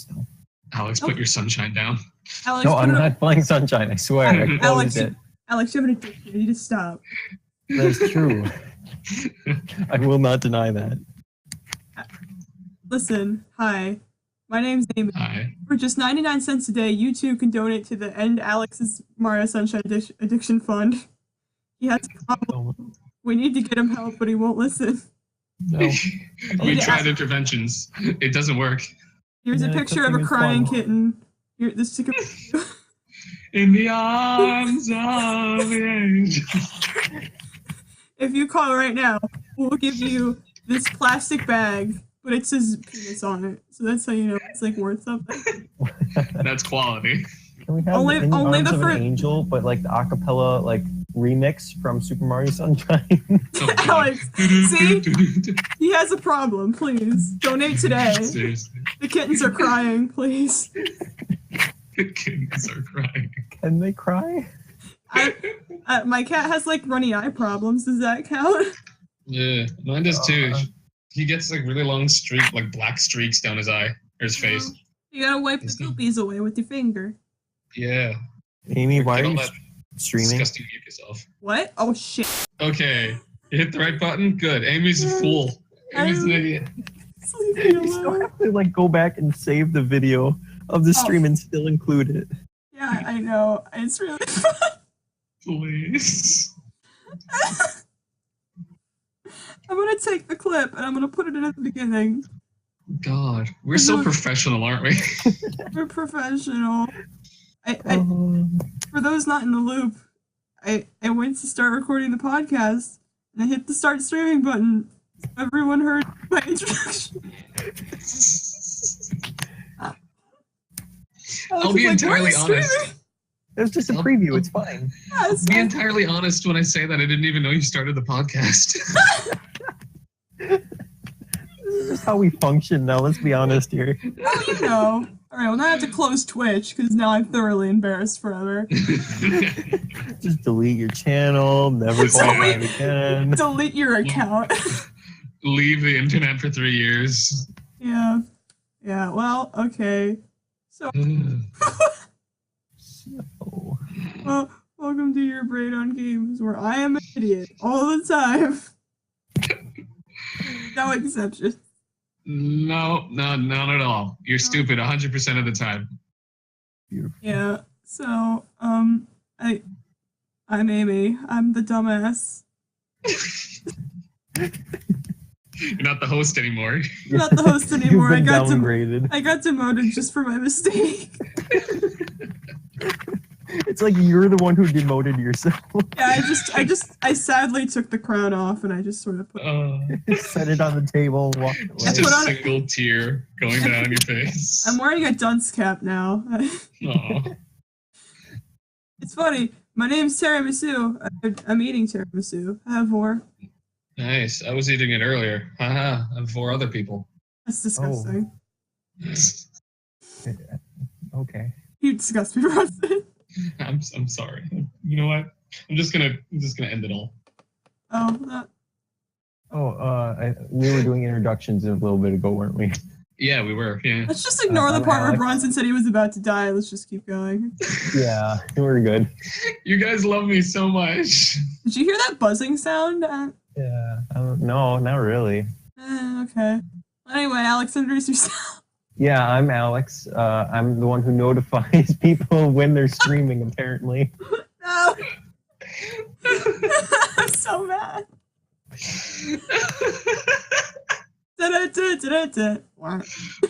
still. Alex, put your sunshine down. Alex, No, I'm not playing Sunshine, I swear. I Alex, closed it. Alex, you have an addiction. You need to stop. That's true. I will not deny that. Listen, hi. My name's Amy. Hi. For just 99 cents a day, you too can donate to the End Alex's Mario Sunshine Addiction Fund. He has a problem. We need to get him help, but he won't listen. No. We tried interventions. It doesn't work. Here's a picture of a crying kitten. Here, this is In the arms of the angel. If you call right now, we'll give you this plastic bag, but it says penis on it, so that's how you know it's like worth something. That's quality. Can we have Only In the Arms the of an Angel, but like the acapella like remix from Super Mario Sunshine? Alex, see? He has a problem, please. Donate today. Seriously. The kittens are crying, please. The kittens are crying. Can they cry? My cat has like runny eye problems. Does that count? Yeah, mine does too. He gets like really long like black streaks down his eye or his face. You gotta wipe the goopies away with your finger. Yeah. Amy, why are you that streaming? disgusting mucus off. What? Oh shit. Okay. You hit the right button? Good. Amy's a fool. Amy's an idiot. You still have to like go back and save the video of the stream and still include it. Yeah, I know. It's really fun. Please. I'm gonna take the clip and I'm gonna put it in at the beginning. God, we're so professional, aren't we? We're professional. For those not in the loop, I went to start recording the podcast and I hit the start streaming button. Everyone heard my introduction. I'll be entirely honest. It was just a preview. It's fine. Yeah, it's be fine. entirely honest when I say that I didn't even know you started the podcast. This is just how we function now. Let's be honest here. Oh, you know. All right, well, now I have to close Twitch because now I'm thoroughly embarrassed forever. Just delete your channel. Never go online again. Delete your account. Leave the internet for 3 years. Yeah. Yeah. Well, okay. So. Well, welcome to your Brain on Games, where I am an idiot all the time. No exceptions. No, none at all. You're stupid 100% of the time. Beautiful. Yeah. So, I'm Amy. I'm the dumbass. You're not the host anymore. I'm not the host anymore. You've been downgraded. I got demoted just for my mistake. It's like you're the one who demoted yourself. Yeah, I sadly took the crown off and I just sort of put set it on the table and walked away. Just a single tear going down your face. I'm wearing a dunce cap now. Aww. It's funny. My name's Tiramisu. I'm eating tiramisu. I have 4. Nice. I was eating it earlier. Haha. I'm 4 other people. That's disgusting. Okay. You disgust me, Bronson. I'm sorry. You know what? I'm just gonna end it all. We were doing introductions a little bit ago, weren't we? Yeah, we were. Yeah. Let's just ignore the part where Bronson said he was about to die. Let's just keep going. Yeah, we're good. You guys love me so much. Did you hear that buzzing sound? Yeah. No, not really. Okay. Anyway, Alex, introduce yourself. Yeah, I'm Alex. I'm the one who notifies people when they're streaming, apparently. No. I'm so mad.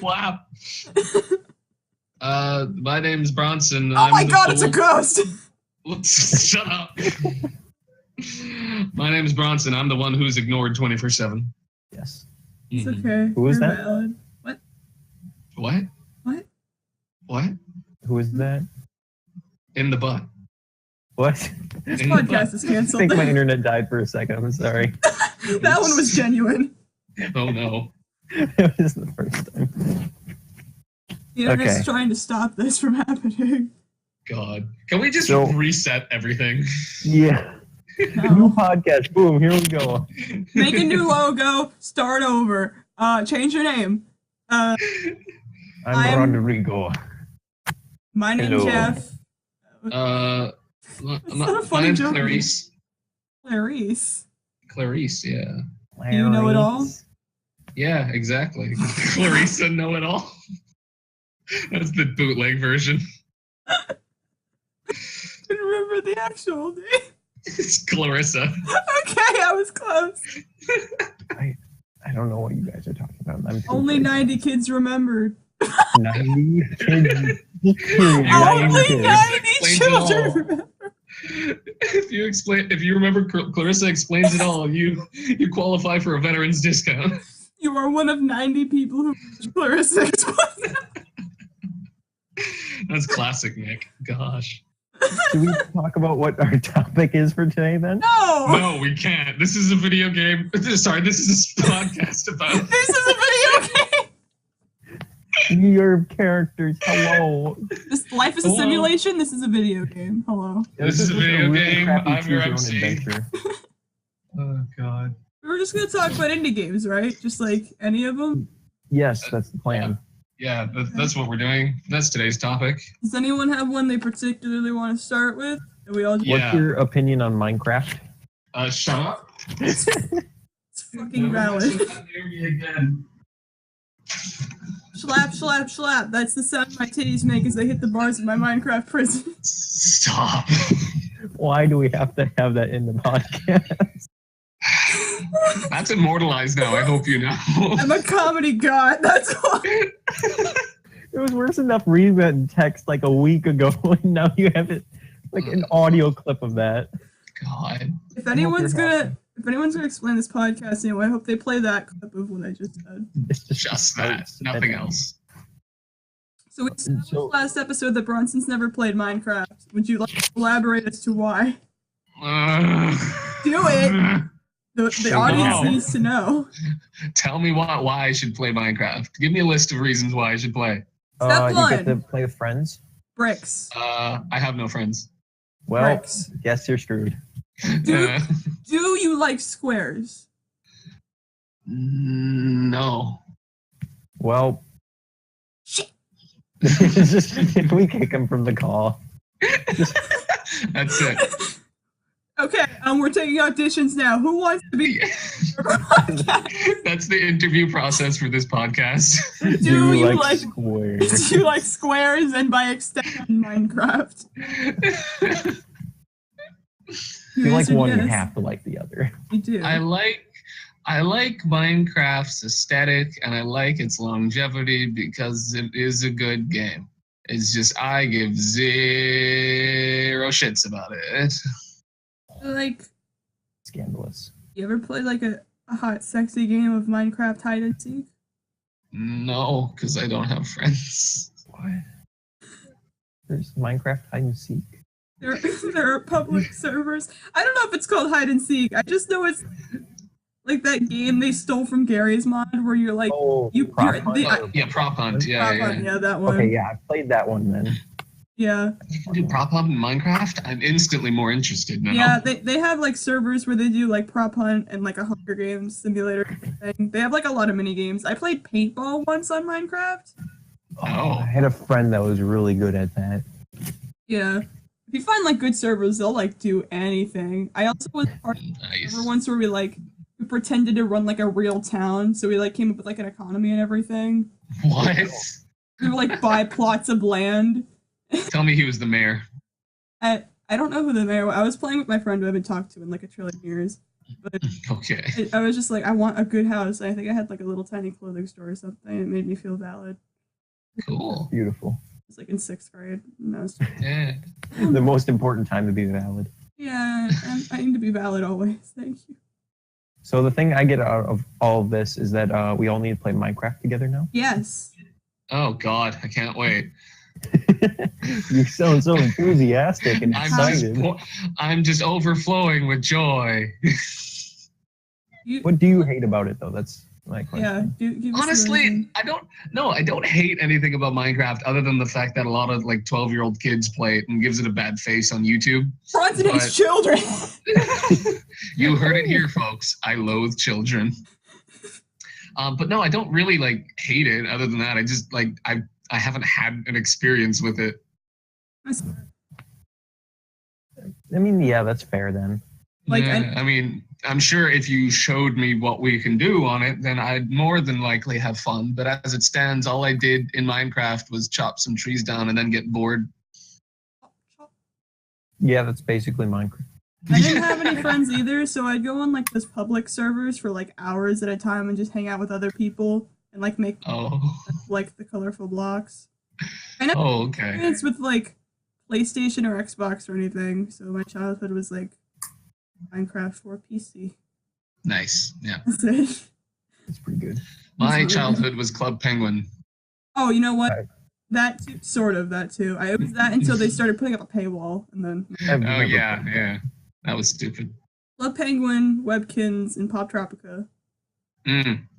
Wow. My name's Bronson. Oh my god, it's a ghost! Shut up. My name's Bronson. I'm the one who's ignored 24/7. Yes. It's okay. Who is You're that? valid. What? What? What? What? Who is that? In the butt. What? This podcast is I canceled. think my internet died for a second. I'm sorry. That one was genuine. Oh no. It was the first time. The internet's trying to stop this from happening. God. Can we just reset everything? Yeah. No. New podcast. Boom. Here we go. Make a new logo. Start over. Change your name. I'm Rodrigo. My name's Hello. Jeff. My not a funny name's joke. Clarice. Clarice. Clarice, yeah. Do you know it all? Clarice. Yeah, exactly. Clarice and know it all. That's the bootleg version. I couldn't remember the actual name. It's Clarissa. Okay, I was close. I don't know what you guys are talking about. I'm too Only afraid. 90 kids remembered. 90 kids. Only 90 Explains it all. children remember. If you remember Clarissa explains it all, you qualify for a veteran's discount. You are one of 90 people who Clarissa explained. That's classic, Nick. Gosh. Should we talk about what our topic is for today then? No! No, we can't. This is a video game. Sorry, this is a podcast about. This is a video game! Your characters, hello. This life is a Hello. simulation. This is a video game. Hello. This is a video game. crappy I'm your choose MC. own adventure. Oh God. We were just gonna talk about indie games, right? Just like any of them. Yes, that's the plan. Yeah, that's what we're doing. That's today's topic. Does anyone have one they particularly want to start with? Are we all just Yeah. What's your opinion on Minecraft? Shut up. it's fucking valid. Near me again. Slap, slap, slap. That's the sound my titties make as they hit the bars of my Minecraft prison. Stop. Why do we have to have that in the podcast? That's immortalized now. I hope you know. I'm a comedy god. That's why. It was worse enough reading that in text like a week ago, and now you have it like an audio clip of that. God. If anyone's gonna explain this podcast anyway, I hope they play that clip of what I just said. It's Just that. Nothing else. So we established last episode that Bronson's never played Minecraft. Would you like to elaborate as to why? Do it. The audience No. needs to know. Tell me why I should play Minecraft. Give me a list of reasons why I should play. Step You get to one. play with friends. Bricks. I have no friends. Well, Bricks. guess you're screwed. Do you like squares? No. Well, Shit. just, we kick him from the call. That's it. Okay, we're taking auditions now. Who wants to be That's the interview process for this podcast. Do you like squares? do you like squares and by extension Minecraft? If you like answered one, you yes. have to like the other. You do. I like Minecraft's aesthetic and I like its longevity because it is a good game. It's just I give zero shits about it. Like, Scandalous. you ever play like a hot, sexy game of Minecraft hide and seek? No, because I don't have friends. What? There's Minecraft hide and seek. There are public servers. I don't know if it's called hide and seek. I just know it's like that game they stole from Gary's mod where you're like, Prop you're Hunt. the- Yeah, Prop Hunt. Yeah. that one. Okay, yeah, I played that one then. Yeah. You can do Prop Hunt in Minecraft? I'm instantly more interested now. Yeah, they have like servers where they do like prop hunt and like a Hunger Games simulator thing. They have like a lot of mini games. I played paintball once on Minecraft. Oh. I had a friend that was really good at that. Yeah. If you find like good servers, they'll like do anything. I also was part of a Nice. server once where we pretended to run like a real town, so we like came up with like an economy and everything. What? We would like buy plots of land. Tell me he was the mayor. I don't know who the mayor was. I was playing with my friend who I haven't talked to in like a trillion years. But Okay. I was just like, I want a good house. I think I had like a little tiny clothing store or something. It made me feel valid. Cool. Beautiful. It was like in 6th grade. And I was, Yeah. The most important time to be valid. yeah, I need to be valid always. Thank you. So the thing I get out of all of this is that we all need to play Minecraft together now. Yes. Oh God, I can't wait. You sound so enthusiastic and excited. I'm just overflowing with joy. What do you hate about it though? That's my question. Yeah. Give us a Honestly, reason. I don't hate anything about Minecraft other than the fact that a lot of like 12-year-old kids play it and gives it a bad face on YouTube. Bronson hates but- children. You heard it here, folks. I loathe children. But no, I don't really like hate it. Other than that, I just like I I haven't had an experience with it. I mean, yeah, that's fair then. Like, Yeah, I mean, I'm sure if you showed me what we can do on it, then I'd more than likely have fun. But as it stands, all I did in Minecraft was chop some trees down and then get bored. Yeah, that's basically Minecraft. I didn't have any friends either, so I'd go on like those public servers for like hours at a time and just hang out with other people and like make like the colorful blocks. I never Oh, okay. experienced with like PlayStation or Xbox or anything, so my childhood was like Minecraft for PC. Nice. Yeah. That's it. It's pretty good. My childhood was Club Penguin. Oh, you know what? Right. That too, sort of that too. I was that until they started putting up a paywall, and then Oh yeah. That was stupid. Club Penguin, Webkins, and Poptropica.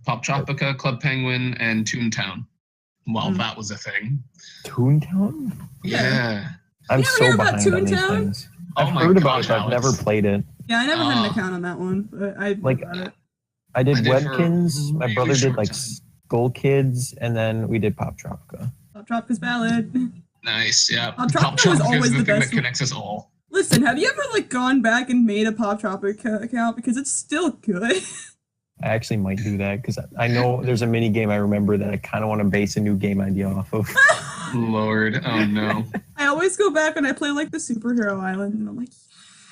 Poptropica, Club Penguin, and Toontown. Well, that was a thing. Toontown? Yeah. I'm You never so hear about behind on these Toontown? things. Oh I've my heard about gosh, it, but I've Alex. never played it. Yeah, I never had an account on that one, but I Like, about it. I did I did for a Webkins. My really brother did short like time. Skull Kids, and then we did Poptropica. Poptropica's valid. Nice, yeah. Poptropica was always is the thing best that connects us all. Listen, have you ever like gone back and made a Poptropica account because it's still good? I actually might do that because I know there's a mini game I remember that I kind of want to base a new game idea off of. Lord, oh no. I always go back and I play like the superhero island, and I'm like,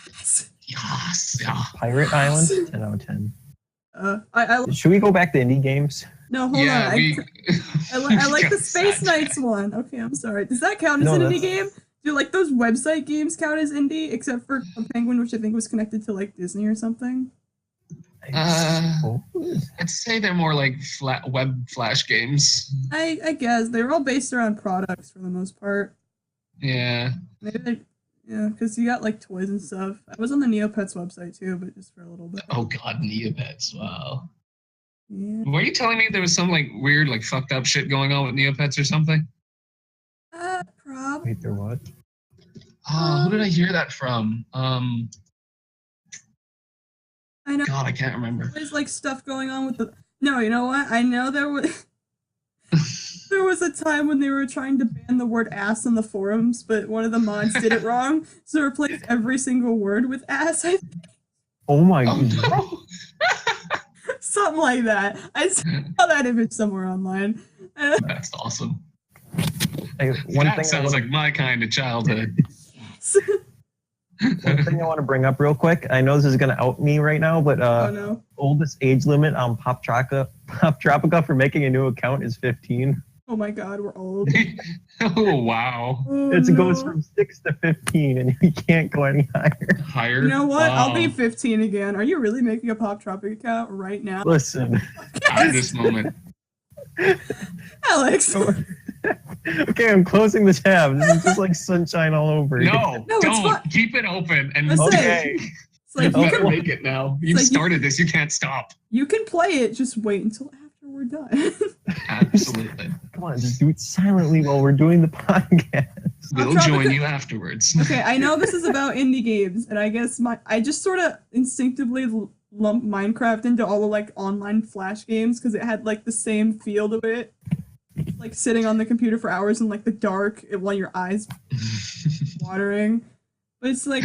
yes. Yes, yeah. Pirate Island, 10 out of 10. I Should we go back to indie games? no, hold Yeah, on. I like the Space Knights one. Okay, I'm sorry. Does that count as No, an indie that's- game? Do like those website games count as indie, except for Penguin, which I think was connected to like Disney or something? I'd say they're more like web flash games. I guess they're all based around products for the most part. Yeah. Maybe they, yeah, because you got like toys and stuff. I was on the Neopets website too, but just for a little bit. Oh god, Neopets, wow. Yeah. Were you telling me there was some like weird, like fucked up shit going on with Neopets or something? Probably. Wait, there what? Oh, who did I hear that from? I know. God, I can't remember. There's like stuff going on with the. No, you know what? I know there was. There was a time when they were trying to ban the word ass on the forums, but one of the mods did it wrong, so they replaced every single word with ass. Oh my Oh god. no. Something like that. I saw that image somewhere online. That's awesome. One That thing sounds like my kind of childhood. Yes. One thing I want to bring up real quick. I know this is going to out me right now, but Oh no. oldest age limit on Poptropica for making a new account is 15. Oh my god, we're old. Oh wow. Oh, It goes no. from 6 to 15, and you can't go any higher. Higher. You know what? I'll be Wow. 15 again. Are you really making a Poptropica account right now? Listen. At this moment. Alex! Okay, I'm closing the tab. This is just like sunshine all over. No, No, it's don't. fine. Keep it open and Listen. Okay. It's like you you gotta can, make it now. You like you- started this. You can't stop. you can play it, just wait until after we're done. Absolutely. Come on, just do it silently while we're doing the podcast. We'll join you afterwards. Okay, I know this is about indie games, and I guess I just sort of instinctively lumped Minecraft into all the like online flash games because it had like the same feel to it, like sitting on the computer for hours in like the dark while your eyes watering. But it's like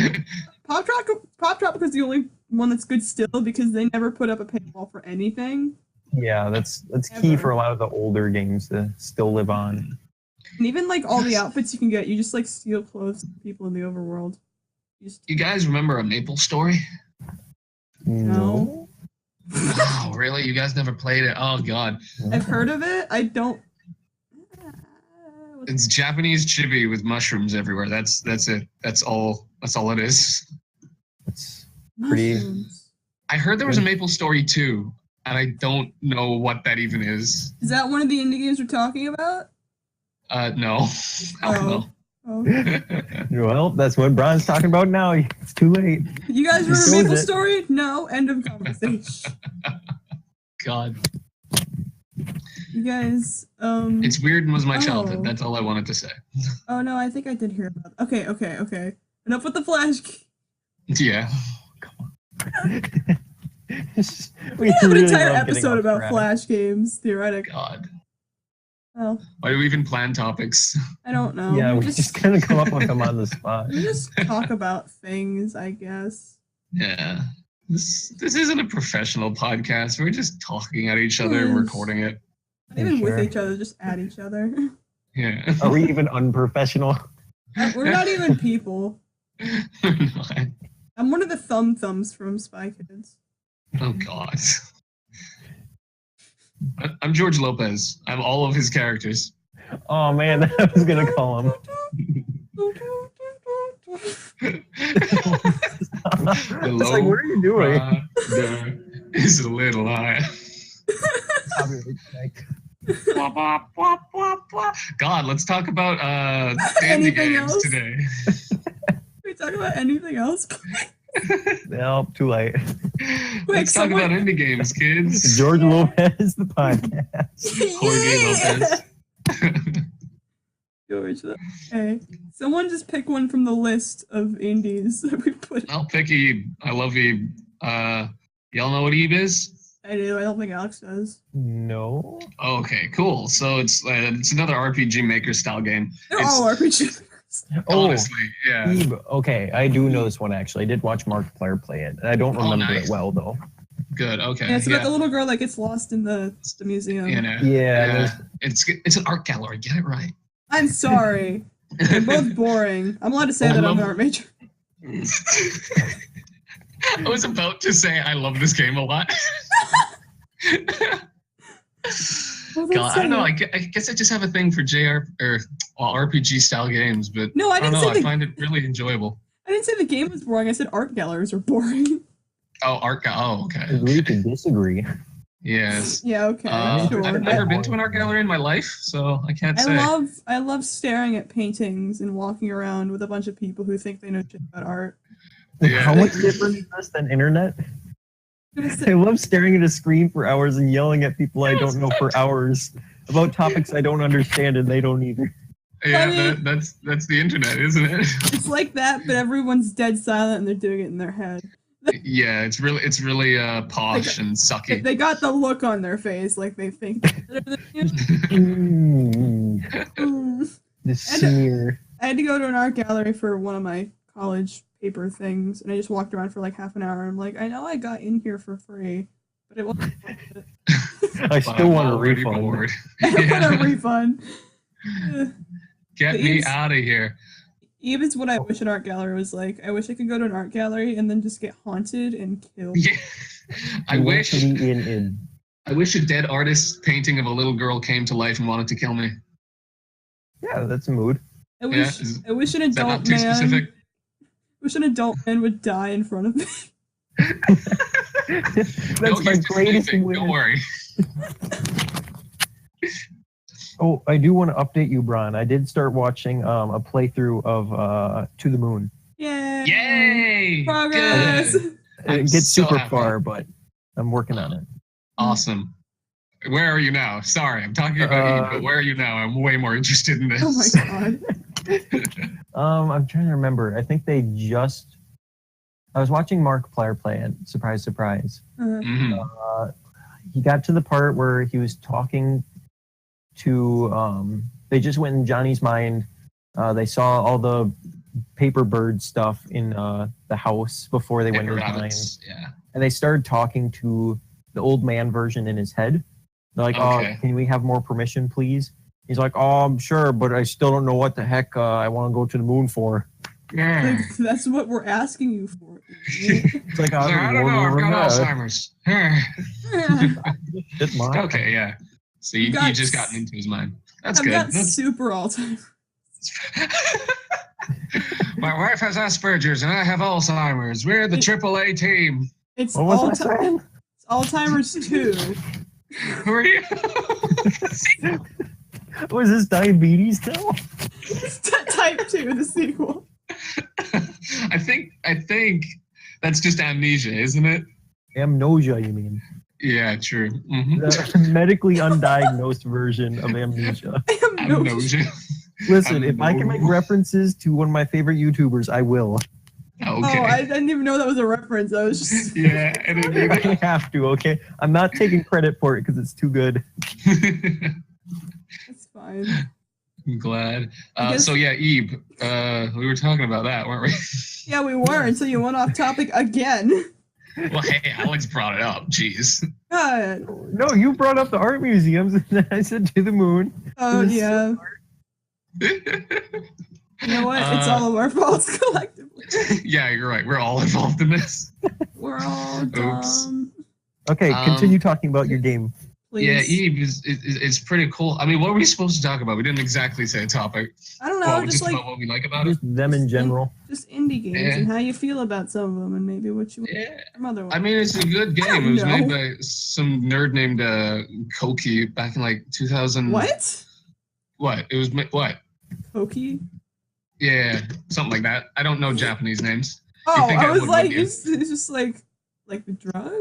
Poptropica is the only one that's good still because they never put up a paywall for anything, Yeah, that's key Ever. for a lot of the older games to still live on. and even like all the outfits you can get, you just like steal clothes from people in the overworld. You guys remember A Maple Story? No. Wow, really? You guys never played it? Oh god. I've heard of it. I don't. It's Japanese chibi with mushrooms everywhere. That's it. That's all it is. It's pretty- Mushrooms. I heard there was a Maple Story too, and I don't know what that even is. Is that one of the indie games we're talking about? No. Oh. Oh. Well, that's what Brian's talking about now. It's too late. You guys remember So is Maple it. Story? No. End of conversation. God. You guys. It's weird and was my Oh. childhood. That's all I wanted to say. Oh no, I think I did hear about. Okay. Enough with the flash. Yeah. we We have an really entire love getting episode off about track. flash games, theoretically. God. Well, Why do we even plan topics? I don't know. Yeah, we just kind of come up with them on the spot. We just talk about things, I guess. Yeah. This isn't a professional podcast. We're just talking at each other and Yes. recording it. Not even Sure. with each other, just at each other. Yeah. Are we even unprofessional? We're not even people. We're not. I'm one of the thumbs from Spy Kids. Oh God. I'm George Lopez. I'm all of his characters. Oh man, I was gonna call him. It's like, what are you doing? There is a little eye. God, let's talk about Bendy Anything games else? today. Can we talk about anything else? No, too late. Let's talk about indie games, kids. George Lopez, the podcast. Jorge Lopez. George. Okay. Someone just pick one from the list of indies that we put. I'll pick Ebe. I love Ebe. Y'all know what Ebe is? I do. I don't think Alex does. No. Okay, cool. So it's another RPG Maker style game. They're all RPGs. Honestly, yeah. Ebe. Okay, I do know this one actually. I did watch Markiplier play it, and I don't remember nice. it well though. Good. Okay. Yeah, it's about the little girl that gets lost in the museum. You know, Yeah. it's an art gallery. Get it right. I'm sorry. They're both boring. I'm allowed to say that I'm an art major. I was about to say I love this game a lot. Well, God, I don't know. I guess I just have a thing for RPG style games, but No, I I don't didn't know. say I find it really enjoyable. I didn't say the game was boring. I said art galleries are boring. Oh, Oh, okay. Agree to disagree. Yes. Yeah, okay, sure. I've never been to an art gallery in my life, so I can't say. I love staring at paintings and walking around with a bunch of people who think they know shit about art. Yeah. How much different is this than internet? I love staring at a screen for hours and yelling at people I don't know for hours about topics I don't understand and they don't either. Yeah, I mean- that's the internet, isn't it? It's like that, but everyone's dead silent and they're doing it in their head. Yeah, it's really posh and sucky. They got the look on their face like they think. The smear. I had to go to an art gallery for one of my college paper things, and I just walked around for like half an hour. I'm like, I know I got in here for free, but it wasn't worth it. I still want a refund. Bored. I want a refund. Get me out of here. Even what I wish an art gallery was like. I wish I could go to an art gallery and then just get haunted and killed. Yeah. I wish in. a dead artist's painting of a little girl came to life and wanted to kill me. Yeah, that's a mood. I wish an Is that not adult too man. specific? Wish an adult man would die in front of me. That's my greatest Don't wish. worry. Oh, I do want to update you, Bron. I did start watching a playthrough of To the Moon. Yay! Yay! Progress. Good. It I'm gets so super happy. far, but I'm working on it. Awesome. Where are you now? Sorry, I'm talking about Eve, but where are you now? I'm way more interested in this. Oh my god. I'm trying to remember. I think I was watching Markiplier play it. Surprise, surprise. Mhm. He got to the part where he was talking to. They just went in Johnny's mind. They saw all the paper bird stuff in the house before they went Paper in his mind, rabbits, yeah. and they started talking to the old man version in his head. They're like, Okay. "Oh, can we have more permission, please?" He's like, "Oh, I'm sure, but I still don't know what the heck I want to go to the moon for." Yeah. Like, that's what we're asking you for. It's like, I don't know. I've got Alzheimer's. It's mine. Okay, yeah. So you just gotten into his mind. That's I've good. got That's- super Alzheimer's. My wife has Asperger's and I have Alzheimer's. We're the AAA team. It's What was I saying? Alzheimer's 2. Who are you? Was this diabetes still? It's type 2, the sequel. I think that's just amnesia, isn't it? Amnesia, you mean? Yeah, true. Mhm. The medically undiagnosed version of amnesia. Amnesia. Listen, if I can make references to one of my favorite YouTubers, I will. Oh, Okay. I didn't even know that was a reference. I was just. Yeah, and I have to, okay? I'm not taking credit for it because it's too good. It's fine. I'm glad. I guess- So yeah, Ebe, we were talking about that, weren't we? Yeah, we were until you went off topic again. Well, hey, Alex brought it up. Jeez. God. No, you brought up the art museums, and then I said to the moon. Oh, It was yeah. You know what? It's all of our faults collectively. Yeah, you're right. We're all involved in this. We're all dumb. Okay, continue talking about your game. Please. Yeah, Ebe is pretty cool. I mean, what were we supposed to talk about? We didn't exactly say a topic. I don't know, Well, just like about what we like about it. Just them in general. just indie games Yeah. and how you feel about some of them and maybe what you want Yeah. from other ones. I mean, it's a good game. don't It was made know. by some nerd named Koki back in like 2000. What? What? It was what? Koki? Yeah, something like that. I don't know Japanese names. Oh, think I I was would, like, wouldn't you? it's just like the drug?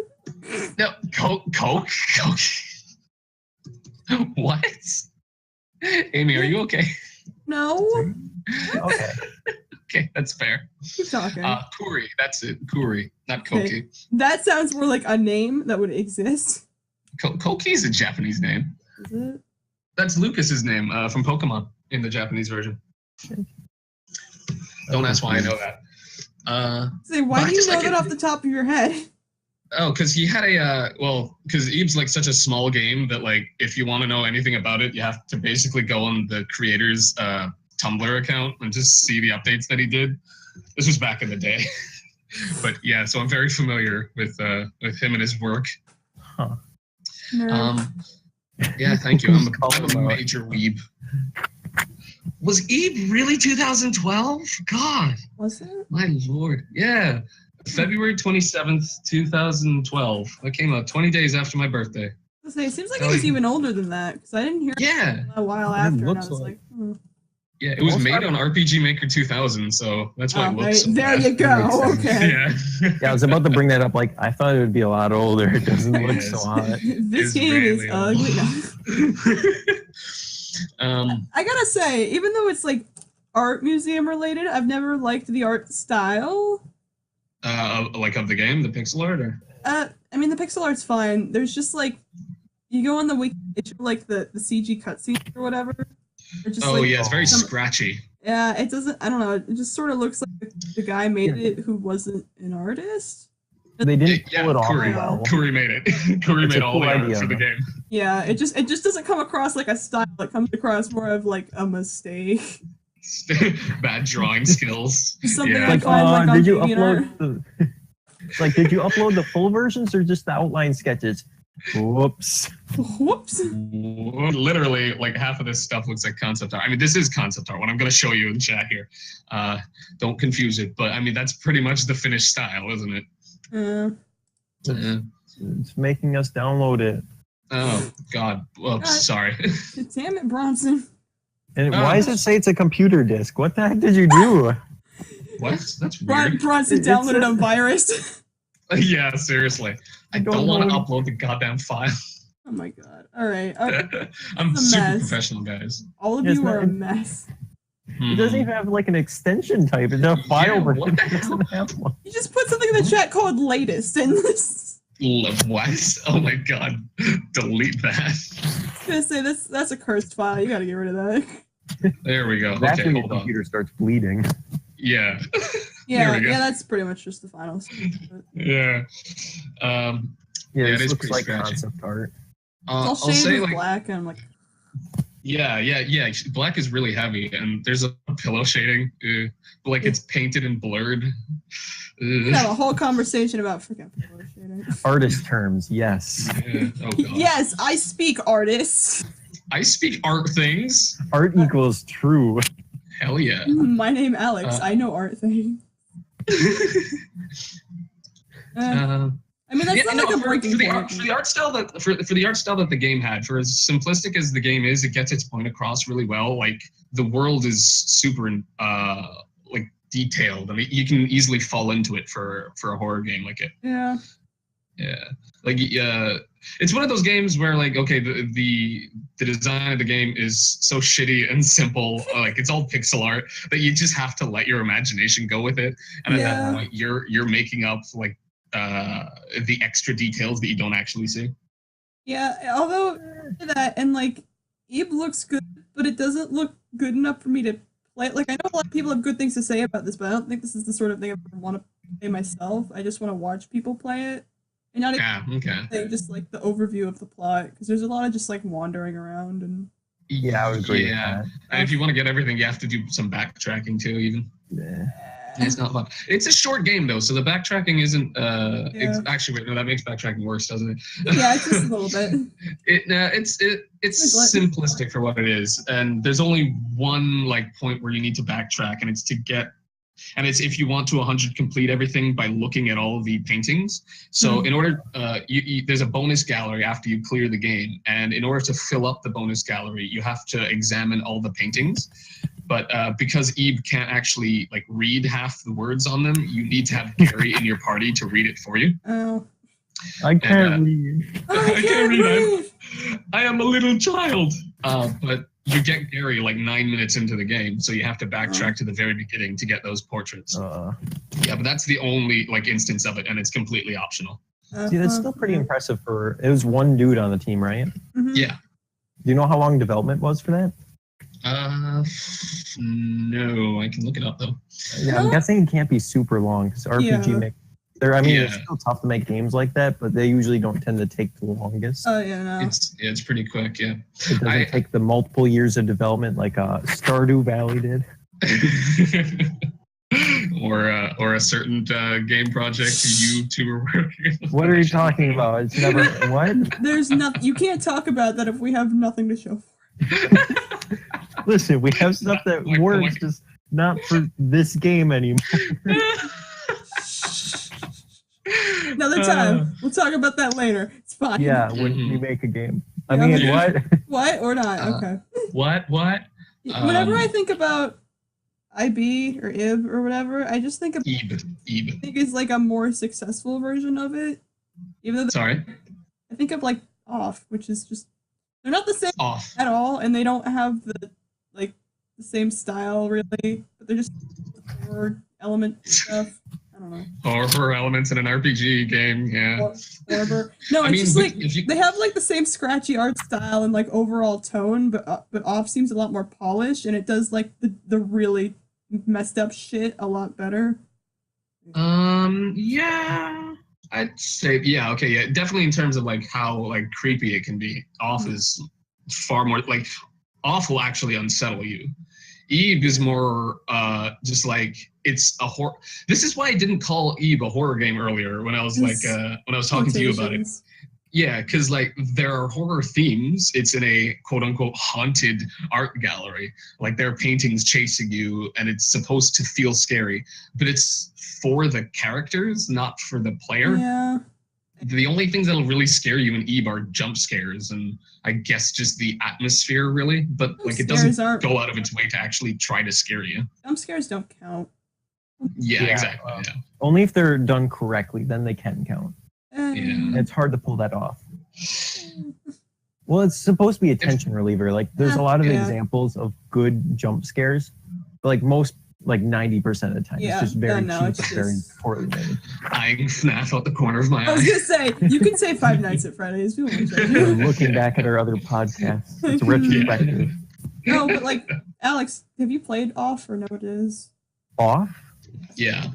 No, Coke. What? Amy, are you okay? No. Okay. Okay, that's fair. Keep talking. Kuri, that's it. Kuri, not Koki. Okay. That sounds more like a name that would exist. Koki is a Japanese name. Is it? That's Lucas's name from Pokemon in the Japanese version. Don't ask why I know that. Say, why But I do you just know like that it- off the top of your head? Oh, because he had because Ebe's like such a small game that like if you want to know anything about it, you have to basically go on the creator's Tumblr account and just see the updates that he did. This was back in the day, but yeah, so I'm very familiar with him and his work. Huh. Nerd. Yeah, thank you. I'm Call a him out. major weeb. Was Ebe really 2012? God, Was it? my lord. Yeah. February 27th, 2012. That came out 20 days after my birthday. I was gonna say, it seems like Oh, it was yeah. even older than that because I didn't hear Yeah. it a while It after, and I looks was like- like, Yeah, it was Most made are- on RPG Maker 2000, so that's why oh, it looks so there bad. you go. Makes sense. Okay. Yeah. Yeah, I was about to bring that up. Like, I thought it would be a lot older. It doesn't look It so is. hot. This It's game is really ugly. old. I gotta say, even though it's like art museum related, I've never liked the art style. Like of the game, the pixel art, or I mean, the pixel art's fine. There's just like, you go on the wiki, it's like the CG cutscenes or whatever. They're just, like, yeah, it's very some- scratchy. Yeah, it doesn't. I don't know. It just sort of looks like the guy made it who wasn't an artist. They didn't pull it off Kuri, well. Kuri made it. Kuri It's made a all cool the art idea, for the though. game. Yeah, it just doesn't come across like a style. It comes across more of like a mistake. Bad drawing skills. Something Yeah. like- find, like, on did you DeviantArt. upload the? Like, did you upload the full versions or just the outline sketches? Whoops. Whoops. Literally, like half of this stuff looks like concept art. I mean, this is concept art. What I'm going to show you in chat here. Don't confuse it, but I mean that's pretty much the finished style, isn't it? Uh, It's making us download it. Oh God. Well, God. sorry. damn it, Bronson. And Oh. why does it say it's a computer disk? What the heck did you do? What? That's weird. Bronson It's downloaded a- a virus. Yeah, seriously. I don't don't want to know. upload the goddamn file. Oh my god. All right. I'm It's a super mess. professional, guys. All of Yes, you are a that- mess. It doesn't even have like an extension type. It's a file version. what the It doesn't have one. You just put something in the chat called latest and this. What? Oh my God. Delete that. I was gonna say that's a cursed file. You gotta get rid of that. There we go. That's Okay, when your hold on. computer starts bleeding. Yeah. Yeah, we go. yeah, that's pretty much just the final stage. But Yeah. Yeah, Yeah, it this is looks pretty like scratchy. concept art. it's all I'll shaded say with like black, and I'm like, yeah. Black is really heavy, and there's a pillow shading, but like it's painted and blurred. we have a whole conversation about freaking color shading. Artist terms, yes. Yeah. Oh God. Yes, I speak artists. I speak art things. Art equals true. Hell yeah. My name Alex. I know art things. I mean, that's not like a breaking for the point. art, for the art style that for the art style that the game had, for as simplistic as the game is, it gets its point across really well. Like the world is super like detailed. I mean, you can easily fall into it for a horror game like it. Yeah. Yeah, like it's one of those games where like okay, the design of the game is so shitty and simple, like it's all pixel art that you just have to let your imagination go with it, and at Yeah. that point you're making up like the extra details that you don't actually see. Yeah, although that and like Ebe looks good but it doesn't look good enough for me to play. Like, I know a lot of people have good things to say about this, but I don't think this is the sort of thing I want to play myself. I just want to watch people play it, and not even just like the overview of the plot, because there's a lot of just like wandering around and. Yeah, I would agree with that. And if you want to get everything, you have to do some backtracking too, even. Yeah. It's not fun. It's a short game though, so the backtracking isn't. Actually, wait, no, that makes backtracking worse, doesn't it? Yeah, it's just a little bit. It's simplistic for what it is, and there's only one like point where you need to backtrack, and it's to get. And it's if you want to 100 complete everything by looking at all of the paintings. So in order, there's a bonus gallery after you clear the game, and in order to fill up the bonus gallery, you have to examine all the paintings. But because Ebe can't actually like read half the words on them, you need to have Gary in your party to read it for you. Oh. I can't read. I can't read. I am a little child. But you get Gary like 9 minutes into the game, so you have to backtrack to the very beginning to get those portraits. Yeah, but that's the only like instance of it, and it's completely optional. See, that's still pretty impressive for. It was one dude on the team, right? Mm-hmm. Yeah. Do you know how long development was for that? No, I can look it up though. Yeah, I'm guessing it can't be super long because RPG make. It's still tough to make games like that, but they usually don't tend to take the longest. Oh yeah, no. It's pretty quick, yeah. It doesn't take the multiple years of development like Stardew Valley did. or a certain game project you two were working on. What are you talking about? It's never what? There's nothing. You can't talk about that if we have nothing to show for it. Listen, we have stuff that works, just not for this game anymore. Another time. We'll talk about that later. It's fine. Yeah, when we make a game. I mean, what? What or not? Okay. What? Whenever I think about IB or IB or whatever, I just think of Ebe. I think it's like a more successful version of it. Even though I think of like Off, which is just they're not the same at all, and they don't have the same style really, but they're just horror element stuff. I don't know. Horror elements in an RPG game, yeah. Whatever. No, it's just like they have like the same scratchy art style and like overall tone, but Off seems a lot more polished, and it does like the really messed up shit a lot better. Yeah. I'd say definitely in terms of like how like creepy it can be. Off is far more like Off will actually unsettle you. Ebe is more just like it's a horror. This is why I didn't call Ebe a horror game earlier when I was like when I was talking to you about it. Yeah, because like there are horror themes. It's in a quote unquote haunted art gallery. Like there are paintings chasing you, and it's supposed to feel scary, but it's for the characters, not for the player. Yeah. The only things that'll really scare you in Ebe are jump scares and I guess just the atmosphere really, but like it doesn't go out of its way to actually try to scare you. Jump scares don't count. Yeah, exactly. Yeah. Only if they're done correctly, then they can count. Yeah. It's hard to pull that off. Well, it's supposed to be a tension reliever. Like there's a lot of examples of good jump scares, but like most, like 90% of the time, it's just very cheap, very poorly made. Eyeing FNAF out the corner of my eye. I was gonna say you can say Five Nights at Freddy's. Looking back at our other podcasts, it's retrospective. No, but like Alex, have you played Off or know what it is? Off? Yeah.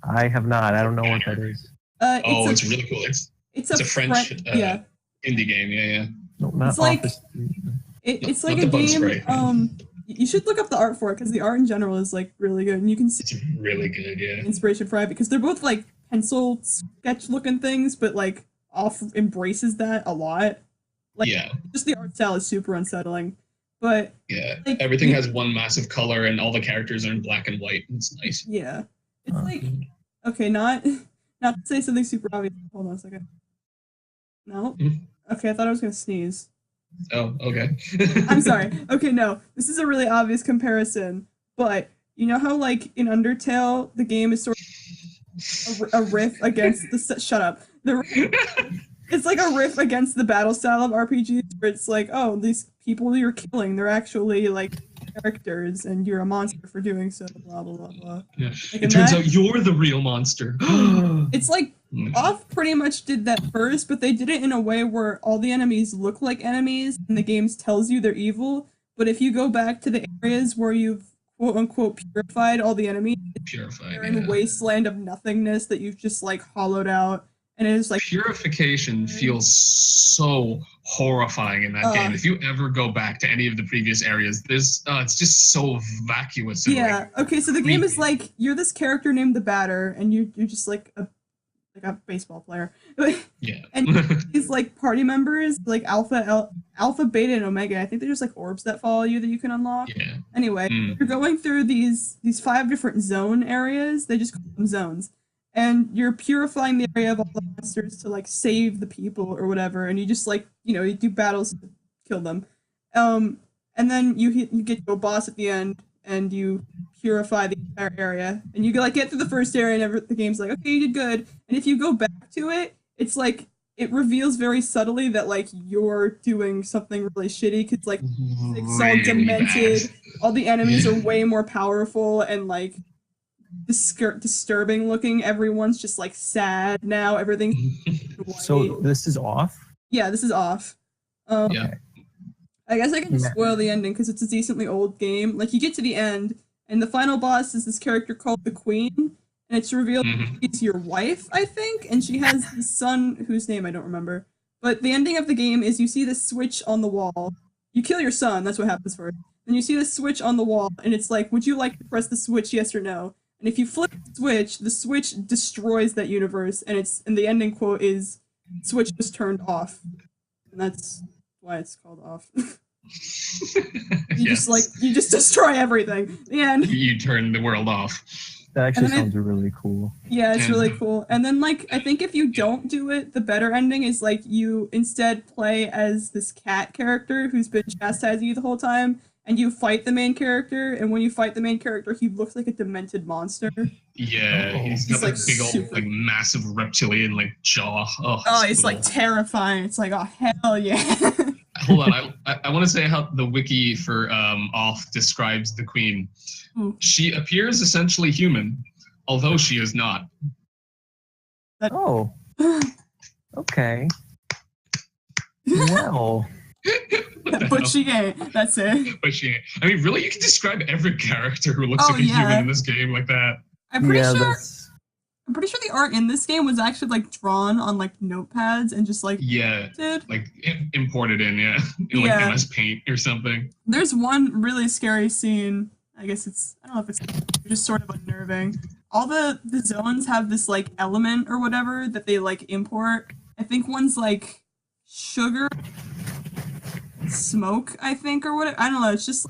I have not. I don't know what that is. It's really cool. It's a French indie game. Yeah. No, not it's like it's like a game. You should look up the art for it because the art in general is like really good, and you can see it's really good. Yeah. Inspiration for it because they're both like pencil sketch looking things, but like Off embraces that a lot. Like, just the art style is super unsettling, but like, everything has one massive color, and all the characters are in black and white. It's nice. Yeah, it's like okay, not to say something super obvious. Hold on a second. No. Okay, I thought I was gonna sneeze. Oh, okay. I'm sorry. Okay, no. This is a really obvious comparison, but you know how like in Undertale the game is sort of a riff against the shut up. It's like a riff against the battle style of RPGs where it's like, oh, these people you're killing, they're actually like characters and you're a monster for doing so, blah blah blah blah. Yeah. Like, it turns out you're the real monster. It's like Off pretty much did that first, but they did it in a way where all the enemies look like enemies and the game tells you they're evil, But if you go back to the areas where you've quote unquote purified all the enemies, Purified. you're in a wasteland of nothingness that you've just like hollowed out, and it is like Purification feels so horrifying in that game. If you ever go back to any of the previous areas, there's it's just so vacuous. And, yeah. Okay, so the game is like you're this character named the Batter, and you're just like a baseball player. Yeah. And these like party members, like Alpha, Beta, and Omega. I think they're just like orbs that follow you that you can unlock. Yeah. Anyway, you're going through these 5 different zone areas. They just call them zones. And you're purifying the area of all the monsters to like save the people or whatever, and you just like you do battles to kill them, and then you get to a boss at the end, and you purify the entire area, and you like get through the first area, and the game's like, okay, you did good, and if you go back to it, it's like it reveals very subtly that like you're doing something really shitty because like it's all demented, all the enemies are way more powerful and like disturbing looking. Everyone's just like sad now. Everything's white. So this is off? Yeah, this is off. Yeah. I guess I can just spoil the ending because it's a decently old game. Like you get to the end, and the final boss is this character called the Queen, and it's revealed she's your wife, I think, and she has this son whose name I don't remember. But the ending of the game is you see this switch on the wall. You kill your son. That's what happens first. Then you see this switch on the wall, and it's like, would you like to press the switch, yes or no? And if you flip the switch destroys that universe, and the ending quote is, "Switch was turned off," and that's why it's called off. You just destroy everything. The end. You turn the world off. That actually sounds really cool. Yeah, it's really cool. And then like I think if you don't do it, the better ending is like you instead play as this cat character who's been chastising you the whole time. And you fight the main character, and when you fight the main character, he looks like a demented monster. Yeah, he's got like big old, like massive reptilian like jaw. It's like terrifying. It's like, oh hell yeah. Hold on, I want to say how the wiki for Off describes the Queen. She appears essentially human, although she is not. Oh. Okay. Well. But she ain't. That's it. But she ain't. I mean, really, you can describe every character who looks like a human in this game like that. I'm pretty sure the art in this game was actually like drawn on like notepads and just like like imported in in like MS Paint or something. There's one really scary scene. I guess I don't know if it's just sort of unnerving. All the zones have this like element or whatever that they like import. I think one's like sugar. Smoke, I think, or what? I don't know. It's just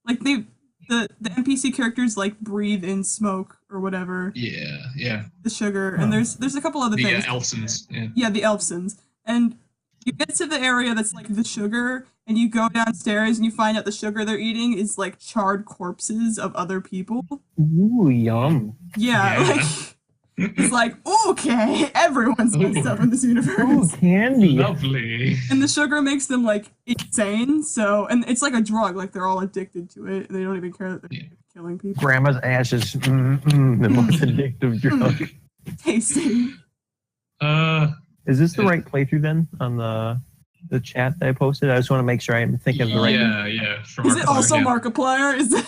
like the NPC characters like breathe in smoke or whatever. Yeah. The sugar, and there's a couple other things. The Elfsons. Yeah, the Elfsons, and you get to the area that's like the sugar, and you go downstairs and you find out the sugar they're eating is like charred corpses of other people. Ooh, yum. Yeah. Like. It's like, okay, everyone's messed up in this universe. Oh, candy. Lovely. And the sugar makes them, like, insane, and it's like a drug, like, they're all addicted to it, and they don't even care that they're killing people. Grandma's ashes, the most addictive drug. Tasty. Is this the right playthrough, then, on the chat that I posted? I just want to make sure I'm thinking of the right... Yeah. Is it also Markiplier? Is it...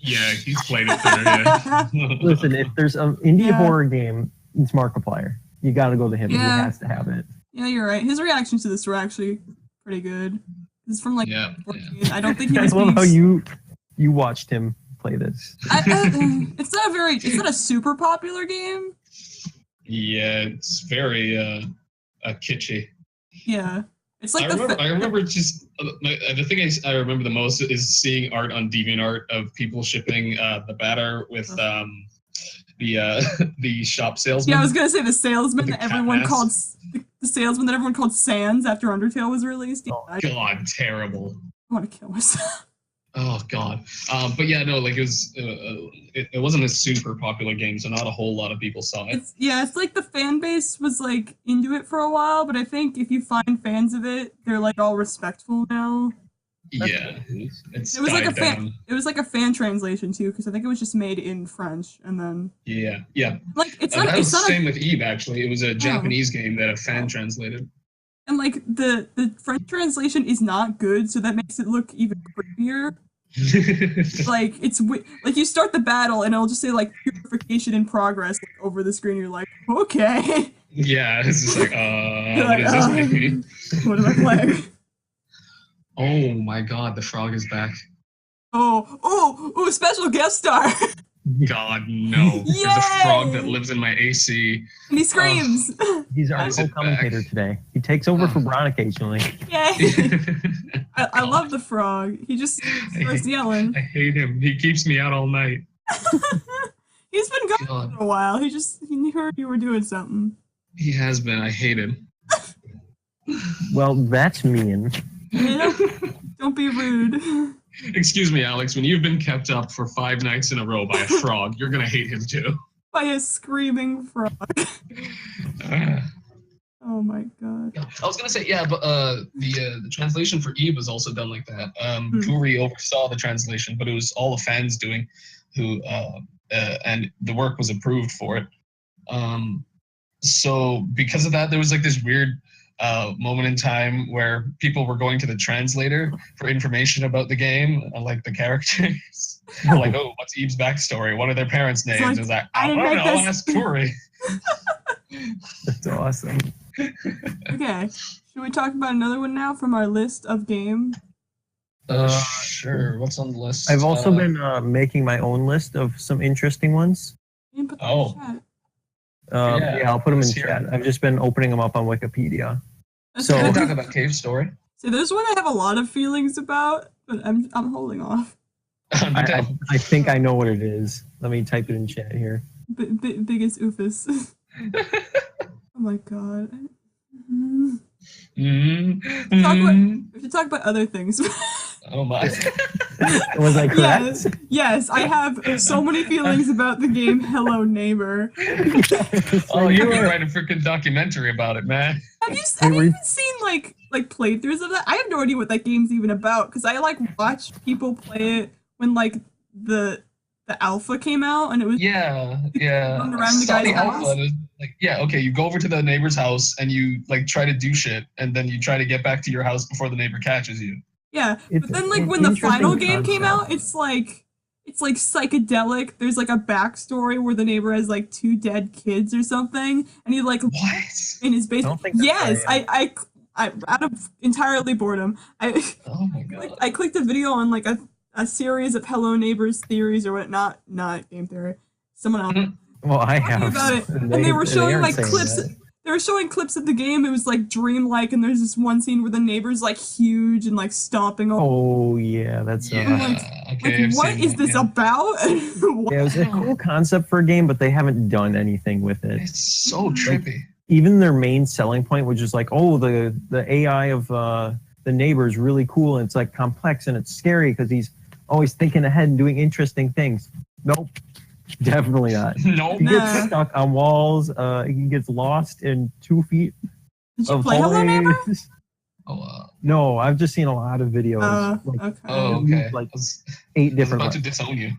Yeah, he's played it through, Listen, if there's an indie horror game, it's Markiplier. You gotta go to him. Yeah. He has to have it. Yeah, you're right. His reactions to this were actually pretty good. It's from like 14. I don't think he I was love how you watched him play this. It's not a super popular game. Yeah, it's very kitschy. Yeah. It's like I remember just the thing I remember the most is seeing art on DeviantArt of people shipping the Batter with the shop salesman. Yeah, I was gonna say the salesman that everyone called Sans after Undertale was released. Oh God, terrible! I want to kill myself. Oh God, but yeah, no, like it wasn't a super popular game, so not a whole lot of people saw it. It's like the fan base was like into it for a while, but I think if you find fans of it, they're like all respectful now. Yeah, it was like it was like a fan translation too, because I think it was just made in French and then. Yeah. Like That was the same with Eve actually. It was a Japanese game that a fan translated. And like the French translation is not good, so that makes it look even creepier. Like like you start the battle and it'll just say like purification in progress like, over the screen. You're like, okay. Yeah, it's just like, You're what like, does this mean? what am I playing? Oh my god, the frog is back. Oh, special guest star. God, no. There's a frog that lives in my AC. And he screams. He's our co-commentator today. He takes over for Bron occasionally. Yay. I love the frog. He just starts yelling. I hate him. He keeps me out all night. He's been gone for a while. He heard you were doing something. He has been. I hate him. Well, that's mean. Don't be rude. Excuse me, Alex. When you've been kept up for 5 nights in a row by a frog, you're gonna hate him too. By a screaming frog. Oh my god. I was gonna say, yeah, but the translation for Eve was also done like that. Guri oversaw the translation, but it was all the fans doing, who and the work was approved for it. So because of that, there was like this weird moment in time where people were going to the translator for information about the game, like the characters. Like, oh, what's Eve's backstory? What are their parents' names? Like, It's like, I don't know, ask Guri. That's awesome. Okay. Should we talk about another one now from our list of games? Sure. What's on the list? I've also been making my own list of some interesting ones. You can put them in chat. Yeah, I'll put them in chat. I've just been opening them up on Wikipedia. So can I talk about Cave Story? So there's one I have a lot of feelings about, but I'm holding off. I think I know what it is. Let me type it in chat here. Biggest oofus. Oh my god. We should talk about other things. Oh my. Was I correct? Yes, I have so many feelings about the game Hello Neighbor. Oh, you were writing a freaking documentary about it, man. Have you even seen like playthroughs of that? I have no idea what that game's even about because I like watched people play it when like the alpha came out and it was around the guy's house. Okay, you go over to the neighbor's house and you like try to do shit and then you try to get back to your house before the neighbor catches you. Yeah, but then like when the final game came out, it's like psychedelic. There's like a backstory where the neighbor has like 2 dead kids or something, and he like what in his basement. Yes, right. I out of entirely boredom. Oh my god! I clicked a video on like a series of Hello Neighbors theories or what, not game theory. Someone else. Well, I have about it, and they were showing like clips. They were showing clips of the game. It was like dreamlike, and there's this one scene where the neighbor's like huge and like stomping. Oh yeah, that's what is this about? Yeah, it was a cool concept for a game, but they haven't done anything with it. It's so trippy. Even their main selling point, which is like, oh, the AI of the neighbor is really cool, and it's like complex and it's scary because he's always thinking ahead and doing interesting things. Nope. Definitely not. Nope. He gets stuck on walls. He gets lost in 2 feet of hallways. No, I've just seen a lot of videos. Okay. Like 8 different. I'm about to disown you.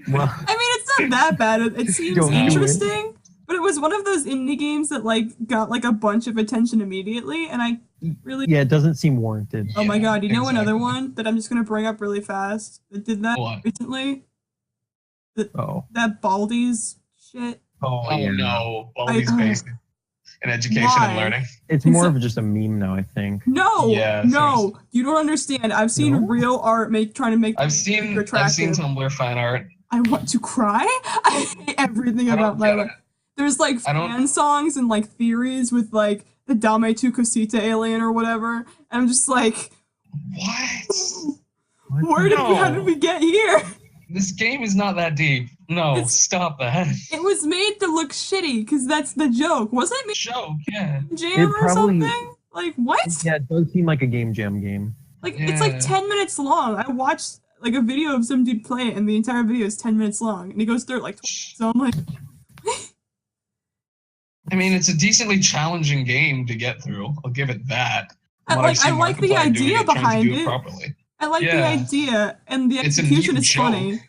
Well, I mean, it's not that bad. It seems interesting, but it was one of those indie games that like got like a bunch of attention immediately, and I really it doesn't seem warranted. Oh my god! You know another one that I'm just gonna bring up really fast that did that recently. That Baldi's shit. Oh no, Baldi's based in education and learning. It's more of just a meme now, I think. No, you don't understand. I've seen real art trying to make. I've seen Tumblr fan art. I want to cry. I hate everything about my life. There's like fan songs and like theories with like the Dame tu Cosita alien or whatever. And I'm just like, what? How did we get here? This game is not that deep. No, stop that. It was made to look shitty because that's the joke. Wasn't it? Joke, yeah. Jam or something? Like what? Yeah, it does seem like a game jam game. Like it's like 10 minutes long. I watched like a video of some dude play it, and the entire video is 10 minutes long, and he goes through it like twice. So I'm like, I mean, it's a decently challenging game to get through. I'll give it that. I like the idea behind it. I like the idea, and the execution is funny.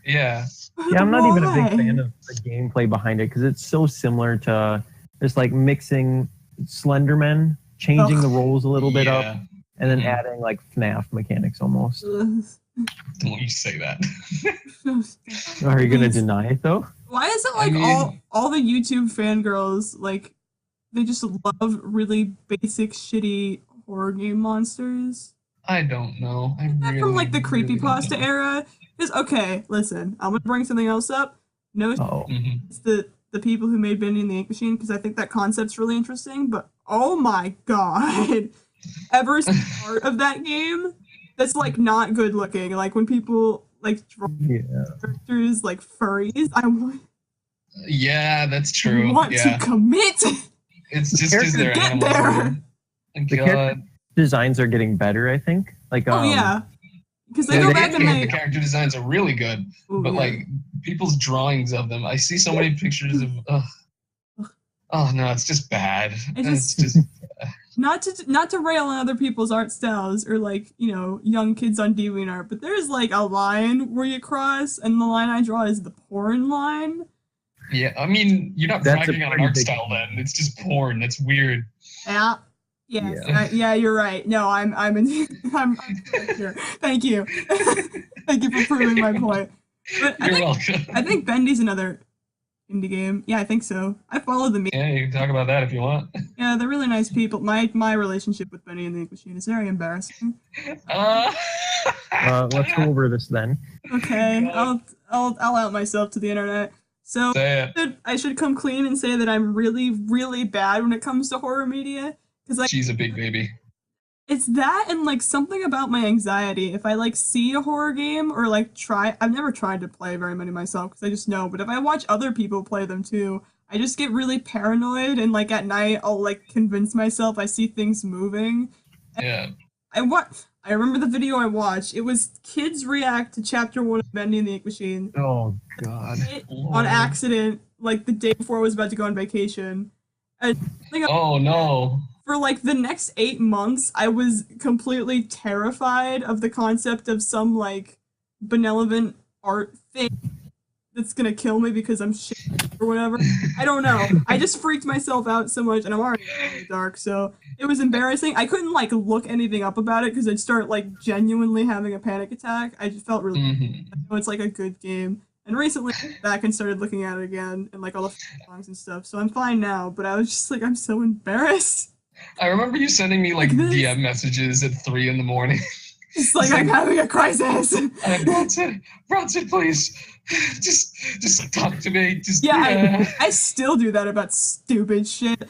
Yeah. Yeah, I'm not even a big fan of the gameplay behind it because it's so similar to just like mixing Slenderman, changing the roles a little bit up, and then Mhm. adding like FNAF mechanics almost. Ugh. Don't you say that. Are you gonna deny it though? Why is it I like mean- all the YouTube fangirls like they just love really basic shitty horror game monsters? I don't know. I Is that really, from like the really don't creepypasta know. era? Because okay, listen, I'm gonna bring something else up. No, Oh, Mhm. it's the people who made Bendy and the Ink Machine because I think that concept's really interesting. But oh my god, ever since part of that game that's like not good looking. Like when people like draw yeah. characters like furries, I Yeah, that's true. want Yeah, to commit. it's just because they're Get animals. there. Man. The God. character designs are getting better, I think. Like, Oh yeah, because they Yeah, go the, back and the they. character designs are really good, Ooh, but yeah. like people's drawings of them, I see so many pictures of. Oh no, it's just bad. It's just not to rail on other people's art styles or like young kids on DeviantArt, but there's like a line where you cross, and the line I draw is the porn line. yeah. I mean, you're not That's a bragging on an pretty art big style then. It's just porn. That's weird. Yeah. Yes. Yeah. Yeah, you're right. No, I'm I'm correct here. Thank you. Thank you for proving my point. But You're welcome. I think Bendy's another indie game. Yeah, I think so. I follow the Yeah, you can talk about that if you want. Yeah, they're really nice people. My relationship with Bendy and the Ink Machine is very embarrassing. let's go over this then. Okay, I'll out myself to the internet. So Say it. I should come clean and say that I'm really, really bad when it comes to horror media. Because like She's a big baby. it's that and like something about my anxiety. If I like see a horror game or like I've never tried to play very many myself because I just know. But if I watch other people play them too, I just get really paranoid and like at night I'll like convince myself I see things moving. Yeah. I remember the video I watched. It was kids react to chapter 1 of Bendy and the Ink Machine. Oh God. On accident, like the day before I was about to go on vacation. And Oh no. for like the next 8 months, I was completely terrified of the concept of some like benevolent art thing that's gonna kill me because I'm shit or whatever. I don't know. I just freaked myself out so much, and I'm already in the dark, so it was embarrassing. I couldn't like look anything up about it because I'd start like genuinely having a panic attack. I just felt really. Mhm. I know it's like a good game. And recently, I went back and started looking at it again and like all the songs and stuff. So I'm fine now, but I was just like, I'm so embarrassed. I remember you sending me like Like this. DM messages at 3 in the morning. It's like I'm having a crisis. Bronson, please, just talk to me. Just Yeah, I still do that about stupid shit.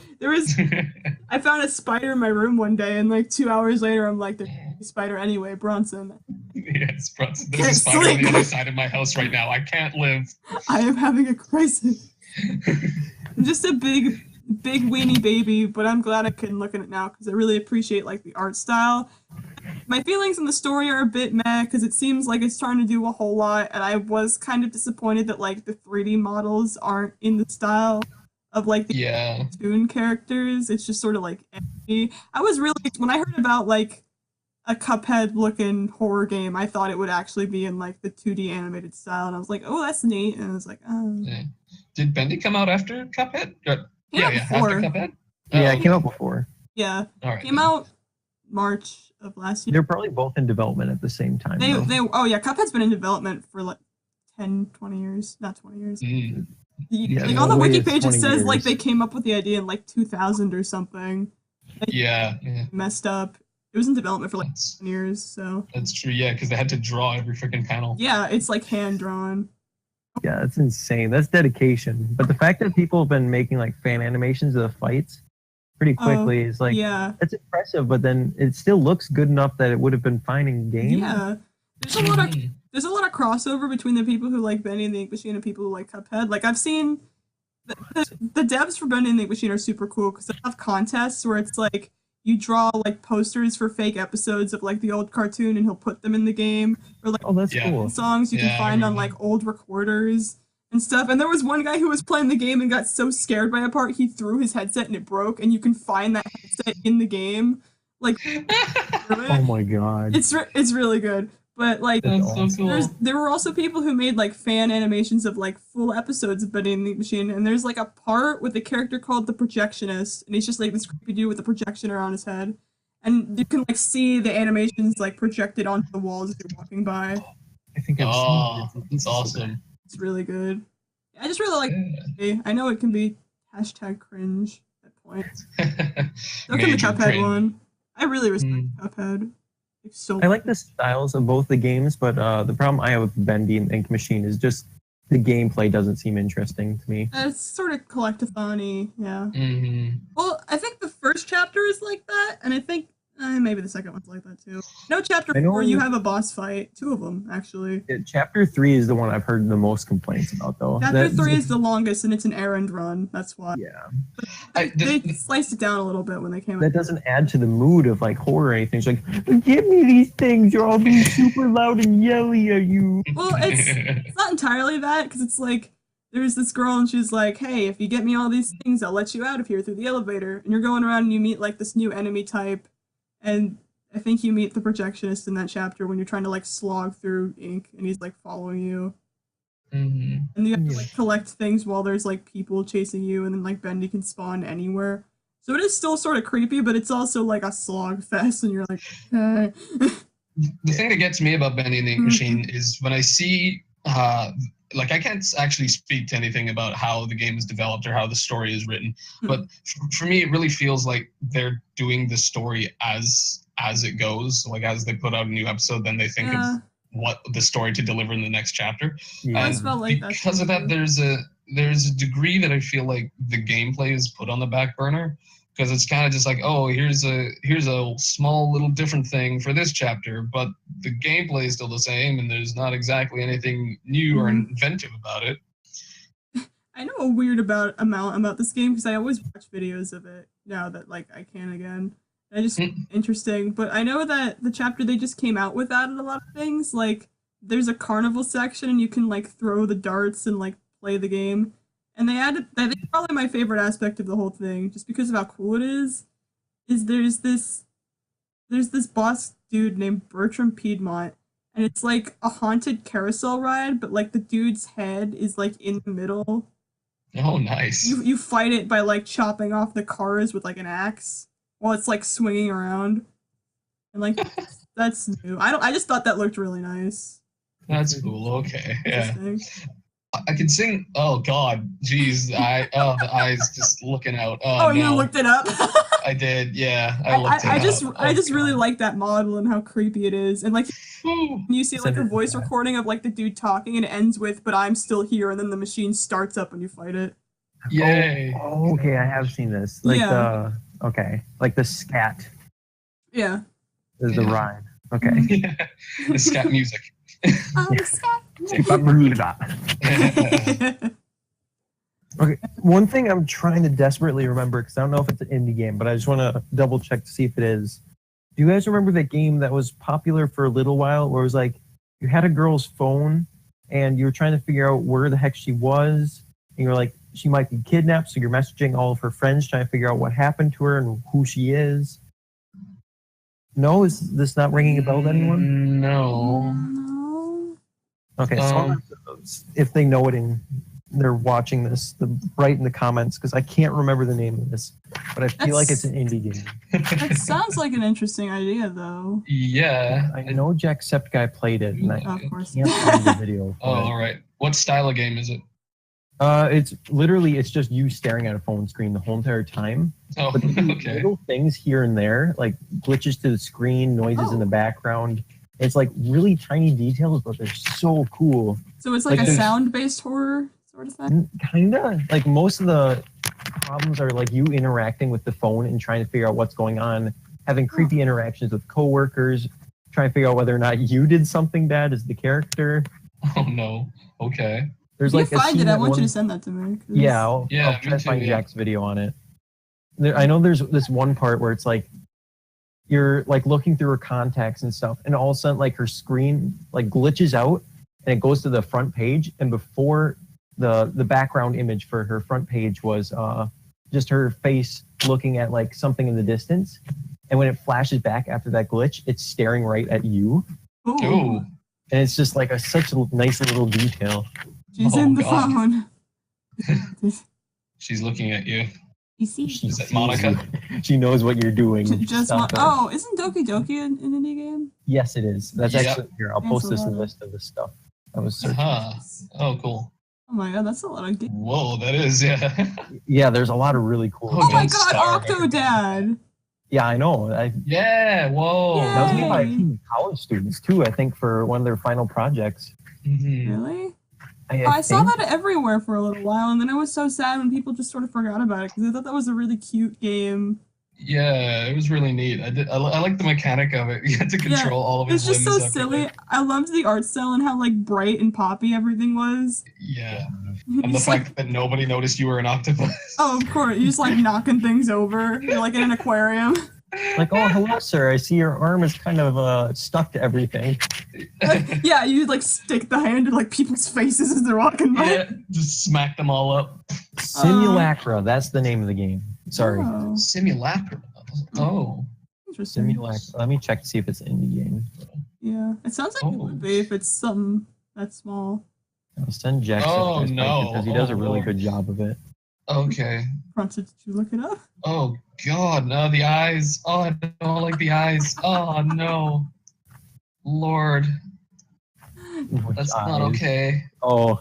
I found a spider in my room one day, and like 2 hours later, I'm like, there's a spider anyway, Bronson. Yes, Bronson. There's a Can't spider on the sleep. other side of my house right now. I can't live. I am having a crisis. I'm just a big weenie baby, but I'm glad I can look at it now because I really appreciate like the art style. My feelings in the story are a bit meh because it seems like it's trying to do a whole lot, and I was kind of disappointed that like the 3D models aren't in the style of like the Yeah. cartoon characters. It's just sort of like empty. I was really when I heard about like a Cuphead looking horror game, I thought it would actually be in like the 2D animated style, and I was like, oh, that's neat. And I was like, oh. Yeah. Did Bendy come out after Cuphead? Came out before. After Cuphead. Yeah, Oh, it came out before. Yeah, All right. came out March of last year. They're probably both in development at the same time. They though. oh yeah, Cuphead's been in development for like 10, 20 years. Not 20 years. Mm. Yeah, Like on the no way wiki it's page it 20 says like years. they came up with the idea in like 2000 or something. Yeah. Messed up. It was in development for like That's, 10 years, so that's true. Yeah, because they had to draw every freaking panel. yeah, it's like hand drawn. Yeah, that's insane. That's dedication. But the fact that people have been making like fan animations of the fights pretty quickly is like Yeah. that's impressive. But then it still looks good enough that it would have been fine in game. Yeah. There's a lot of crossover between the people who like Bendy and the Ink Machine and people who like Cuphead. Like I've seen the devs for Bendy and the Ink Machine are super cool because they have contests where it's like you draw like posters for fake episodes of like the old cartoon and he'll put them in the game, or like Oh, that's Yeah. cool. songs you Yeah, can I find on remember. like old recorders and stuff. And there was one guy who was playing the game and got so scared by a part he threw his headset and it broke, and you can find that headset in the game. Like Oh my god. it's really good. But like, That's so cool. there were also people who made like fan animations of like full episodes of Bendy and the Machine, and there's like a part with a character called the Projectionist, and he's just like this creepy dude with a projectioner on his head, and you can like see the animations like projected onto the walls as you're walking by. I think I've Oh, seen it. that's awesome. It's really good. I just really like. I know it can be #cringe at points. So can the Major Cuphead cringe. one. I really respect Cuphead. It's so I like the styles of both the games, but the problem I have with Bendy and Ink Machine is just the gameplay doesn't seem interesting to me. It's sort of collectathon-y, yeah. Mm-hmm. Well, I think the first chapter is like that, and I think maybe the second one's like that too. No, chapter I know- 4, you have a boss fight. 2 of them, actually. Chapter 3 is the one I've heard the most complaints about, though. Chapter 3 is the longest, and it's an errand run. That's why. Yeah. They sliced it down a little bit when they came out. That doesn't add to the mood of like horror or anything. It's like, give me these things. You're all being super loud and yelly at you. Well, it's not entirely that, because it's like, there's this girl, and she's like, hey, if you get me all these things, I'll let you out of here through the elevator. And you're going around and you meet like this new enemy type, and I think you meet the Projectionist in that chapter when you're trying to like slog through ink, and he's like following you. Mm-hmm. And you have to like collect things while there's like people chasing you, and then like Bendy can spawn anywhere. So it is still sort of creepy, but it's also like a slog fest, and you're like, okay. The thing that gets me about Bendy and the Ink Machine is when I see, like, I can't actually speak to anything about how the game is developed or how the story is written, but for me, it really feels like they're doing the story as it goes. Like, as they put out a new episode, then they think of what the story to deliver in the next chapter. Yeah. I always felt like that. Because of that, there's a degree that I feel like the gameplay is put on the back burner. Because it's kind of just like, oh, here's a small little different thing for this chapter, but the gameplay is still the same, and there's not exactly anything new or inventive about it. I know a weird amount about this game because I always watch videos of it now that like I can again. And I just interesting, but I know that the chapter they just came out with added a lot of things. Like there's a carnival section, and you can like throw the darts and like play the game. And they added, I think probably my favorite aspect of the whole thing, just because of how cool it is there's this boss dude named Bertram Piedmont, and it's like a haunted carousel ride, but like the dude's head is like in the middle. Oh, nice. You fight it by like chopping off the cars with like an axe while it's like swinging around. And like that's new. I just thought that looked really nice. That's cool. Okay. Yeah. I can sing. Oh God, jeez! The eyes just looking out. Oh, no. You looked it up. I did. Yeah, I looked it up. I just really like that model and how creepy it is, and like you see like a voice recording of like the dude talking, and it ends with "But I'm still here," and then the machine starts up when you fight it. Yay! Oh, okay, I have seen this. Like like the scat. Yeah. Is the ride. Okay. Yeah. The scat music. Okay, one thing I'm trying to desperately remember, because I don't know if it's an indie game, but I just want to double check to see if it is. Do you guys remember that game that was popular for a little while, where it was like you had a girl's phone and you were trying to figure out where the heck she was, and you're like, she might be kidnapped, so you're messaging all of her friends trying to figure out what happened to her and who she is? No? Is this not ringing a bell to anyone? No. Okay, so if they know it and they're watching this, write in the comments, because I can't remember the name of this, but I feel like it's an indie game. That sounds like an interesting idea, though. Yeah. I know Jacksepticeye played it, and I Of course. can't find the video. Oh, all right. What style of game is it? It's just you staring at a phone screen the whole entire time. Oh, but okay. Little things here and there, like glitches to the screen, noises in the background. It's like really tiny details, but they're so cool. So it's like a sound-based horror sort of thing? Kinda. Like most of the problems are like you interacting with the phone and trying to figure out what's going on, having creepy interactions with coworkers, trying to figure out whether or not you did something bad as the character. Oh no. Okay. There's if you find it, I want you to send that to me. Yeah, I'll try to find Jack's video on it. I know there's this one part where it's like you're like looking through her contacts and stuff, and all of a sudden like her screen like glitches out and it goes to the front page, and before the background image for her front page was just her face looking at like something in the distance, and when it flashes back after that glitch, it's staring right at you. Ooh. And it's just like such a nice little detail. She's Oh, in the God. phone. She's looking at you. You see? Is it Monica? She knows what you're doing. Just Stop it. oh, isn't Doki Doki an indie game? Yes, it is. That's Yep. actually here. I'll post this Cancel that. list of the stuff I was searching. Oh, cool. Oh my god, that's a lot of games. Whoa, that is, yeah. Yeah, there's a lot of really cool. Oh my Don't god, starve Octodad! Yeah, I know. Yeah, whoa. Yay. That was made by a team of college students too. I think for one of their final projects. Mhm. Really? I I saw think- that everywhere for a little while, and then I was so sad when people just sort of forgot about it because I thought that was a really cute game. Yeah, it was really neat. I like the mechanic of it. You had to control all of It's his just so limbs separately. silly. I loved the art style and how like bright and poppy everything was. Yeah. And the Just, like, fact that nobody noticed you were an octopus. oh, of course, you're just like knocking things over. You're like in an aquarium. Like, oh, hello, sir. I see your arm is kind of stuck to everything. Yeah, you like stick the hand in like people's faces as they're walking by. Yeah, just smack them all up. Simulacra. That's the name of the game. Sorry. Oh, Simulacra. Oh. interesting. Simulacra. Let me check to see if it's an indie game. Yeah, it sounds like it would be if it's something that small. I'll send Jack Oh, no. because he does a really Oh, good job of it. Okay. Bronson, did you look it up? Oh God, no, the eyes. Oh, I don't like the eyes. Oh no. Lord, that's not Eyes. okay. Oh,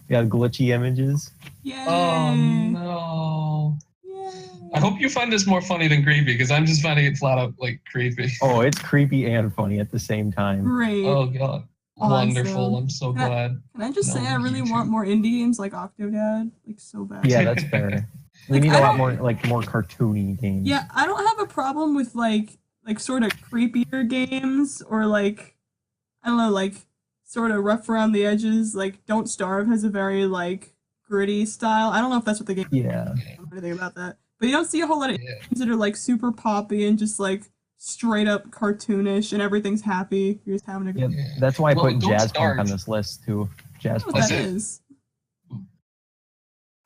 yeah, glitchy images. Yay! Oh no. Yay! I hope you find this more funny than creepy, because I'm just finding it flat out like creepy. Oh, it's creepy and funny at the same time. Great. Oh God. Awesome. Wonderful. I'm so Can I- glad. Can I just No, say I really you want too. more indie games like Octodad? Like so bad. Yeah, that's fair. We Like, need I a lot don't- more more cartoony games. Yeah, I don't have a problem with like sort of creepier games or like I don't know, like sort of rough around the edges. Like Don't Starve has a very like gritty style. I don't know if that's what the game Yeah. I don't know anything about that. But you don't see a whole lot of Yeah. games that are like super poppy and just like straight up cartoonish and everything's happy. You're just having a Yeah, good Yeah. that's why I Well, put Don't Jazz Starve. Punk on this list too. Jazz I don't know Punk. what that That's it. is.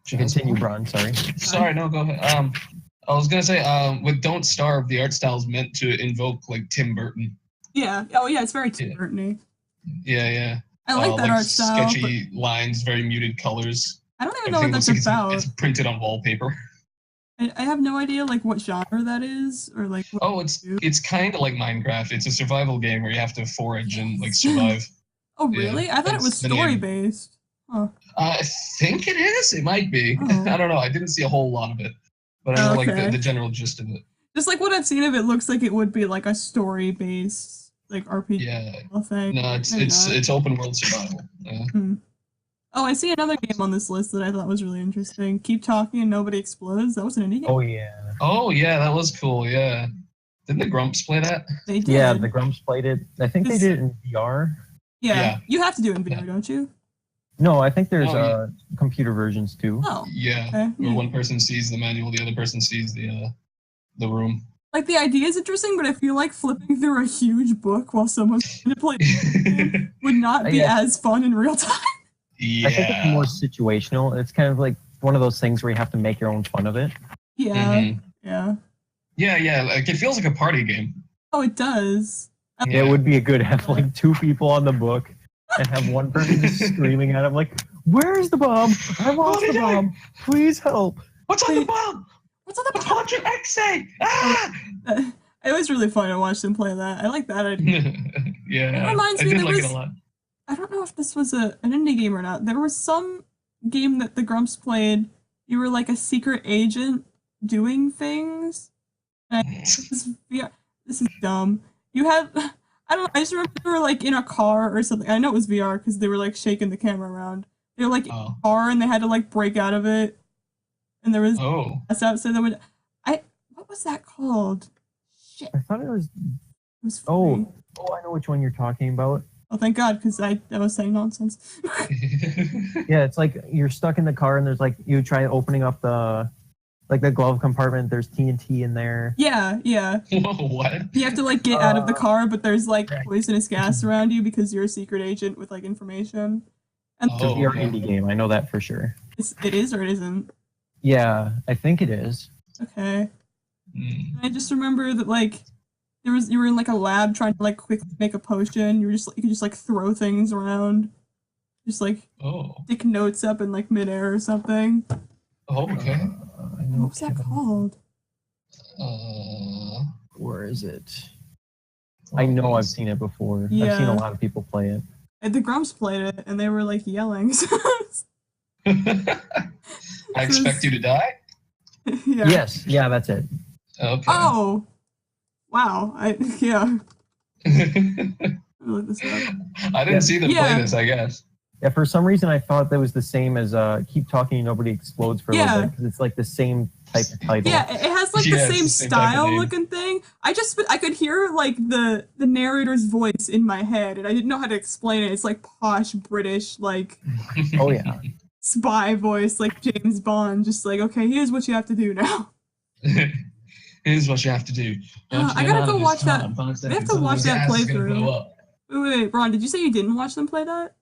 Continue, Bron. Sorry. Sorry, no, go ahead. I was gonna say, with Don't Starve, the art style is meant to invoke like Tim Burton. Yeah. Oh yeah, it's very Tim Yeah. Burton-y. Yeah. I like that art style. But Sketchy lines, very muted colors. I don't even know what that's looks like about. it's printed on wallpaper. I have no idea like what genre that is or like what Oh, it's kind of like Minecraft. It's a survival game where you have to forage and like survive. Oh yeah, really? I thought it was that's the name. story based. Huh. I think it is. It might be. Oh. I don't know. I didn't see a whole lot of it, but I know like Okay. the general gist of it. Just like what I've seen of it looks like it would be like a story based like RPG Yeah. thing. No, it's Maybe it's not. it's open world survival. Oh, I see another game on this list that I thought was really interesting. Keep Talking and Nobody Explodes. That was an indie game. Oh yeah. Oh yeah, that was cool. Yeah. Didn't the Grumps play that? They did. Yeah, the Grumps played it. I think they This- did it in VR. Yeah. Yeah. You have to do it in VR, Yeah. don't you? No, I think there's Oh, yeah. computer versions too. Oh. Yeah. Okay. Where one person sees the manual, the other person sees the room. Like the idea is interesting, but I feel like flipping through a huge book while someone's trying to play would not be Yeah. as fun in real time. Yeah. I think it's more situational. It's kind of like one of those things where you have to make your own fun of it. Yeah. Mhm. Yeah. Yeah. Like it feels like a party game. Oh, it does. Yeah. It would be good to have like two people on the book and have one person just screaming at him like, "Where's the bomb? I lost What the did I- bomb. Please help." What's on the bomb? What's on the What's your X say? Ah! It was really fun to watch them play that. I like that idea. Yeah. It reminds I me did there like was- it a lot. I don't know if this was an indie game or not. There was some game that the Grumps played. You were like a secret agent doing things. And this is dumb. You had I don't know. I just remember they were like in a car or something. I know it was VR because they were like shaking the camera around. They were like in Oh. a car and they had to like break out of it. And there was Oh. glass outside that would. What was that called? Shit. I thought it was. It was free. Oh, I know which one you're talking about. Oh, thank God, because I was saying nonsense. Yeah, it's like you're stuck in the car and there's like you try opening up the glove compartment. There's TNT in there. Yeah. Whoa, what? You have to like get out of the car, but there's like Right. poisonous gas around you because you're a secret agent with like information. And It's a Oh, VR okay. indie game. I know that for sure. it is or it isn't. Yeah, I think it is. Okay. Mm. I just remember that like You were in like a lab trying to like quickly make a potion. You could just like throw things around, just like stick notes up in like midair or something. Oh, okay. What was that called? Where is it? I know I've seen it before. Yeah. I've seen a lot of people play it. And the Grumps played it, and they were like yelling. I expect you to die? Yeah. Yes, yeah, that's it. Okay. Oh, wow. Yeah. I'll look this up. I didn't see them play this, I guess. Yeah, for some reason I thought that was the same as Keep Talking Nobody Explodes for a little bit, because it's like the same type of title. Yeah, it has like the same style looking thing. I could hear like the narrator's voice in my head, and I didn't know how to explain it. It's like posh British, like oh yeah, spy voice, like James Bond, just like, okay, here's what you have to do now. Here's what you have to do. I gotta go watch that. We have to watch that playthrough. Wait, Ron, did you say you didn't watch them play that?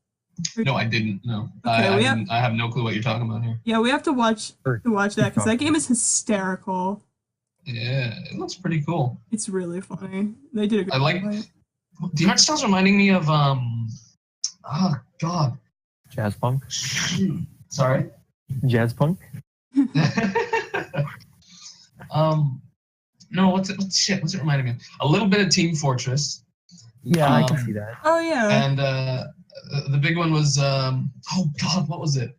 No, I didn't. No, Okay, I have no clue what you're talking about here. Yeah, we have to watch that because that game is hysterical. Yeah, it looks pretty cool. It's really funny. They did a good job. The art style's reminding me of oh god, jazz punk. Sorry, jazz punk. No, what's it reminding me of? A little bit of Team Fortress. Yeah, I can see that. Oh yeah. And the big one was oh god, what was it?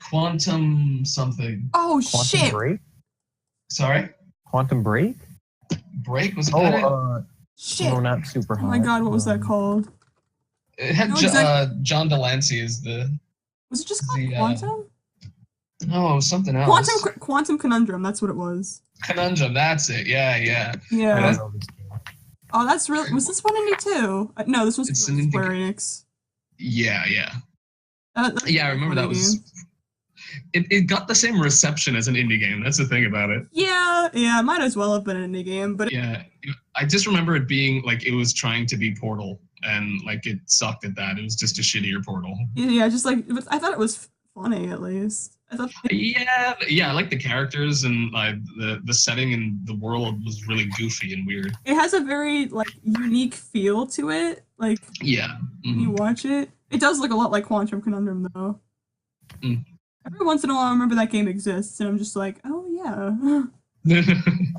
Quantum something. Oh Quantum shit! Break? Sorry. Quantum Break? Break was it? Shit! No, not super hot. Oh my god, what was that called? It had John Delancey as the. Was it just called Quantum? No, it was something else. Quantum Conundrum. That's what it was. Conundrum. That's it. Yeah. Yeah. Oh, that's really. Was this one indie too? No, this was Square Enix. Yeah. I remember that was. It got the same reception as an indie game. That's the thing about it. Yeah, it might as well have been an indie game, but yeah, I just remember it being like it was trying to be Portal, and like it sucked at that. It was just a shittier Portal. Yeah, just like I thought it was funny at least. I like the characters and like the setting and the world was really goofy and weird. It has a very like unique feel to it. Like when you watch it, it does look a lot like Quantum Conundrum though. Every once in a while, I remember that game exists, and I'm just like, oh yeah.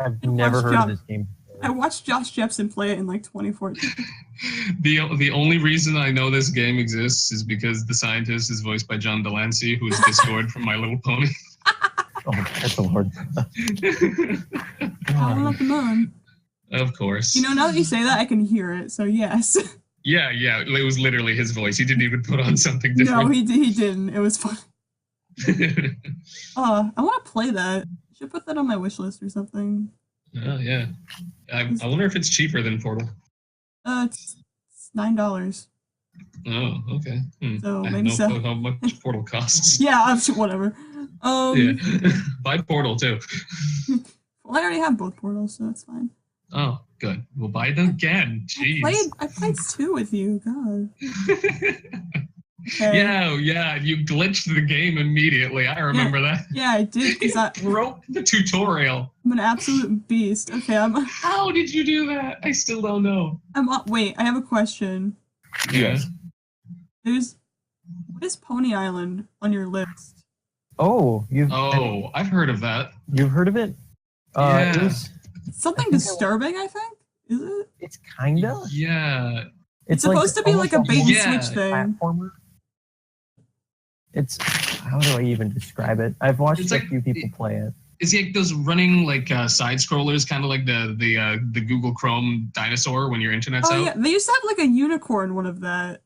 I've never heard of this game. I watched Josh Jepson play it in like 2014. The only reason I know this game exists is because the scientist is voiced by John Delancey, who is Discord from My Little Pony. Oh, that's a hard. Howling at the Moon. Of course. You know, now that you say that, I can hear it, so yes. Yeah, it was literally his voice. He didn't even put on something different. No, he didn't. It was fun. I want to play that. Should put that on my wish list or something. Oh yeah, I wonder if it's cheaper than Portal. It's $9. Oh, okay. So I maybe don't know how much Portal costs. Yeah, whatever. Yeah, buy Portal too. Well, I already have both Portals, so that's fine. Oh, good. We'll buy them again. Jeez. I played 2 with you. God. Okay. Yeah, you glitched the game immediately. I remember that. Yeah, I did because I broke the tutorial. I'm an absolute beast. Okay, How did you do that? I still don't know. Wait, I have a question. Yeah. What is Pony Island on your list? Oh, I've heard of that. You've heard of it? It's something disturbing, I think. Is it? It's kinda. Yeah. It's supposed to be like a bait and switch thing. Platformer. It's, how do I even describe it? I've watched a few people play it. Is it like those running like side scrollers, kind of like the Google Chrome dinosaur when your internet's out? Yeah, they used to have like a unicorn one of that.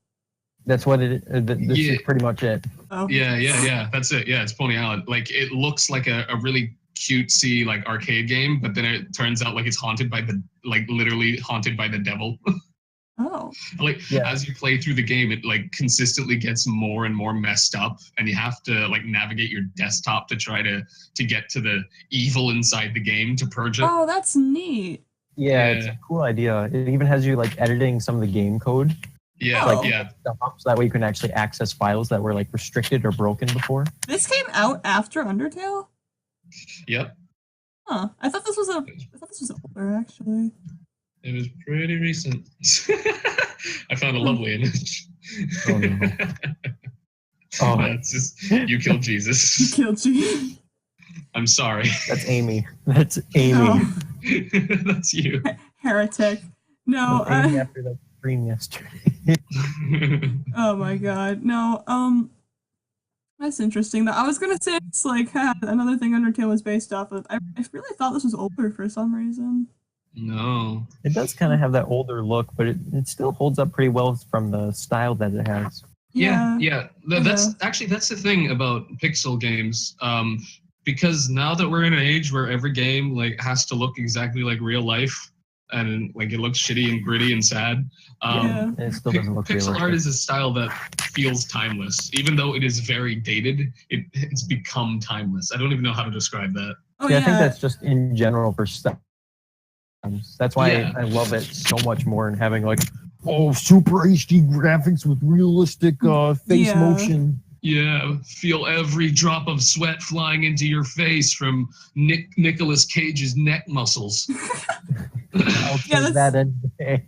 That's what it is. This is pretty much it. Oh. Yeah. That's it. Yeah, it's Pony Island. Like it looks like a really cutesy like arcade game, but then it turns out like it's haunted by literally haunted by the devil. Oh. As you play through the game, it like consistently gets more and more messed up, and you have to like navigate your desktop to try to get to the evil inside the game to purge it. Oh, that's neat. Yeah, it's a cool idea. It even has you like editing some of the game code. Yeah, stuff up so that way you can actually access files that were like restricted or broken before. This came out after Undertale? Yep. Huh. I thought this was older actually. It was pretty recent. I found a lovely image. Oh no. Oh, That's just, you killed Jesus. You killed G. I'm sorry. that's Amy. That's Amy. No. That's you. Heretic. No. That's Amy after that stream yesterday. Oh my god. No. That's interesting. I was gonna say it's like another thing Undertale was based off of. I really thought this was older for some reason. No. It does kind of have that older look, but it still holds up pretty well from the style that it has. Yeah. That's the thing about pixel games. Because now that we're in an age where every game like has to look exactly like real life, and like it looks shitty and gritty and sad. And it still doesn't look Pixel realistic. art is a style that feels timeless, even though it is very dated. It's become timeless. I don't even know how to describe that. Oh Yeah, yeah. I think that's just in general for stuff. That's why Yeah. I love it so much more, and having like, super HD graphics with realistic face Yeah. motion. Yeah, feel every drop of sweat flying into your face from Nicolas Cage's neck muscles. I'll Yeah, take that any day.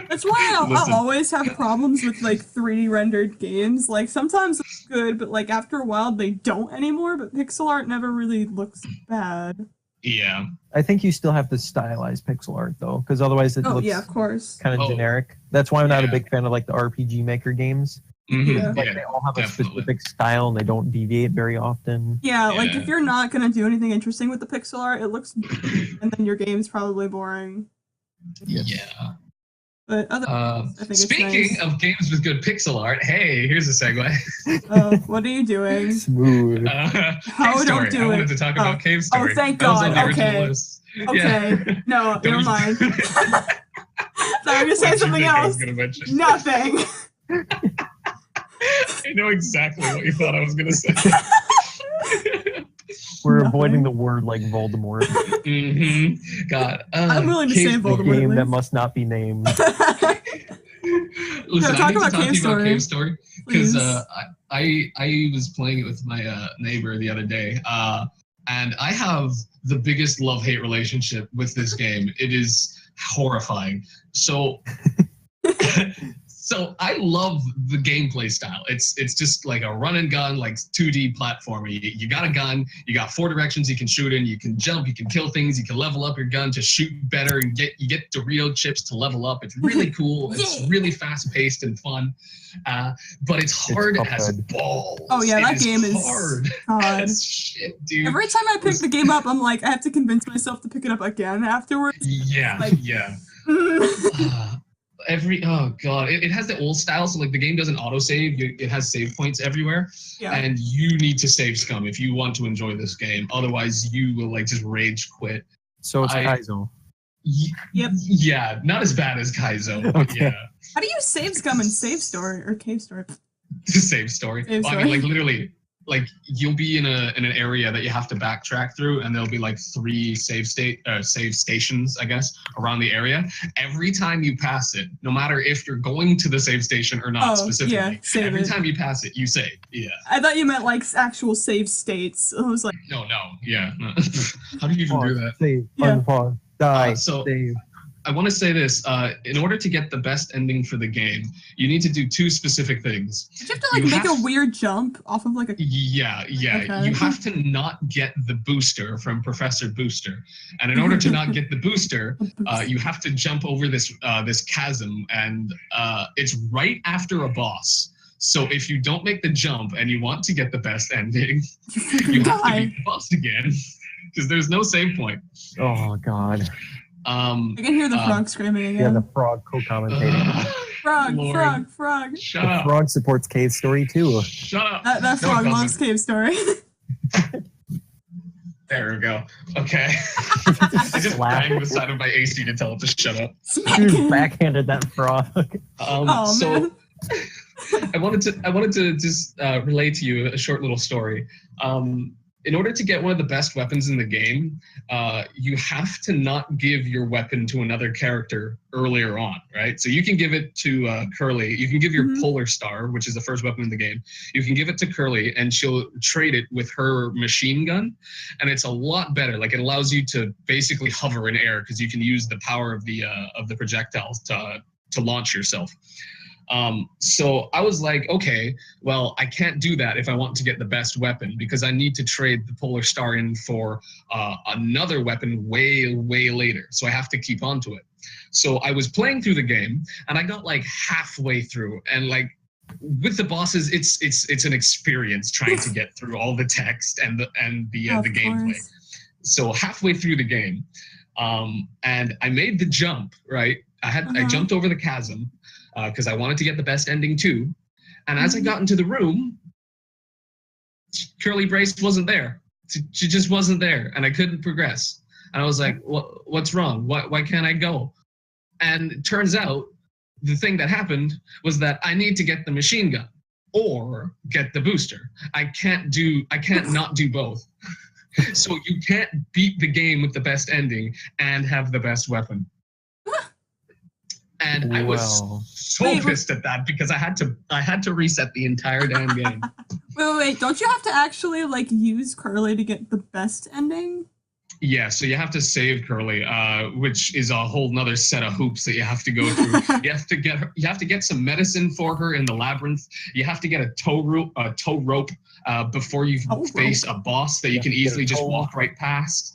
That's why I Listen. always have problems with like 3D rendered games. Like sometimes it's good, but like after a while they don't anymore. But pixel art never really looks bad. Yeah. I think you still have to stylize pixel art though, because otherwise it Oh looks yeah, of course. kind of Oh, generic. That's why I'm not a yeah. big fan of like the RPG Maker games. Mhm, Yeah. Like yeah. they all have a definitely. specific style and they don't deviate very often. Yeah, like Yeah. if you're not gonna do anything interesting with the pixel art, it looks, and then your game's probably boring. Yes. Yeah. But other, I think it's Speaking nice. of games with good pixel art, hey, here's a segue. Oh, what are you doing? Smooth. How Cave don't Story. do I it. wanted to talk about Cave Oh, Story. thank That was on God. the original Okay. list. Okay. No, Don't never you- mind. Sorry, I'm gonna say What'd you something think I was else. gonna mention? Nothing. I know exactly what you thought I was gonna say. We're Nothing. avoiding the word like Voldemort. God. I'm willing to Cave- say The Voldemort. game that Liz. must not be named. Listen, talk I need about to talk Cave to you about Story. Cave Story because Please. I was playing it with my neighbor the other day, and I have the biggest love-hate relationship with this game. It is horrifying. So, so I love the gameplay style. It's just like a run and gun, like 2D platformer. You got a gun, you got 4 directions you can shoot in, you can jump, you can kill things, you can level up your gun to shoot better, and you get Dorito chips to level up. It's really cool. It's Yeah. really fast paced and fun, but it's hard as Cuphead. balls. Oh, yeah, It that game is hard God. as shit, dude. Every time I pick the game up, I'm like, I have to convince myself to pick it up again afterwards. Yeah, like- yeah. Oh god, it has the old style, so like the game doesn't autosave. It has save points everywhere, Yeah. and you need to save scum if you want to enjoy this game. Otherwise, you will like just rage quit. So it's I- Kaizo. Yep. Yeah, not as bad as Kaizo. But Okay. yeah, How do you save scum in Save Story or Cave Story? save story. Save Well, I mean, like literally, like you'll be in an area that you have to backtrack through, and there'll be like 3 save stations, I guess, around the area. Every time you pass it, no matter if you're going to the save station or not, Oh, specifically, yeah, save every it. time you pass it, you save. Yeah. I thought you meant like actual save states. I was like, No. Yeah. No. How do you even do that? Save, Yeah. unpause, die, So- save. I want to say this. In order to get the best ending for the game, you need to do 2 specific things. did you have to like You make have- a weird jump off of like a? Yeah. Okay. You have to not get the booster from Professor Booster, and in order to not get the booster, you have to jump over this chasm, and it's right after a boss. So if you don't make the jump and you want to get the best ending, you have to beat the boss again, because there's no save point. Oh god. I can hear the frog screaming Yeah, again. the frog co-commentating. Frog, Lord. frog. Shut The up. frog supports Cave Story too. Shut up. That No, it frog doesn't. loves Cave Story. There we go. Okay. I just Slap. banged the side of my AC to tell it to shut up. Dude, backhanded that frog. Oh, So man. I wanted to just relay to you a short little story. in order to get one of the best weapons in the game, you have to not give your weapon to another character earlier on, right? So you can give it to Curly. You can give your Polar Star, which is the first weapon in the game. You can give it to Curly, and she'll trade it with her machine gun, and it's a lot better. Like, it allows you to basically hover in air because you can use the power of the projectiles to launch yourself. So I was like, okay, well, I can't do that if I want to get the best weapon, because I need to trade the Polar Star in for another weapon way later. So I have to keep on to it. So I was playing through the game, and I got like halfway through, and like with the bosses, it's an experience trying to get through all the text and the gameplay. So halfway through the game, and I made the jump, right? I jumped over the chasm, because I wanted to get the best ending too. And as I got into the room, Curly Brace wasn't there. She just wasn't there, and I couldn't progress. And I was like, what's wrong? Why can't I go? And it turns out the thing that happened was that I need to get the machine gun or get the booster. I can't not do both. So you can't beat the game with the best ending and have the best weapon. And I was so pissed at that, because I had to reset the entire damn game. Wait, don't you have to actually like use Curly to get the best ending? Yeah, so you have to save Curly, which is a whole nother set of hoops that you have to go through. You have to get some medicine for her in the labyrinth. You have to get a tow rope before you face a boss that you can easily just walk right past.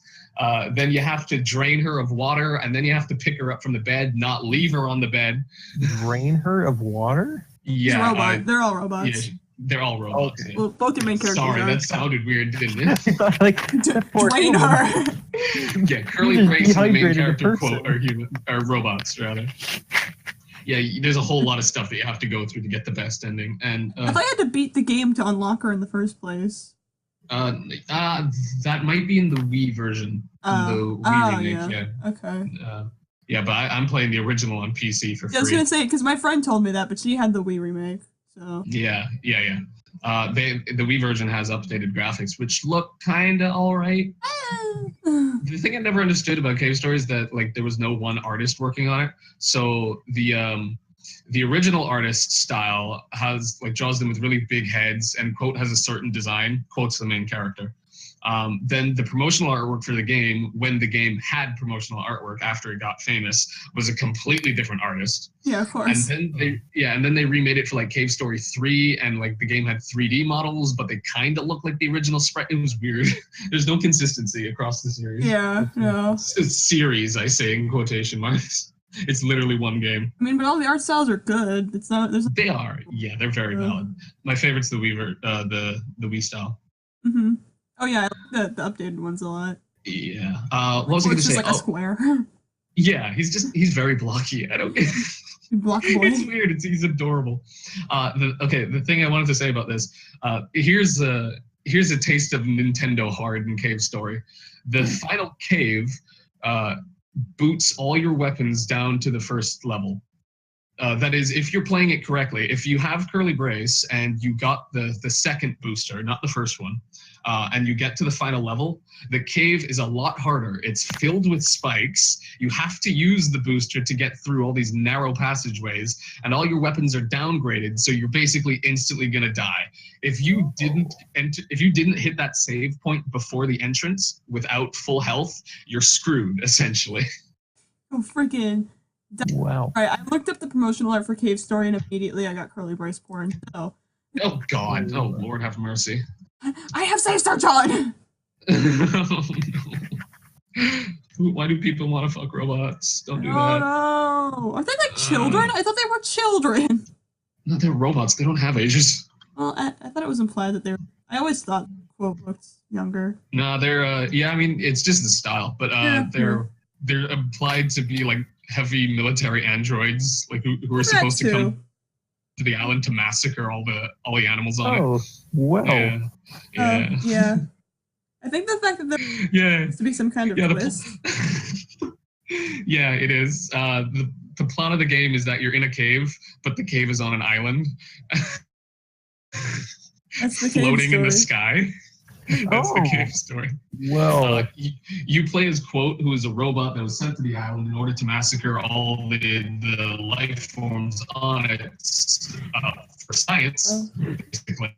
Then you have to drain her of water, and then you have to pick her up from the bed, not leave her on the bed. Drain her of water? Yeah. They're all robots. Yeah, they're all robots. Okay. Yeah. Well, both your main characters Sorry, are. that sounded weird, didn't it? I thought, like, Drain her. Yeah, Curly Brace and the main Dehydrated character person. are robots, rather. Yeah, there's a whole lot of stuff that you have to go through to get the best ending. And I thought you had to beat the game to unlock her in the first place. That might be in the Wii version. The Wii remake, yeah. Okay. Yeah, but I'm playing the original on PC for free. I was gonna say, because my friend told me that, but she had the Wii remake, so. Yeah. The Wii version has updated graphics, which look kinda alright. The thing I never understood about Cave Story is that like there was no one artist working on it. So the original artist style draws them with really big heads, and Quote has a certain design. Quote's the main character. Then the promotional artwork for the game, when the game had promotional artwork after it got famous, was a completely different artist. Yeah, of course. And then they remade it for like Cave Story 3, and like the game had 3D models, but they kind of looked like the original sprite. It was weird. There's no consistency across the series. Yeah, no. Series, I say in quotation marks. It's literally one game. I mean, but all the art styles are good. It's not. They are. Yeah, they're very valid. My favorite's the the Wii style. Mm-hmm. Oh yeah, I like the updated ones a lot. Yeah. What was I going to say? Like a square. Yeah, he's very blocky. I don't get. Block boy. It's weird. He's adorable. The thing I wanted to say about this. Here's a taste of Nintendo hard in Cave Story. The final cave boots all your weapons down to the first level. That is, if you're playing it correctly. If you have Curly Brace and you got the second booster, not the first one, and you get to the final level, the cave is a lot harder. It's filled with spikes. You have to use the booster to get through all these narrow passageways, and all your weapons are downgraded, so you're basically instantly gonna die. If you didn't hit that save point before the entrance without full health, you're screwed, essentially. Oh, freaking. Wow. Alright, I looked up the promotional art for Cave Story, and immediately I got Curly Brace porn, so. Oh God, oh Lord have mercy. I have save search on! Oh, no. Why do people want to fuck robots? Don't do that. Oh no! Are they like children? I thought they were children! No, they're robots. They don't have ages. Well, I thought it was implied that they were. I always thought Quote looked younger. No, they're yeah, I mean it's just the style, but they're implied to be like heavy military androids, like who are supposed to come to the island to massacre all the animals on it. Oh, well. Yeah. I think the fact that there has to be some kind of twist. Yeah, it is. The plot of the game is that you're in a cave, but the cave is on an island. That's the floating in the sky. That's the Oh. cave story. Well, You play as Quote, who is a robot that was sent to the island in order to massacre all the life forms on it for science, basically.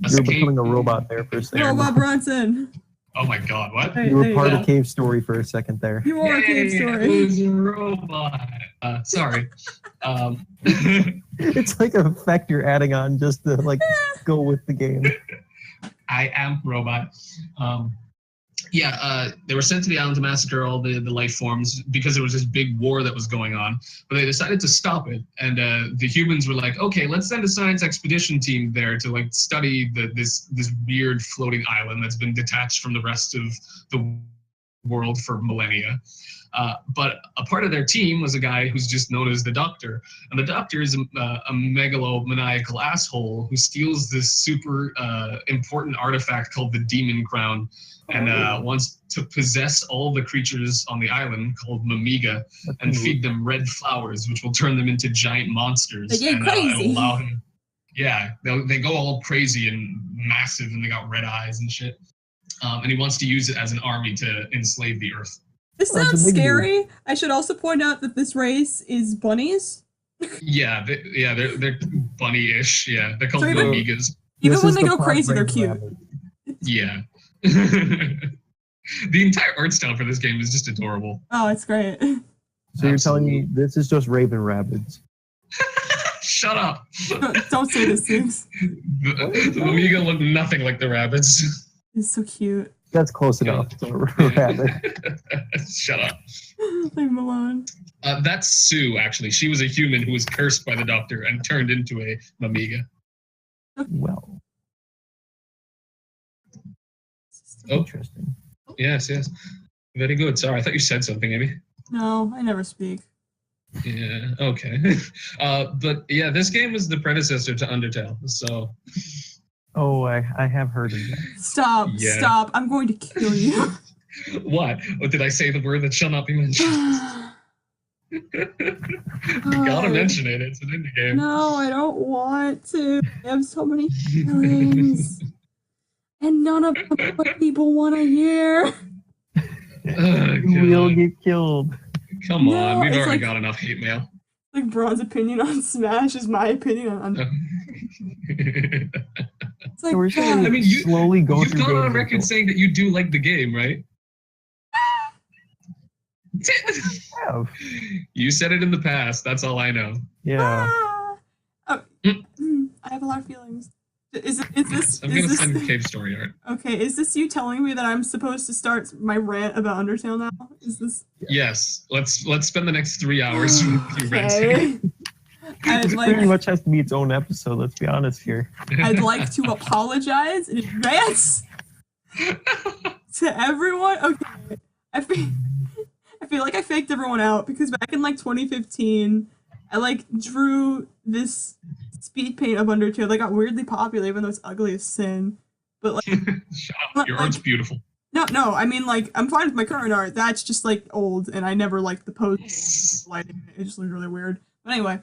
That's you're the becoming a cave- robot there for a second. Robot Bronson. Oh my god, what? Hey, You were there part go. of Cave Story for a second there. You are a cave Yay, story. Who's a robot? Sorry. It's like an effect you're adding on just to like go with the game. I am robot. They were sent to the island to massacre all the life forms because there was this big war that was going on. But they decided to stop it, and the humans were like, "Okay, let's send a science expedition team there to like study this weird floating island that's been detached from the rest of the world for millennia." But a part of their team was a guy who's just known as the Doctor, and the Doctor is a megalomaniacal asshole who steals this super important artifact called the Demon Crown, and wants to possess all the creatures on the island called Mamiga and feed them red flowers, which will turn them into giant monsters. They get and crazy. it'll allow him, they go all crazy and massive, and they got red eyes and shit. And he wants to use it as an army to enslave the Earth. This That's a sounds big scary. I should also point out that this race is bunnies. They're bunny-ish. Yeah, they're called So even- Mamigas. Even This when is they the go crazy, they're Pod cute. Rabbit. Yeah. The entire art style for this game is just adorable. Oh, it's great. So you're telling me Absolutely. this is just Raven Rabbits? Shut up. Don't say this, things. The Mamiga look nothing like the rabbits. It's so cute. That's close enough to a rabbit. Shut up. Leave him alone. That's Sue, actually. She was a human who was cursed by the Doctor and turned into a Mamiga. Well, Oh. interesting. Yes. Very good. Sorry, I thought you said something, Amy. No, I never speak. Yeah, okay. But yeah, this game is the predecessor to Undertale, so... Oh, I have heard of that. Stop, Yeah. stop. I'm going to kill you. What? What did I say the word that shall not be mentioned? You gotta mention it. It's an indie game. No, I don't want to. I have so many feelings. And none of them are what people want to hear. Oh, We'll God. get killed. Come No, on, we've it's already like- got enough hate mail. Like Braun's opinion on Smash is my opinion on. It's like, So we're saying God, I mean, you- slowly go You've through gone on games record until- saying that you do like the game, right? have. You said it in the past. That's all I know. Yeah. Oh, I have a lot of feelings. Is this? I'm Is gonna this send Cave Story art. okay? Is this you telling me that I'm supposed to start my rant about Undertale now? Is this Yes. Let's spend the next 3 hours with you ranting. okay? I'd It pretty like much has to be its own episode, let's be honest here. I'd like to apologize in advance to everyone. Okay, I feel like I faked everyone out because back in like 2015, I like drew this speed paint of Undertale that got weirdly popular, even though it's ugly as sin. But like, Shut up. Your art's beautiful. no, I mean like I'm fine with my current art. That's just like old, and I never liked the pose lighting. It just looked really weird. But anyway,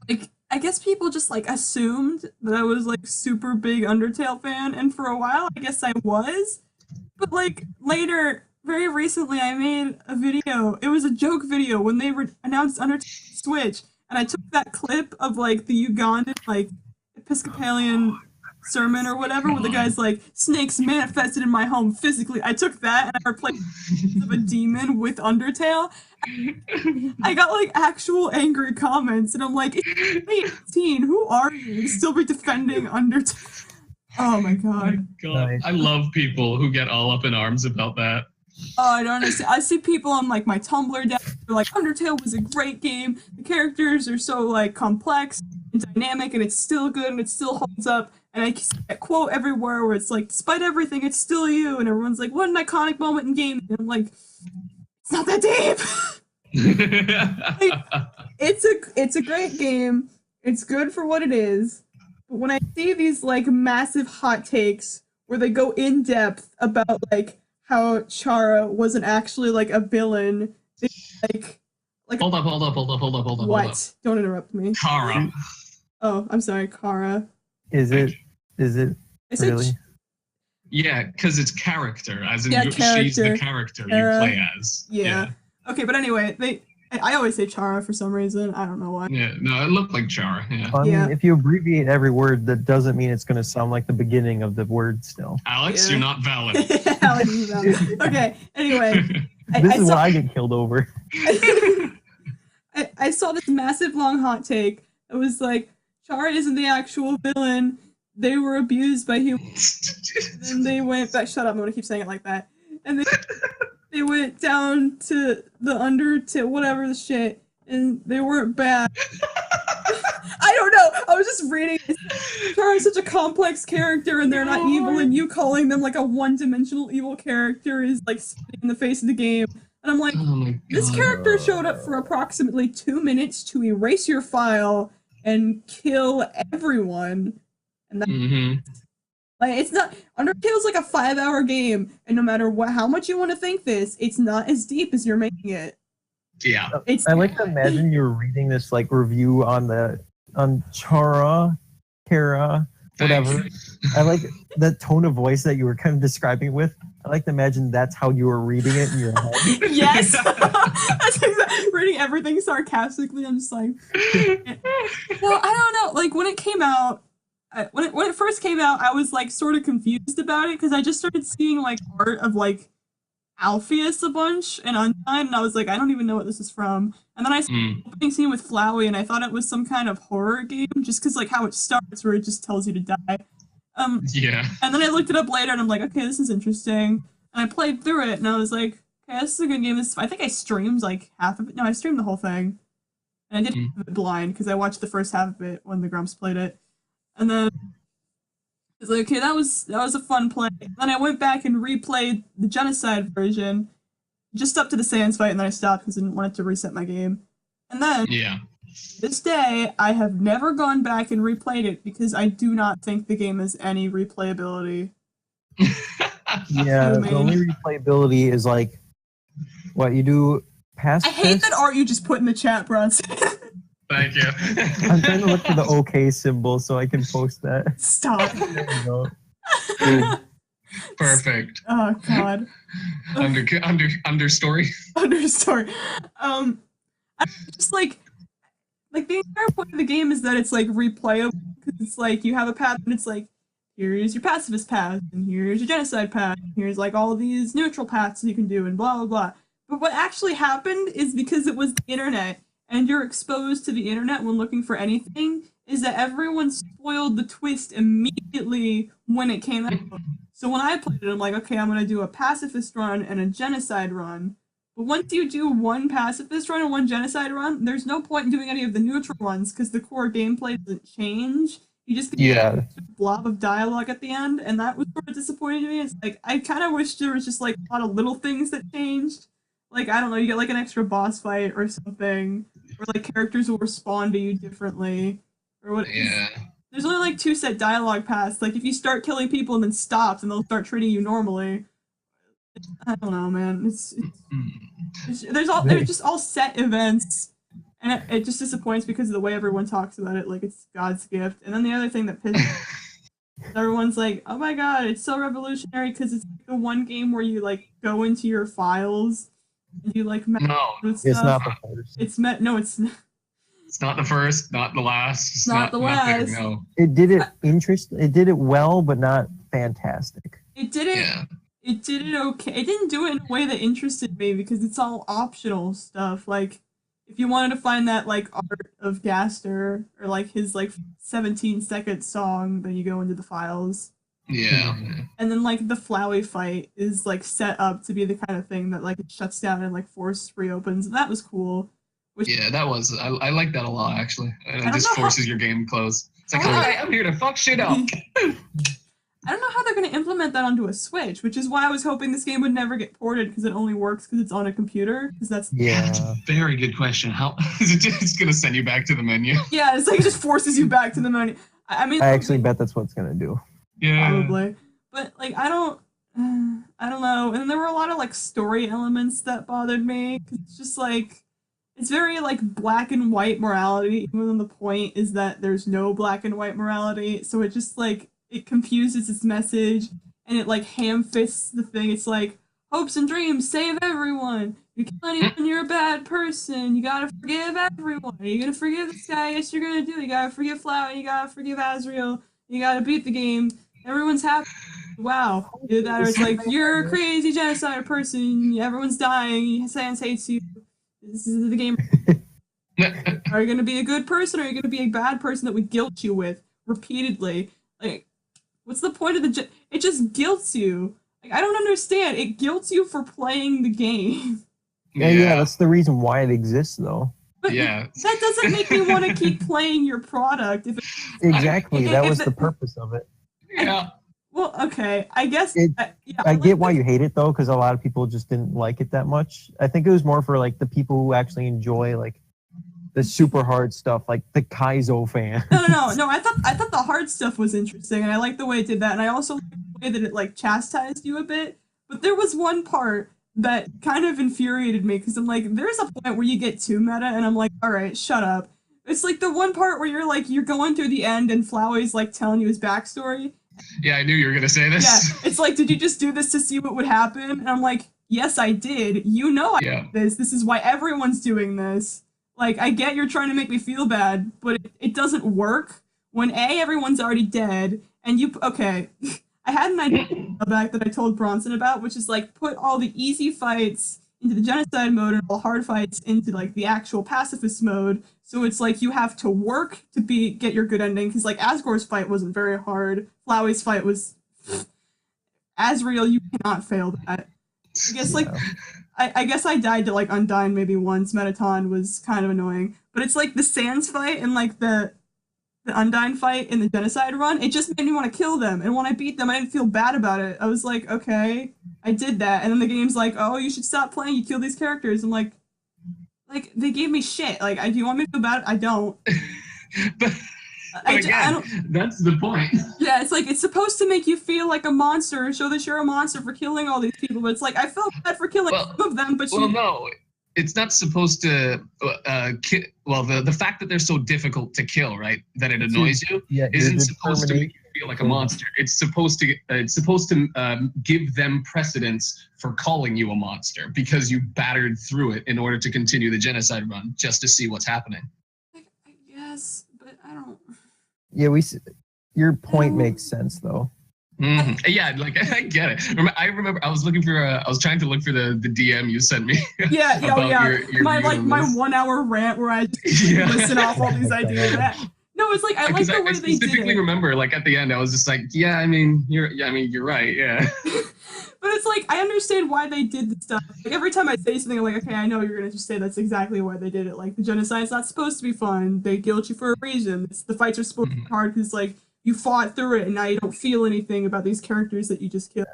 like I guess people just like assumed that I was like super big Undertale fan, and for a while I guess I was. But like later, very recently, I made a video. It was a joke video when they announced Undertale Switch, and I took that clip of like the Ugandan like Episcopalian sermon or whatever, where the guy's like, "Snakes manifested in my home physically." I took that and I replaced it of a demon with Undertale. I got like actual angry comments, and I'm like, "It's 2018. Who are you? You still be defending Undertale?" Oh my god. God, Nice. I love people who get all up in arms about that. Oh, I don't understand. I see people on like my Tumblr deck who are like, Undertale was a great game. The characters are so like complex and dynamic, and it's still good and it still holds up. And I see that quote everywhere where it's like, despite everything, it's still you. And everyone's like, what an iconic moment in gaming. And I'm like, it's not that deep. It's a great game. It's good for what it is. But when I see these like massive hot takes where they go in depth about like how Chara wasn't actually like a villain, like Hold up. what? Don't interrupt me. Kara. Oh, I'm sorry, Kara. Is it I said really? Yeah, because it's character, as in Yeah, she's the character. character you Chara. play as. Yeah. Okay, but anyway, I always say Chara for some reason. I don't know why. Yeah, no, it looked like Chara. Yeah. I Yeah. mean, if you abbreviate every word, that doesn't mean it's going to sound like the beginning of the word still. Alex, Yeah. you're not valid. Alex is valid. Okay, anyway. This is what I get killed over. I saw this massive long hot take. It was like, Chara isn't the actual villain. They were abused by humans. And they went back. Shut up, I'm going to keep saying it like that. And they went down to to whatever the shit, and they weren't bad. I don't know. I was just reading. Chara's such a complex character, and they're not evil, and you calling them like a one-dimensional evil character is like spitting in the face of the game. And I'm like, this character showed up for approximately 2 minutes to erase your file and kill everyone. And that, like, it's not. Undertale's like a 5-hour game, and no matter how much you want to think this, it's not as deep as you're making it. Yeah. I like to imagine you're reading this like review on Chara, whatever. I like the tone of voice that you were kind of describing it with. I like to imagine that's how you were reading it in your head. Yes. That's exactly, reading everything sarcastically. I'm just like, well, I don't know. Like when it came out, when it first came out, I was like sort of confused about it because I just started seeing like art of like Alpheus a bunch and Untitled, and I was like, I don't even know what this is from. And then I saw the opening scene with Flowey, and I thought it was some kind of horror game, just because like how it starts, where it just tells you to die. Yeah. And then I looked it up later, and I'm like, okay, this is interesting. And I played through it, and I was like, okay, this is a good game. I think I streamed like half of it. No, I streamed the whole thing, and I did it blind because I watched the first half of it when the Grumps played it, and then. I was like, okay, that was a fun play. And then I went back and replayed the Genocide version, just up to the Sans fight, and then I stopped because I didn't want it to reset my game. And then, this day, I have never gone back and replayed it because I do not think the game has any replayability. Yeah, the only replayability is like what you do past. I hate that art you just put in the chat, Bronson. Thank you. I'm trying to look for the OK symbol so I can post that. Stop. There you go. Perfect. Oh God. Understory. Understory. I just like the entire point of the game is that it's like replayable because it's like you have a path and it's like here's your pacifist path and here's your genocide path and here's like all these neutral paths you can do and blah blah blah. But what actually happened is because it was the internet and you're exposed to the internet when looking for anything, is that everyone spoiled the twist immediately when it came out. So when I played it, I'm like, okay, I'm going to do a pacifist run and a genocide run. But once you do one pacifist run and one genocide run, there's no point in doing any of the neutral ones because the core gameplay doesn't change. You just get a blob of dialogue at the end, and that was sort of disappointing to me. It's like, I kind of wish there was just like a lot of little things that changed. Like, I don't know, you get like an extra boss fight or something, or like characters will respond to you differently, or what. Yeah. There's only like 2 set dialogue paths. Like, if you start killing people and then stop, then they'll start treating you normally. I don't know, man. They're just all set events, and it just disappoints because of the way everyone talks about it, like it's God's gift. And then the other thing that pisses everyone's like, oh my God, it's so revolutionary because it's like the one game where you like go into your files and you like mess with stuff. It's not the first. It's It's not the first, not the last. It's not the last. No. It did it It did it well, but not fantastic. It did it. Yeah. It did it okay. It didn't do it in a way that interested me because it's all optional stuff. Like, if you wanted to find that like art of Gaster or like his like 17-second song, then you go into the files. Yeah. And then like the Flowey fight is like set up to be the kind of thing that like it shuts down and like force reopens, and that was cool. Yeah, that was. I like that a lot actually. It just forces your game close. It's like, alright, I'm here to fuck shit up. I don't know how they're going to implement that onto a Switch, which is why I was hoping this game would never get ported because it only works because it's on a computer. Because that's that's a very good question. How is it just going to send you back to the menu? Yeah, it's like it just forces you back to the menu. I mean, I actually bet that's what it's gonna do. Yeah, probably. But like, I don't know. And there were a lot of like story elements that bothered me because it's just like it's very like black and white morality, even though the point is that there's no black and white morality. So it just like. It confuses its message, and it like ham-fists the thing. It's like, hopes and dreams, save everyone. You kill anyone, you're a bad person. You gotta forgive everyone. Are you gonna forgive this guy? Yes, you're gonna do. You gotta forgive Flower. You gotta forgive Azrael. You gotta beat the game. Everyone's happy. Wow. Either that, or it's like, you're a crazy genocide person. Everyone's dying. Sans hates you. This is the game. Are you gonna be a good person, or are you gonna be a bad person that we guilt you with repeatedly? Like, what's the point of the? It just guilts you. Like, I don't understand. It guilts you for playing the game. Yeah, that's the reason why it exists, though. But that doesn't make me want to keep playing your product. Exactly, that was the purpose of it. Yeah. Well, okay, I guess. I get why you hate it though, because a lot of people just didn't like it that much. I think it was more for like the people who actually enjoy like the super hard stuff, like the Kaizo fan. No. I thought the hard stuff was interesting, and I liked the way it did that, and I also liked the way that it like chastised you a bit. But there was one part that kind of infuriated me, because I'm like, there's a point where you get too meta, and I'm like, all right, shut up. It's like the one part where you're going through the end, and Flowey's like telling you his backstory. Yeah, I knew you were gonna say this. Yeah, it's like, did you just do this to see what would happen? And I'm like, yes, I did. You know I did this. This is why everyone's doing this. Like, I get you're trying to make me feel bad, but it doesn't work when everyone's already dead, and okay. I had an idea back that I told Bronson about, which is like, put all the easy fights into the genocide mode and all hard fights into like the actual pacifist mode. So it's like you have to work to get your good ending, because like Asgore's fight wasn't very hard. Flowey's fight was Azrael. You cannot fail that. I guess like I guess I died to like Undyne maybe once. Metaton was kind of annoying, but it's like the Sans fight and like the Undyne fight in the genocide run. It just made me want to kill them, and when I beat them, I didn't feel bad about it. I was like, okay, I did that, and then the game's like, oh, you should stop playing. You kill these characters. I'm like they gave me shit. Like, do you want me to feel bad? I don't. but again, I don't, that's the point. Yeah, it's like, it's supposed to make you feel like a monster, show that you're a monster for killing all these people, but it's like, I felt bad for killing some of them, but no, it's not supposed to the fact that they're so difficult to kill, right, that it annoys you, isn't supposed to make you feel like a monster. It's supposed to give them precedence for calling you a monster, because you battered through it in order to continue the genocide run just to see what's happening. I guess, but I don't. Yeah, your point makes sense though. Mm-hmm. Yeah, like I get it. I remember I was trying to look for the DM you sent me. Yeah. Your my 1 hour rant where I just listen off all these ideas. No, it's like I like the way they did it. I specifically remember, like at the end, I was just like, yeah, I mean, you're right, yeah. But it's like, I understand why they did the stuff. Like, every time I say something, I'm like, okay, I know you're gonna just say that's exactly why they did it. Like, the genocide's not supposed to be fun. They guilt you for a reason. The fights are supposed to be hard because, like, you fought through it and now you don't feel anything about these characters that you just killed.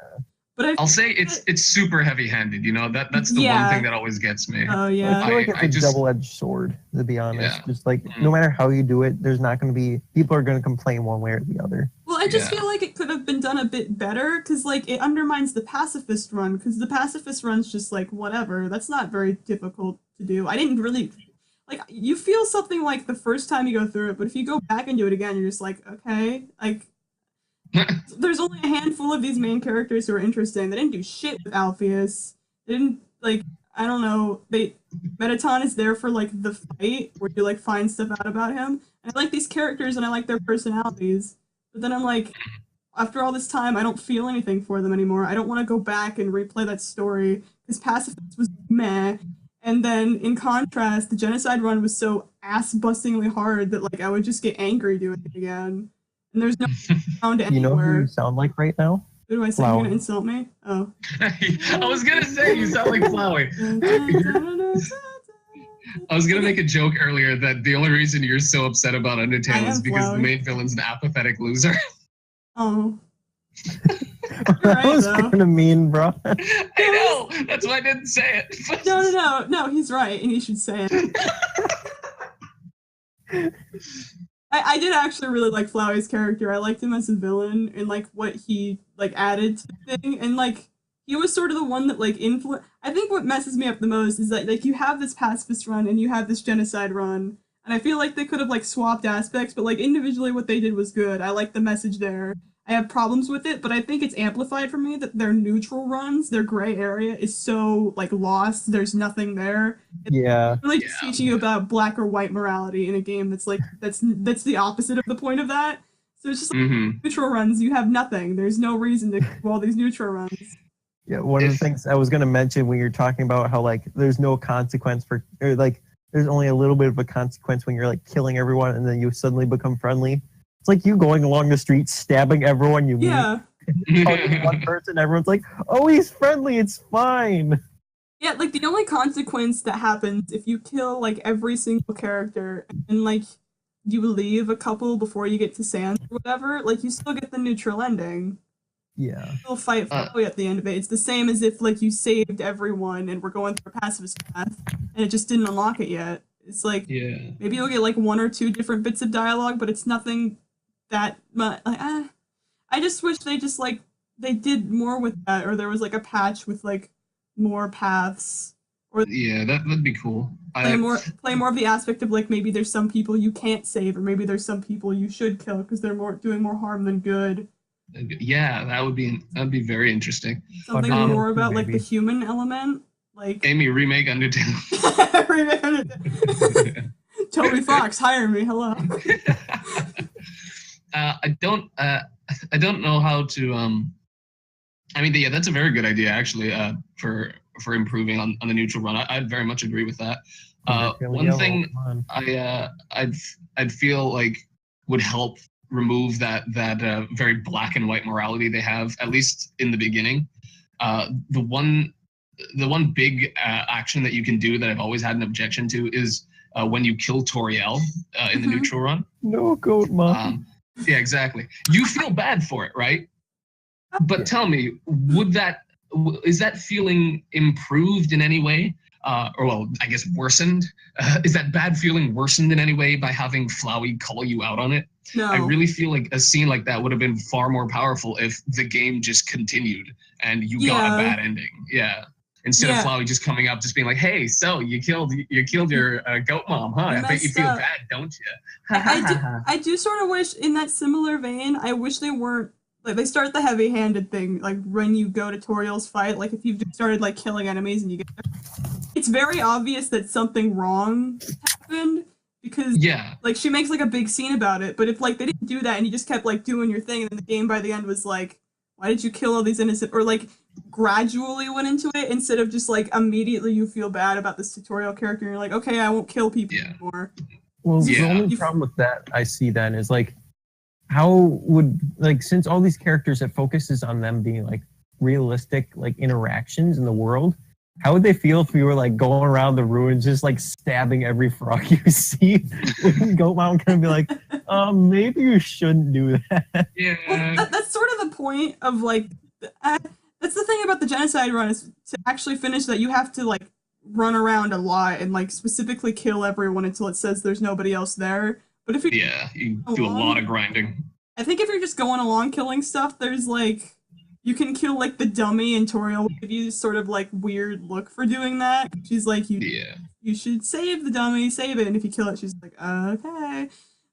But I'll say it's super heavy-handed. You know, that's the one thing that always gets me. Oh yeah. I feel like it's a double-edged sword, to be honest. Yeah. Just like no matter how you do it, there's not going to be people are going to complain one way or the other. Well, I just feel like it could have been done a bit better, because like it undermines the pacifist run, because the pacifist run's just like whatever. That's not very difficult to do. I didn't really like, you feel something like the first time you go through it, but if you go back and do it again, you're just like, okay, like. There's only a handful of these main characters who are interesting. They didn't do shit with Alpheus. They didn't, like, I don't know. Metaton is there for, like, the fight, where you, like, find stuff out about him. And I like these characters, and I like their personalities. But then I'm like, after all this time, I don't feel anything for them anymore. I don't want to go back and replay that story, because Pacifist was meh. And then, in contrast, the Genocide run was so ass-bustingly hard that, like, I would just get angry doing it again. And there's no sound anywhere. You know who you sound like right now? Who do I say? You're gonna insult me? Oh. I was gonna say you sound like Flowey. I was gonna make a joke earlier that the only reason you're so upset about Undertale is because the main villain's an apathetic loser. Oh. That was kind of mean, bro. I know. That's why I didn't say it. No. He's right, and he should say it. I did actually really like Flowey's character. I liked him as a villain and like what he like added to the thing, and like he was sort of the one that like I think what messes me up the most is that like you have this pacifist run and you have this genocide run, and I feel like they could have like swapped aspects, but like individually what they did was good. I like the message there. I have problems with it, but I think it's amplified for me that their neutral runs, their gray area is so like lost. There's nothing there. Yeah. Really just teaching you about black or white morality in a game that's like that's the opposite of the point of that. So it's just like neutral runs, you have nothing. There's no reason to do all these neutral runs. Yeah, one of the things I was going to mention when you're talking about how like there's no consequence for, or like there's only a little bit of a consequence when you're like killing everyone and then you suddenly become friendly. It's like you going along the street stabbing everyone you meet. Yeah. One person, everyone's like, oh, he's friendly, it's fine. Yeah, like the only consequence that happens if you kill like every single character and like you leave a couple before you get to Sans or whatever, like you still get the neutral ending. Yeah. You still fight Chloe at the end of it. It's the same as if like you saved everyone and we're going through a pacifist path and it just didn't unlock it yet. It's like maybe you'll get like 1 or 2 different bits of dialogue, but it's nothing that much. Like, I just wish they just like they did more with that, or there was like a patch with like more paths, or that'd be cool. Play more of the aspect of like maybe there's some people you can't save, or maybe there's some people you should kill because they're doing more harm than good. Yeah, that'd be very interesting. Something more about like the human element, like Amy, remake Undertale. Remake Undertale. Toby Fox, hire me. Hello. I don't know how to. I mean, yeah, that's a very good idea, actually, for improving on the neutral run. I'd very much agree with that. One thing I'd feel like would help remove that very black and white morality they have, at least in the beginning. The one big action that you can do that I've always had an objection to is when you kill Toriel in the neutral run. No, goat mom. Yeah, exactly. You feel bad for it, right? But tell me, is that feeling improved in any way? Or well, I guess worsened? Is that bad feeling worsened in any way by having Flowey call you out on it? No. I really feel like a scene like that would have been far more powerful if the game just continued and you got a bad ending. Yeah. Instead of Flowey just coming up, just being like, "Hey, so you killed your goat mom, huh? I bet you feel bad, don't you?" I do sort of wish, in that similar vein, I wish they weren't like they start the heavy-handed thing, like when you go to Toriel's fight, like if you've just started like killing enemies and you get there, it's very obvious that something wrong happened because like she makes like a big scene about it. But if like they didn't do that and you just kept like doing your thing, and then the game by the end was like, why did you kill all these innocent, or like gradually went into it instead of just like immediately you feel bad about this tutorial character and you're like, okay, I won't kill people anymore. Well, the only problem with that I see then is like, how would, like, since all these characters, it focuses on them being like realistic like interactions in the world, how would they feel if you were like going around the ruins just like stabbing every frog you see? Goat Mom can be like, maybe you shouldn't do that. Yeah. Well, that's sort of the point of like that's the thing about the genocide run, is to actually finish that you have to like run around a lot and like specifically kill everyone until it says there's nobody else there. But if you do a lot of grinding. I think if you're just going along killing stuff, there's like you can kill like the dummy, and Toriel will give you this sort of like weird look for doing that. She's like, you should save the dummy, save it, and if you kill it, she's like, okay.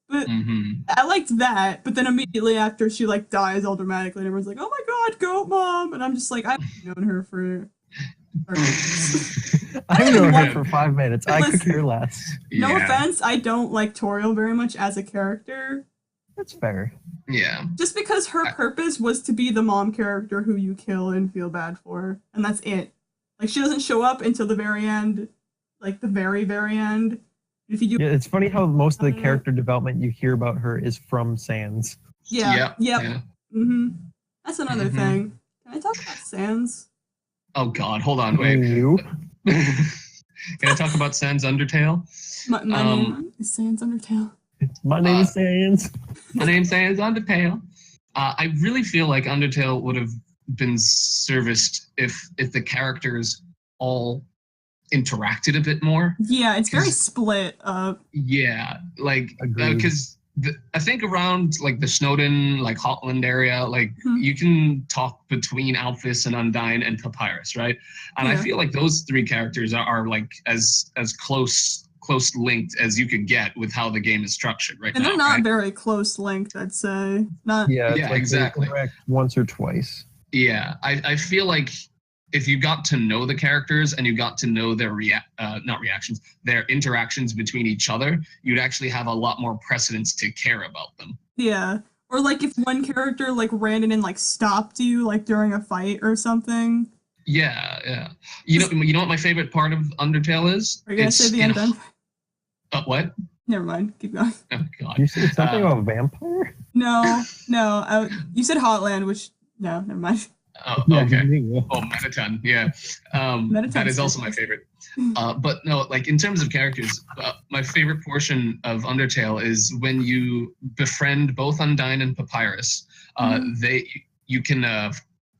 But I liked that, but then immediately after she like dies all dramatically, and everyone's like, oh my god, Goat Mom, and I'm just like, I've known her for I've known her for 5 minutes. I could care less. No offense, I don't like Toriel very much as a character. That's fair. Yeah. Just because her purpose was to be the mom character who you kill and feel bad for, and that's it. Like, she doesn't show up until the very end, like the very, very end. If you do, it's funny how most of the character development you hear about her is from Sans. Yep. That's another thing. Can I talk about Sans? Oh God, hold on, wait. Can I talk about Sans Undertale? My name is Sans Undertale. My name is Sans. My name's Sans Undertale. I really feel like Undertale would have been serviced if the characters all interacted a bit more. Yeah, it's very split up. Yeah, like because I think around like the Snowden, like Hotland area, like you can talk between Alphys and Undyne and Papyrus, right? And I feel like those three characters are like as close close linked as you could get with how the game is structured right And now. they're not right? very close linked, I'd say. Not. Yeah, it's Yeah, like they exactly. interact once or twice. Yeah, I feel like if you got to know the characters and you got to know their their interactions between each other, you'd actually have a lot more precedence to care about them. Yeah. Or like if one character like ran in and like stopped you like during a fight or something. Yeah. You know what my favorite part of Undertale is? Are you gonna say the end? What? Never mind. Keep going. Oh God. You said something about vampire? No. You said Hotland, which no, never mind. Oh, Yeah, okay. yeah. Oh, Mettaton, yeah. Mettaton's That is also my favorite. But no, like in terms of characters, my favorite portion of Undertale is when you befriend both Undyne and Papyrus. You can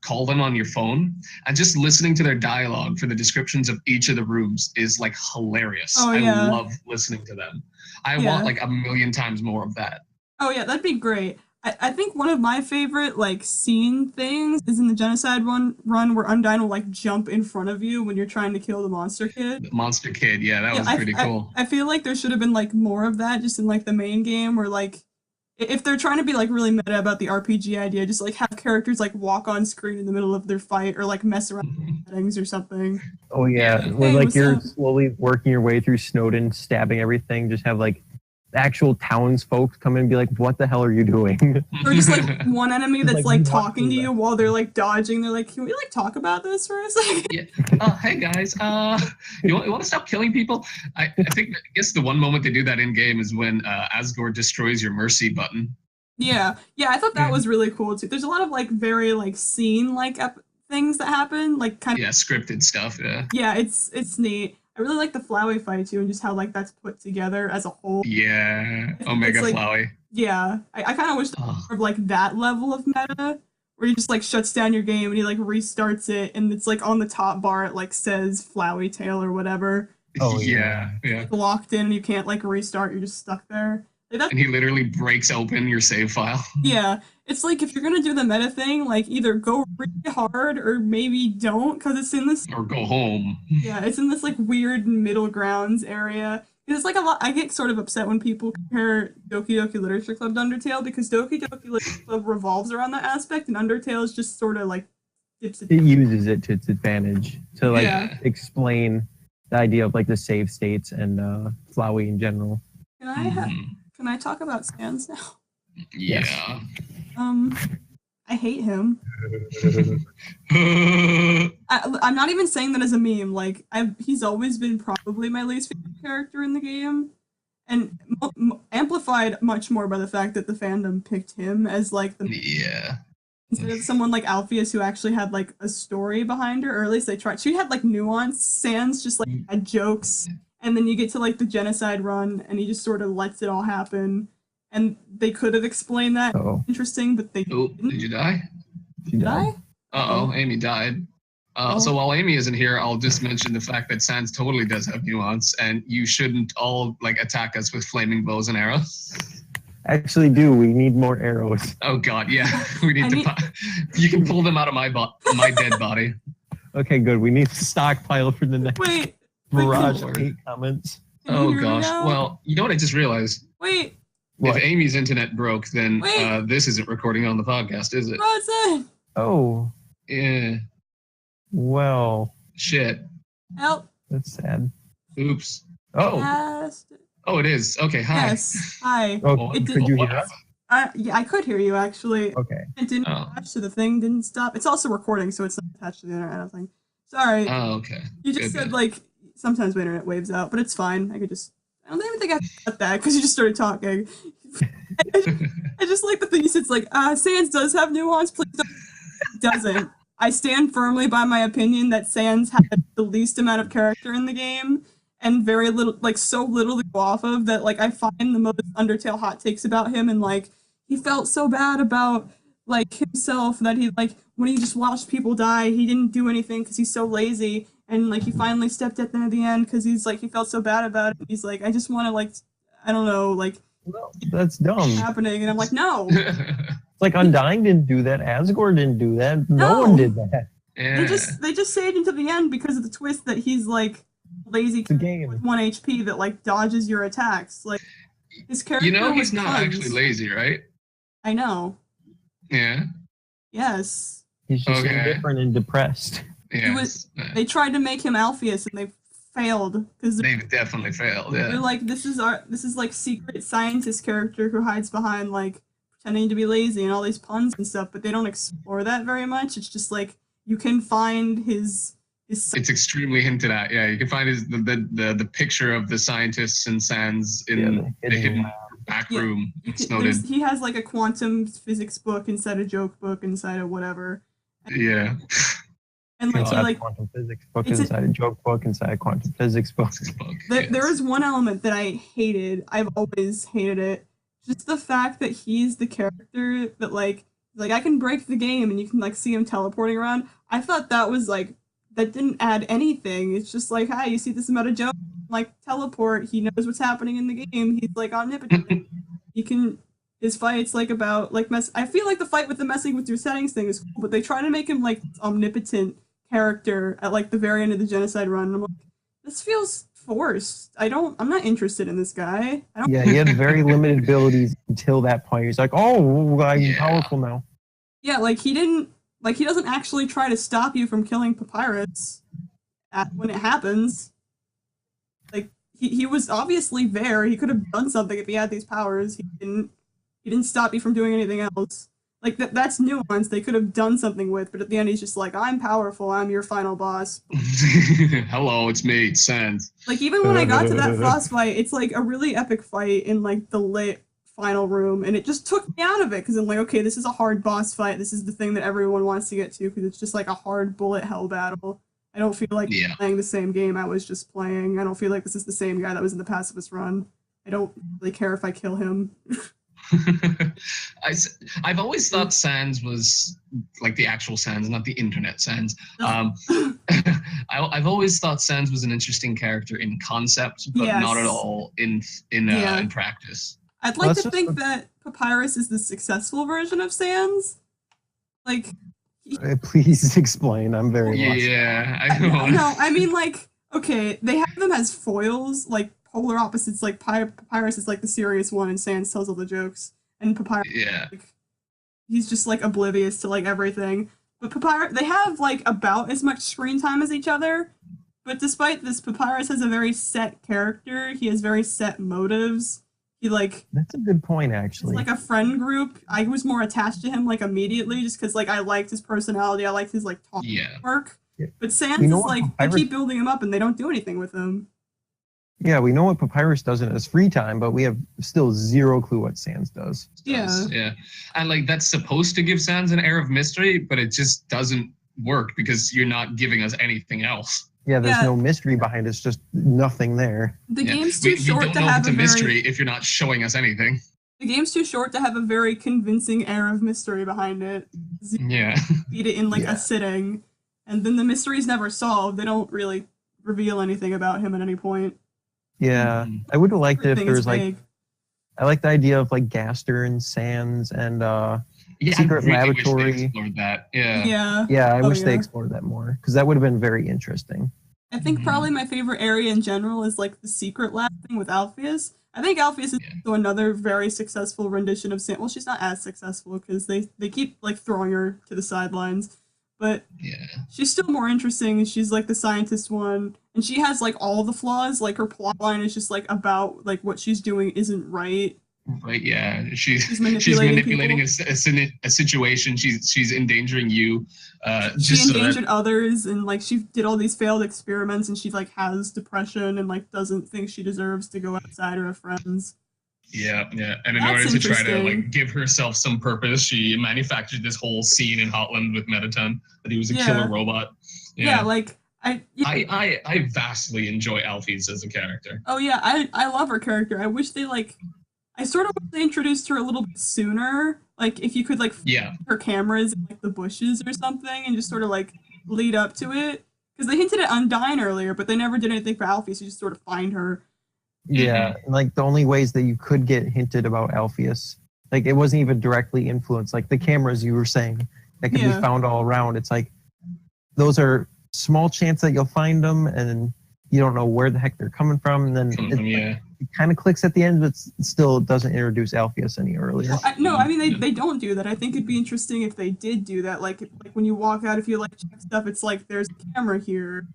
call them on your phone, and just listening to their dialogue for the descriptions of each of the rooms is like hilarious. Oh, yeah. I love listening to them. I want like 1,000,000 times more of that. Oh yeah, that'd be great. I think one of my favorite like scene things is in the genocide run where Undyne will like jump in front of you when you're trying to kill the monster kid. The monster kid, yeah, that was pretty cool. I feel like there should have been like more of that just in like the main game, where like if they're trying to be like really meta about the RPG idea, just like have characters like walk on screen in the middle of their fight or like mess around with settings or something. Oh yeah, Yeah. where Hey, like what's you're up? slowly working your way through Snowden, stabbing everything. Just have like actual townsfolk come in and be like, "What the hell are you doing?" Or just like one enemy that's Like, like you want talking to to- you while they're like dodging. They're like, "Can we like talk about this for a second?" Yeah. Hey guys, you want to stop killing people? I guess the one moment they do that in game is when Asgore destroys your mercy button. Yeah, I thought that was really cool too. There's a lot of like very like scene like things that happen, like kind of. Yeah, scripted stuff. Yeah. Yeah, it's neat. I really like the Flowey fight too, and just how like that's put together as a whole. Yeah. Omega It's like- Flowey. Yeah, I kind of wish there was more of like that level of meta, where he just like shuts down your game and he like restarts it, and it's like on the top bar it like says Flowey Tail or whatever. Oh, Yeah. Locked in and you can't like restart. You're just stuck there. Like, that's And he literally breaks open your save file. Yeah, it's like if you're gonna do the meta thing, like either go really hard or maybe don't, because it's in this. Or go home. Yeah, it's in this like weird middle grounds area. It's like a lot. I get sort of upset when people compare Doki Doki Literature Club to Undertale, because Doki Doki Literature Club revolves around that aspect, and Undertale is just sort of like dips It uses it to its advantage to like Yeah. explain the idea of like the save states and Flowey in general. Can I talk about Sans now? Yeah. I hate him. I'm not even saying that as a meme. Like, he's always been probably my least favorite character in the game, and amplified much more by the fact that the fandom picked him as like the Yeah. instead of someone like Alpheus who actually had like a story behind her, or at least they tried. She had like nuance. Sans just like had jokes, and then you get to like the genocide run, and he just sort of lets it all happen. And they could have explained that Oh, interesting, but they Oh, didn't. did you die? Did I? Uh-oh, Amy died. So while Amy isn't here, I'll just mention the fact that Sans totally does have nuance, and you shouldn't all like attack us with flaming bows and arrows. actually, we need more arrows. Oh God, yeah, we need I to. You can pull them out of my dead body. Okay, good. We need to stockpile for the next Wait. barrage Lord. of hate comments. Can you Oh hear me gosh. now? Well, you know what I just realized? Wait, What? If Amy's internet broke, then Wait. this isn't recording on the podcast, is it? Bronson! Oh, Yeah. well, Shit. Help! that's sad. Oops. Oh, Yes. Oh, it is. Okay. Hi. Yes. Hi. oh, It could you What hear us? Yeah, I could hear you actually. Okay. It didn't Oh. attach to the thing, didn't stop. It's also recording, so it's not attached to the internet, I don't think. Sorry. Oh, okay. You just Good, said good. like sometimes my internet waves out, but it's fine. I don't even think I got that because you just started talking. I just like the thing you said. It's like, Sans does have nuance. Please don't. It doesn't. I stand firmly by my opinion that Sans had the least amount of character in the game and very little, like so little to go off of that. Like I find the most Undertale hot takes about him, and like he felt so bad about like himself that he like when he just watched people die, he didn't do anything because he's so lazy. And like he finally stepped up at the end because he's like he felt so bad about it. He's like, I just want to like, I don't know, like No, that's dumb. happening. And I'm like, no. It's like Undyne didn't do that. Asgore didn't do that. No No. one did that. Yeah. They just saved him to the end because of the twist that he's like lazy It's a game. with 1 HP that like dodges your attacks. Like his character. You know, he's with not puns. actually lazy, right? I know. Yeah. Yes. He's just Okay. indifferent and depressed. Yes. They tried to make him Alpheus and they failed because They definitely failed. they're Yeah. like this is like secret scientist character who hides behind like pretending to be lazy and all these puns and stuff, but they don't explore that very much. It's just like you can find his It's extremely hinted at. Yeah, you can find the picture of the scientists and Sans in the the hidden lab. back Yeah, room. It's noted. he has like a quantum physics book inside a joke book inside of whatever. Yeah. And like Inside he a like quantum physics book, it's a- inside a joke book, inside a quantum physics book. there is one element that I hated. I've always hated it. Just the fact that he's the character that like I can break the game and you can like see him teleporting around. I thought that was like that didn't add anything. It's just like, hi, you see this meta joke, like teleport. He knows what's happening in the game. He's like omnipotent. He can. His fight's like about like mess. I feel like the fight with the messing with your settings thing is cool, but they try to make him like omnipotent character at like the very end of the genocide run. And I'm like, this feels forced. I'm not interested in this guy. I don't. Yeah, he had very limited abilities until that point. He's like, oh, I'm powerful now. Yeah, like he doesn't actually try to stop you from killing Papyrus when it happens. Like he was obviously there. He could have done something if he had these powers. He didn't stop you from doing anything else. Like that's nuance they could have done something with, but at the end he's just like, I'm powerful, I'm your final boss. Hello, it's me, it's Sans. Like even when I got to that boss fight, it's like a really epic fight in like the lit final room, and it just took me out of it because I'm like, okay, this is a hard boss fight. This is the thing that everyone wants to get to because it's just like a hard bullet hell battle. I don't feel like playing the same game I was just playing. I don't feel like this is the same guy that was in the pacifist run. I don't really care if I kill him. I've always thought Sans was like the actual Sans, not the internet Sans. I've always thought Sans was an interesting character in concept, but not at all in practice. I'd like to think that Papyrus is the successful version of Sans. Like, please explain. I'm very lost. Yeah, I know. No, I mean like, okay, they have them as foils, like polar opposites. Like Papyrus is like the serious one, and Sans tells all the jokes, and Papyrus, like, he's just like oblivious to like everything. But Papyrus, they have like about as much screen time as each other. But despite this, Papyrus has a very set character. He has very set motives. He like that's a good point actually. It's like a friend group. I was more attached to him like immediately just because like I liked his personality. I liked his like talk work. Yeah. But Sans is like they keep building him up and they don't do anything with him. Yeah, we know what Papyrus does in his free time, but we have still zero clue what Sans does. Yeah. And like that's supposed to give Sans an air of mystery, but it just doesn't work because you're not giving us anything else. Yeah, there's no mystery behind it. It's just nothing there. The game's too short to have a mystery if you're not showing us anything. The game's too short to have a very convincing air of mystery behind it. Yeah. Beat it in like a sitting, and then the mystery's never solved. They don't really reveal anything about him at any point. Yeah, I would have liked it if there was like, I like the idea of like Gaster and Sans and secret laboratory. Wish they explored that. Yeah. I wish they explored that more because that would have been very interesting. I think probably my favorite area in general is like the secret lab thing with Alpheus. I think Alpheus is also another very successful rendition of Sans. Well, she's not as successful because they keep like throwing her to the sidelines, but she's still more interesting. She's like the scientist one, and she has like all the flaws. Like her plot line is just like about like what she's doing isn't right. Right, yeah. She's manipulating a situation. She's endangering you. She endangered others, and like she did all these failed experiments, and she like has depression and like doesn't think she deserves to go outside her friends. Yeah. And in order to try to like give herself some purpose, she manufactured this whole scene in Hotland with Metaton that he was a killer robot. Yeah, like I vastly enjoy Alphys as a character. Oh yeah, I love her character. I wish they like. I sort of wish they introduced her a little bit sooner. Like, if you could, like, her cameras in, like, the bushes or something and just sort of, like, lead up to it. Because they hinted at Undyne earlier, but they never did anything for Alphys. So you just sort of find her. Yeah, like, the only ways that you could get hinted about Alpheus, like, it wasn't even directly influenced. Like, the cameras you were saying that can be found all around. It's like, those are small chance that you'll find them, and you don't know where the heck they're coming from, and then Yeah. it kind of clicks at the end, but still doesn't introduce Alpheus any earlier. Well, no, I mean they don't do that. I think it'd be interesting if they did do that. Like when you walk out, if you like check stuff, it's like there's a camera here.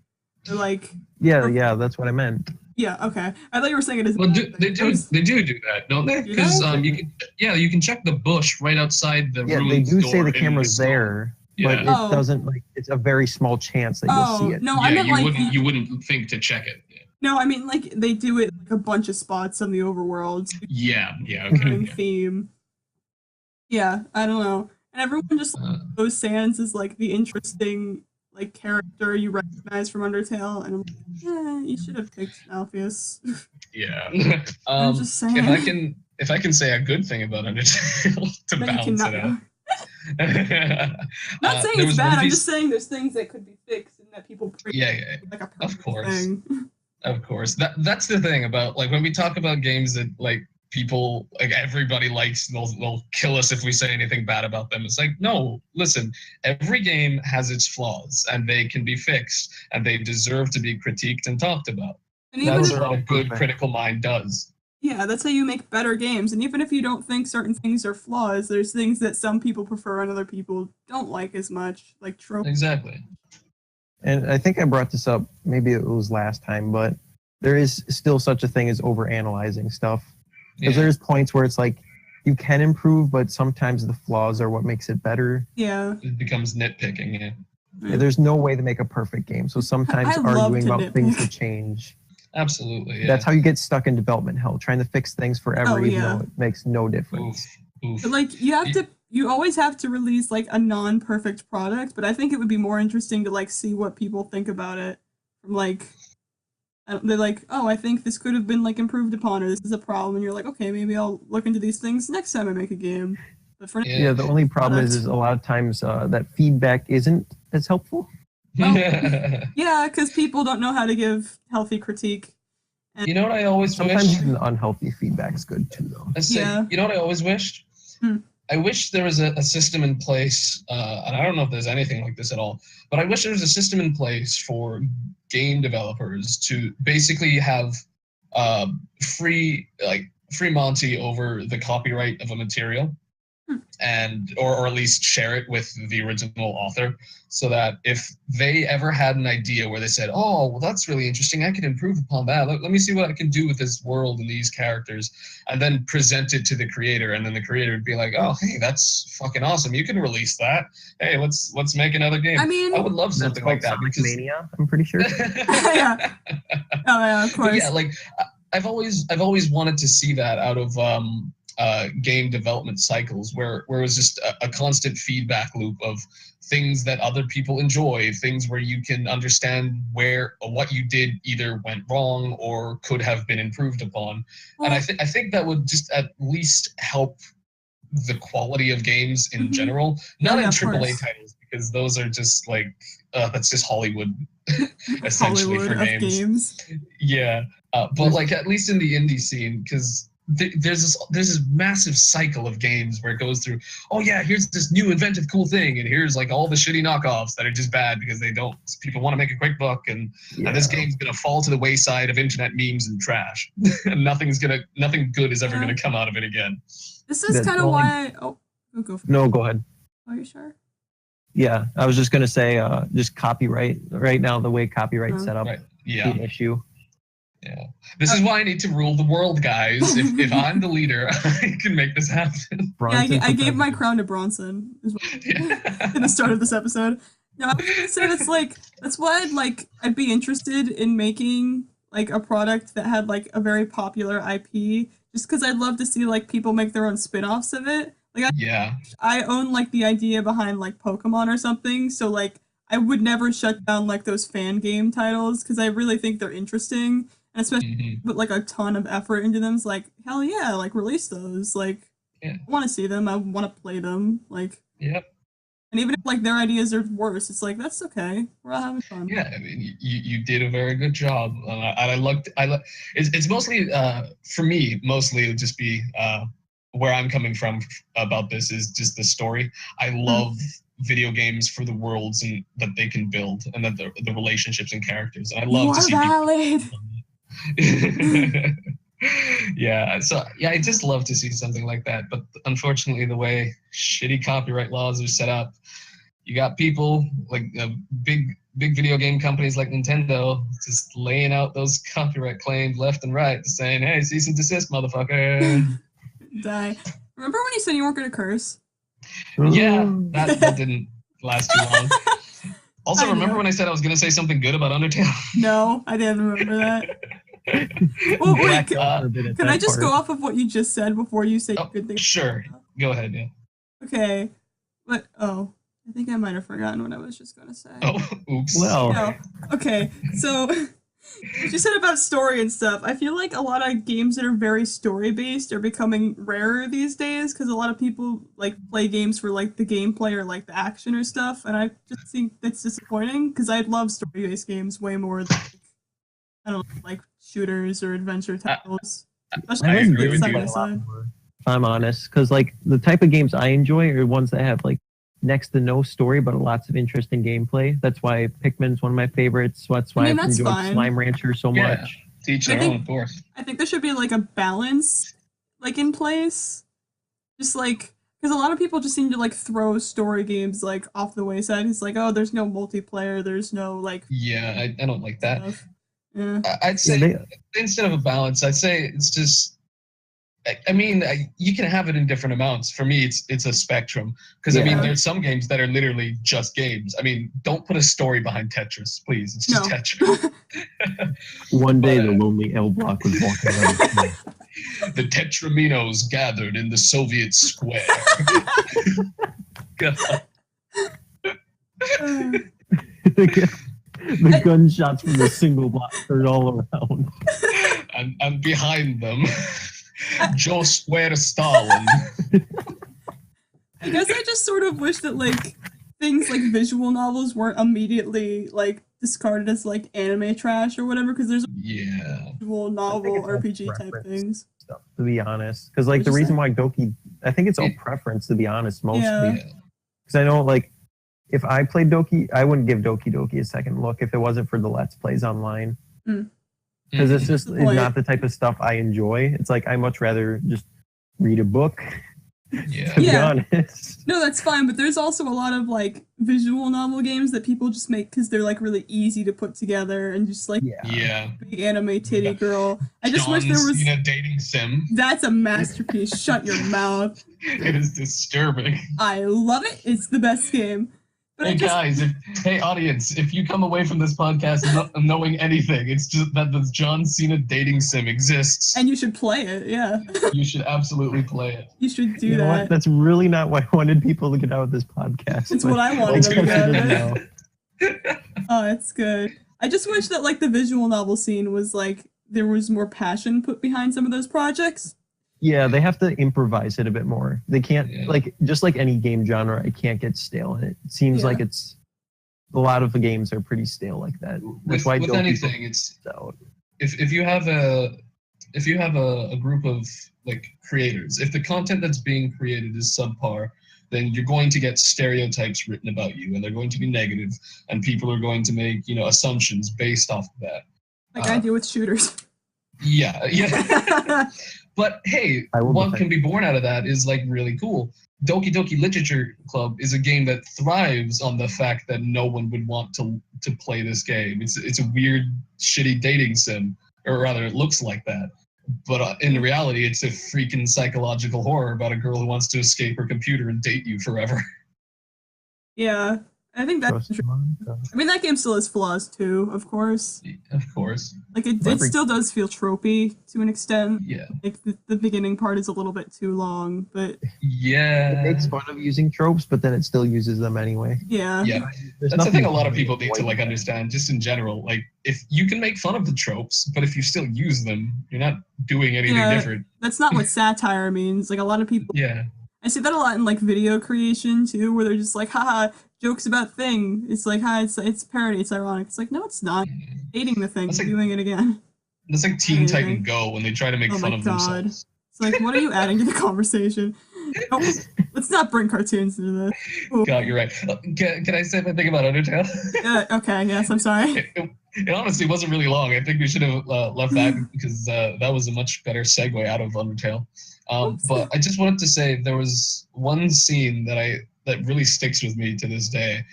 Or like Yeah, that's what I meant. yeah, okay. I thought you were saying it as Well, they do that, don't they? Because you can check the bush right outside the room. Yeah, they do say the camera's there, but Yeah. it doesn't like it's a very small chance that you'll see it. No, Yeah, I meant like you wouldn't think to check it. Yeah. no, I mean like they do it like a bunch of spots on the overworld. Yeah, okay. Yeah. Theme. Yeah, I don't know. And everyone just like, goes Sans is like the interesting like character you recognize from Undertale, and I'm like, yeah, you should have picked Alpheus. Yeah. I'm just saying. If I can say a good thing about Undertale to balance it out. Not saying it's bad. I'm just saying there's things that could be fixed and that people praise. Yeah, like a of course. thing. Of course. That's the thing about like when we talk about games that like people like everybody likes, they'll kill us if we say anything bad about them. It's like, no, listen, every game has its flaws and they can be fixed and they deserve to be critiqued and talked about. And that's what a good critical mind does. Yeah, that's how you make better games. And even if you don't think certain things are flaws, there's things that some people prefer and other people don't like as much, like tropes. Exactly. And I think I brought this up, maybe it was last time, but there is still such a thing as overanalyzing stuff. Because there's points where it's like you can improve, but sometimes the flaws are what makes it better. Yeah. It becomes nitpicking, Yeah, there's no way to make a perfect game. So sometimes arguing about things to change. Absolutely. Yeah. That's how you get stuck in development hell, trying to fix things forever, even though it makes no difference. Oof. But like you always have to release like a non-perfect product, but I think it would be more interesting to like see what people think about it. From like they're like, oh, I think this could have been like improved upon, or this is a problem, and you're like, okay, maybe I'll look into these things next time I make a game. But for yeah, the only problem is a lot of times that feedback isn't as helpful. Well, yeah, because people don't know how to give healthy critique. And you know what I always sometimes wish? even unhealthy feedback is good too, though. You know what I always wished? I wish there was a system in place, and I don't know if there's anything like this at all, but I wish there was a system in place for game developers to basically have free Monty over the copyright of a material, and or at least share it with the original author, so that if they ever had an idea where they said, oh, well, that's really interesting, I could improve upon that, let me see what I can do with this world and these characters, and then present it to the creator, and then the creator would be like, oh, hey, that's fucking awesome, you can release that, hey, let's make another game. I mean, I would love something like that. Sonic Mania, I'm pretty sure. Yeah. Oh yeah, of course. But yeah, like I've always wanted to see that out of game development cycles, where it was just a constant feedback loop of things that other people enjoy, things where you can understand where what you did either went wrong or could have been improved upon. And I think that would just at least help the quality of games in general, not in AAA titles, because those are just like that's just Hollywood essentially Hollywood for games. Yeah, but like at least in the indie scene, because there's this massive cycle of games where it goes through, oh yeah, here's this new inventive cool thing, and here's like all the shitty knockoffs that are just bad because people want to make a quick buck, and this game's gonna fall to the wayside of internet memes and trash, and nothing good is ever gonna come out of it again. This is kind of why go ahead. Are you sure? Yeah, I was just gonna say just copyright right now, the way copyright's set up, yeah, an issue. Yeah, this is why I need to rule the world, guys. If I'm the leader, I can make this happen. Yeah, I gave my crown to Bronson in the start of this episode. No, I was gonna say that's why I'd be interested in making like a product that had like a very popular IP, just because I'd love to see like people make their own spin-offs of it. Like I own like the idea behind like Pokemon or something, so like I would never shut down like those fan game titles because I really think they're interesting. And especially put like a ton of effort into them. It's like, hell yeah, like release those. Like, I want to see them. I want to play them. Like, yep. And even if like their ideas are worse, it's like that's okay. We're all having fun. Yeah, I mean, you did a very good job. It's mostly for me. Mostly it would just be where I'm coming from about this is just the story. I love video games for the worlds and that they can build, and that the relationships and characters. And I love to see valid. Yeah, so yeah, I just love to see something like that. But unfortunately, the way shitty copyright laws are set up, you got people like big video game companies like Nintendo just laying out those copyright claims left and right, saying, "Hey, cease and desist, motherfucker." Die. Remember when you said you weren't gonna curse? Yeah, that didn't last too long. Also, I remember know. when I said I was going to say something good about Undertale? No, I didn't remember that. Well, wait, can I just go off of what you just said before you say good things? Sure. Go ahead, yeah. Okay. But, I think I might have forgotten what I was just going to say. Oh, oops. Well, No. Okay, so what you said about story and stuff, I feel like a lot of games that are very story-based are becoming rarer these days because a lot of people like play games for like the gameplay or like the action or stuff, and I just think that's disappointing because I love story-based games way more than I don't know, like shooters or adventure titles. Especially I if agree it's with side you by side. if I'm honest, because like the type of games I enjoy are ones that have like next to no story but lots of interesting gameplay. That's why Pikmin's one of my favorites. That's why I've that's enjoyed fine. Slime Rancher so Yeah. much. Teach I their think- own, of course. I think there should be like a balance like in place. Just like because a lot of people just seem to like throw story games like off the wayside. It's like, oh, there's no multiplayer, there's no like Yeah, I don't like that. stuff. Yeah. I'd say Yeah, instead of a balance, I'd say it's just. I mean, you can have it in different amounts. For me, it's a spectrum because I mean, Yeah. there's some games that are literally just games. I mean, don't put a story behind Tetris, please. It's just No. Tetris. One day But, the lonely L Block was walking around. The Tetraminos gathered in the Soviet square. God. The gunshots from the single block heard all around. And behind them, Joe Square Stalin. I guess I just sort of wish that like things like visual novels weren't immediately like discarded as like anime trash or whatever because there's Yeah. visual novel it's all RPG type preference. things. Stuff, to be honest, because like What'd the you reason say? why Doki, I think it's all preference. To be honest, mostly Yeah. because I know like if I played Doki, I wouldn't give Doki Doki a second look if it wasn't for the Let's Plays online. Because it's just Good point. not the type of stuff I enjoy. It's like I much rather just read a book. Yeah. To Yeah. be honest. No, that's fine, but there's also a lot of like visual novel games that people just make because they're like really easy to put together and just like Yeah. big anime titty Yeah. girl. I just wish there John's, was. dating sim. That's a masterpiece. Shut your mouth. It is disturbing. I love it. It's the best game. But I Hey just, guys, hey audience, if you come away from this podcast not knowing anything, it's just that the John Cena dating sim exists. and you should play it. Yeah, You should absolutely play it. you should do You know what? that. That's really not what I wanted people to get out of this podcast. It's but what I I wanted guess them to I get didn't out of it. know. Oh, it's good. I just wish that like the visual novel scene was like there was more passion put behind some of those projects. Yeah, they have to improvise it a bit more. They can't Yeah. like just like any game genre, it can't get stale. And it seems Yeah. like it's a lot of the games are pretty stale like that. That's why With Doki anything, it's out. if you have a group of like creators, if the content that's being created is subpar, then you're going to get stereotypes written about you, and they're going to be negative, and people are going to make assumptions based off of that. Like I do with shooters. Yeah. But hey, I will what defend- can be born out of that is like really cool. Doki Doki Literature Club is a game that thrives on the fact that no one would want to play this game. It's a weird, shitty dating sim, or rather, it looks like that. But in reality, it's a freaking psychological horror about a girl who wants to escape her computer and date you forever. Yeah, I think that's Trust true. Monica. I mean, that game still has flaws too, of course. Of course. Like it Every- still does feel tropey to an extent. Yeah. Like the beginning part is a little bit too long, but Yeah. It makes fun of using tropes, but then it still uses them anyway. yeah. Yeah. There's That's the thing a nothing lot of people need to avoid like that. understand, just in general. Like, if you can make fun of the tropes, but if you still use them, you're not doing anything Yeah. different. That's not what satire means. Like a lot of people, Yeah. I see that a lot in like video creation too, where they're just like, haha, jokes about thing. It's like, hi, it's parody, it's ironic. It's like, no, it's not. Hating the thing, That's like- doing it again. It's like Teen Anything. Titan Go when they try to make Oh fun my of God. themselves. It's like, what are you adding to the conversation? No, let's not bring cartoons into this. Ooh. God, you're right. Can I say something about Undertale? Okay, yes, I'm sorry. It honestly wasn't really long. I think we should have left that because that was a much better segue out of Undertale. But I just wanted to say there was one scene that really sticks with me to this day.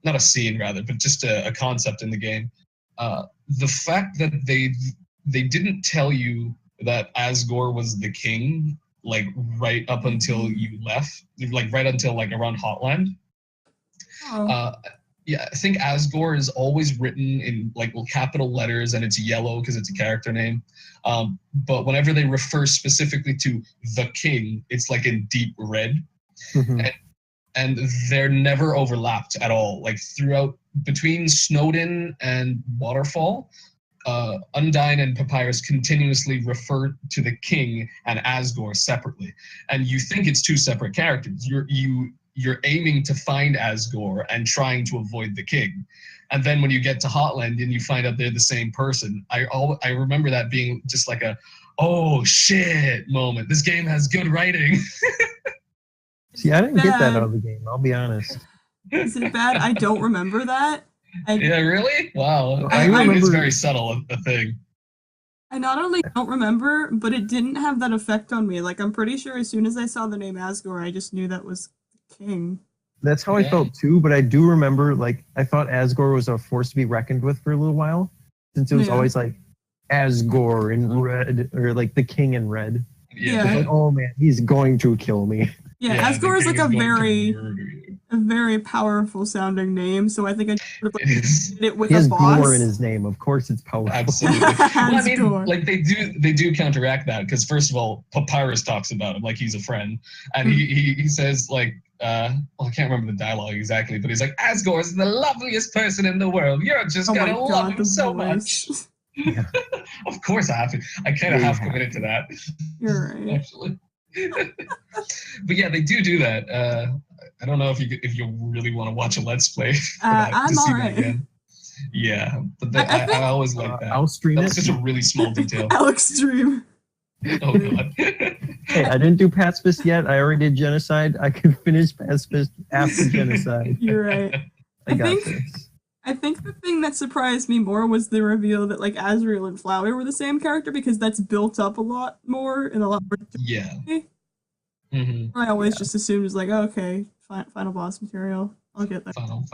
Not a scene, rather, but just a concept in the game. The fact that they didn't tell you that Asgore was the king, like right up until you left, like right until like around Hotland. Oh. Yeah, I think Asgore is always written in like capital letters and it's yellow because it's a character name. But whenever they refer specifically to the king, it's like in deep red. And they're never overlapped at all. Like throughout, between Snowdin and Waterfall, Undyne and Papyrus continuously refer to the king and Asgore separately. And you think it's two separate characters. You're aiming to find Asgore and trying to avoid the king. And then when you get to Hotland and you find out they're the same person, I remember that being just like a, oh shit moment. This game has good writing. See, I didn't get that out of the game, I'll be honest. Is it bad? I don't remember that. Yeah, really? Wow. I remember it's remember- very subtle, a thing. I not only don't remember, but it didn't have that effect on me. Like, I'm pretty sure as soon as I saw the name Asgore, I just knew that was the king. That's how I felt too, but I do remember, like, I thought Asgore was a force to be reckoned with for a little while, since it was always like Asgore in red, or like the king in red. Yeah. It's like, oh man, he's going to kill me. Yeah, Asgore is like a very powerful sounding name, so I think I would have did it with He a has boss. gore in his name, of course it's powerful. Absolutely. Well, I mean, Asgore. like they do counteract that because first of all, Papyrus talks about him like he's a friend, and he says like, well, I can't remember the dialogue exactly, but he's like, Asgore is the loveliest person in the world. You're just gonna love him so much. Yeah. Of course, I kind of half committed to that. You're right. Actually. But yeah, they do that. I don't know if you really want to watch a Let's Play for that, I'm to see alright. that again. Yeah, but I think- I always like that. I'll stream That's it. such a really small detail. Alex stream. Oh god. Hey, I didn't do pacifist yet. I already did genocide. I could finish pacifist after genocide. You're right. I got think- this. I think the thing that surprised me more was the reveal that like Azrael and Flowey were the same character, because that's built up a lot more and a lot more. Yeah. I always just assumed it was like, oh, okay, final boss material. I'll get that. Final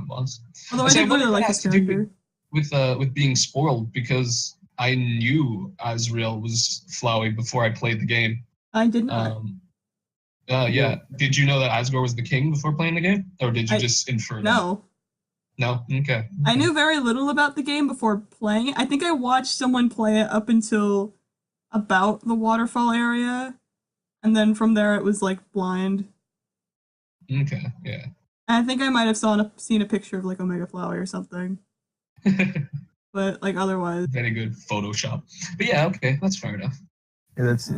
boss. Although I So did what really like has this to do character. with being spoiled, because I knew Azrael was Flowey before I played the game. I did not. Yeah. Did you know that Asgore was the king before playing the game, or did you just infer that? No. No. Okay. I knew very little about the game before playing it. I think I watched someone play it up until about the waterfall area, and then from there it was like blind. Okay. Yeah. And I think I might have seen a picture of like Omega Flowey or something, but like otherwise. Very good Photoshop. But yeah, okay, that's fair enough. Yeah, that's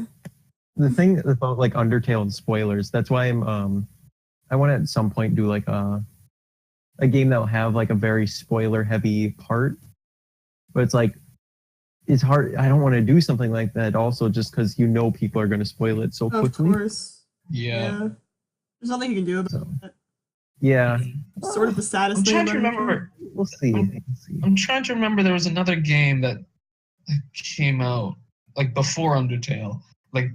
the thing about like Undertale and spoilers. That's why I want to at some point do like a game that'll have like a very spoiler heavy part, but it's like it's hard. I don't want to do something like that also just because people are going to spoil it so quickly. Of course. Yeah. There's nothing you can do about it. Yeah. It's sort of the saddest I'm thing. trying to about it. remember. We'll see. I'm trying to remember. There was another game that came out like before Undertale. Like,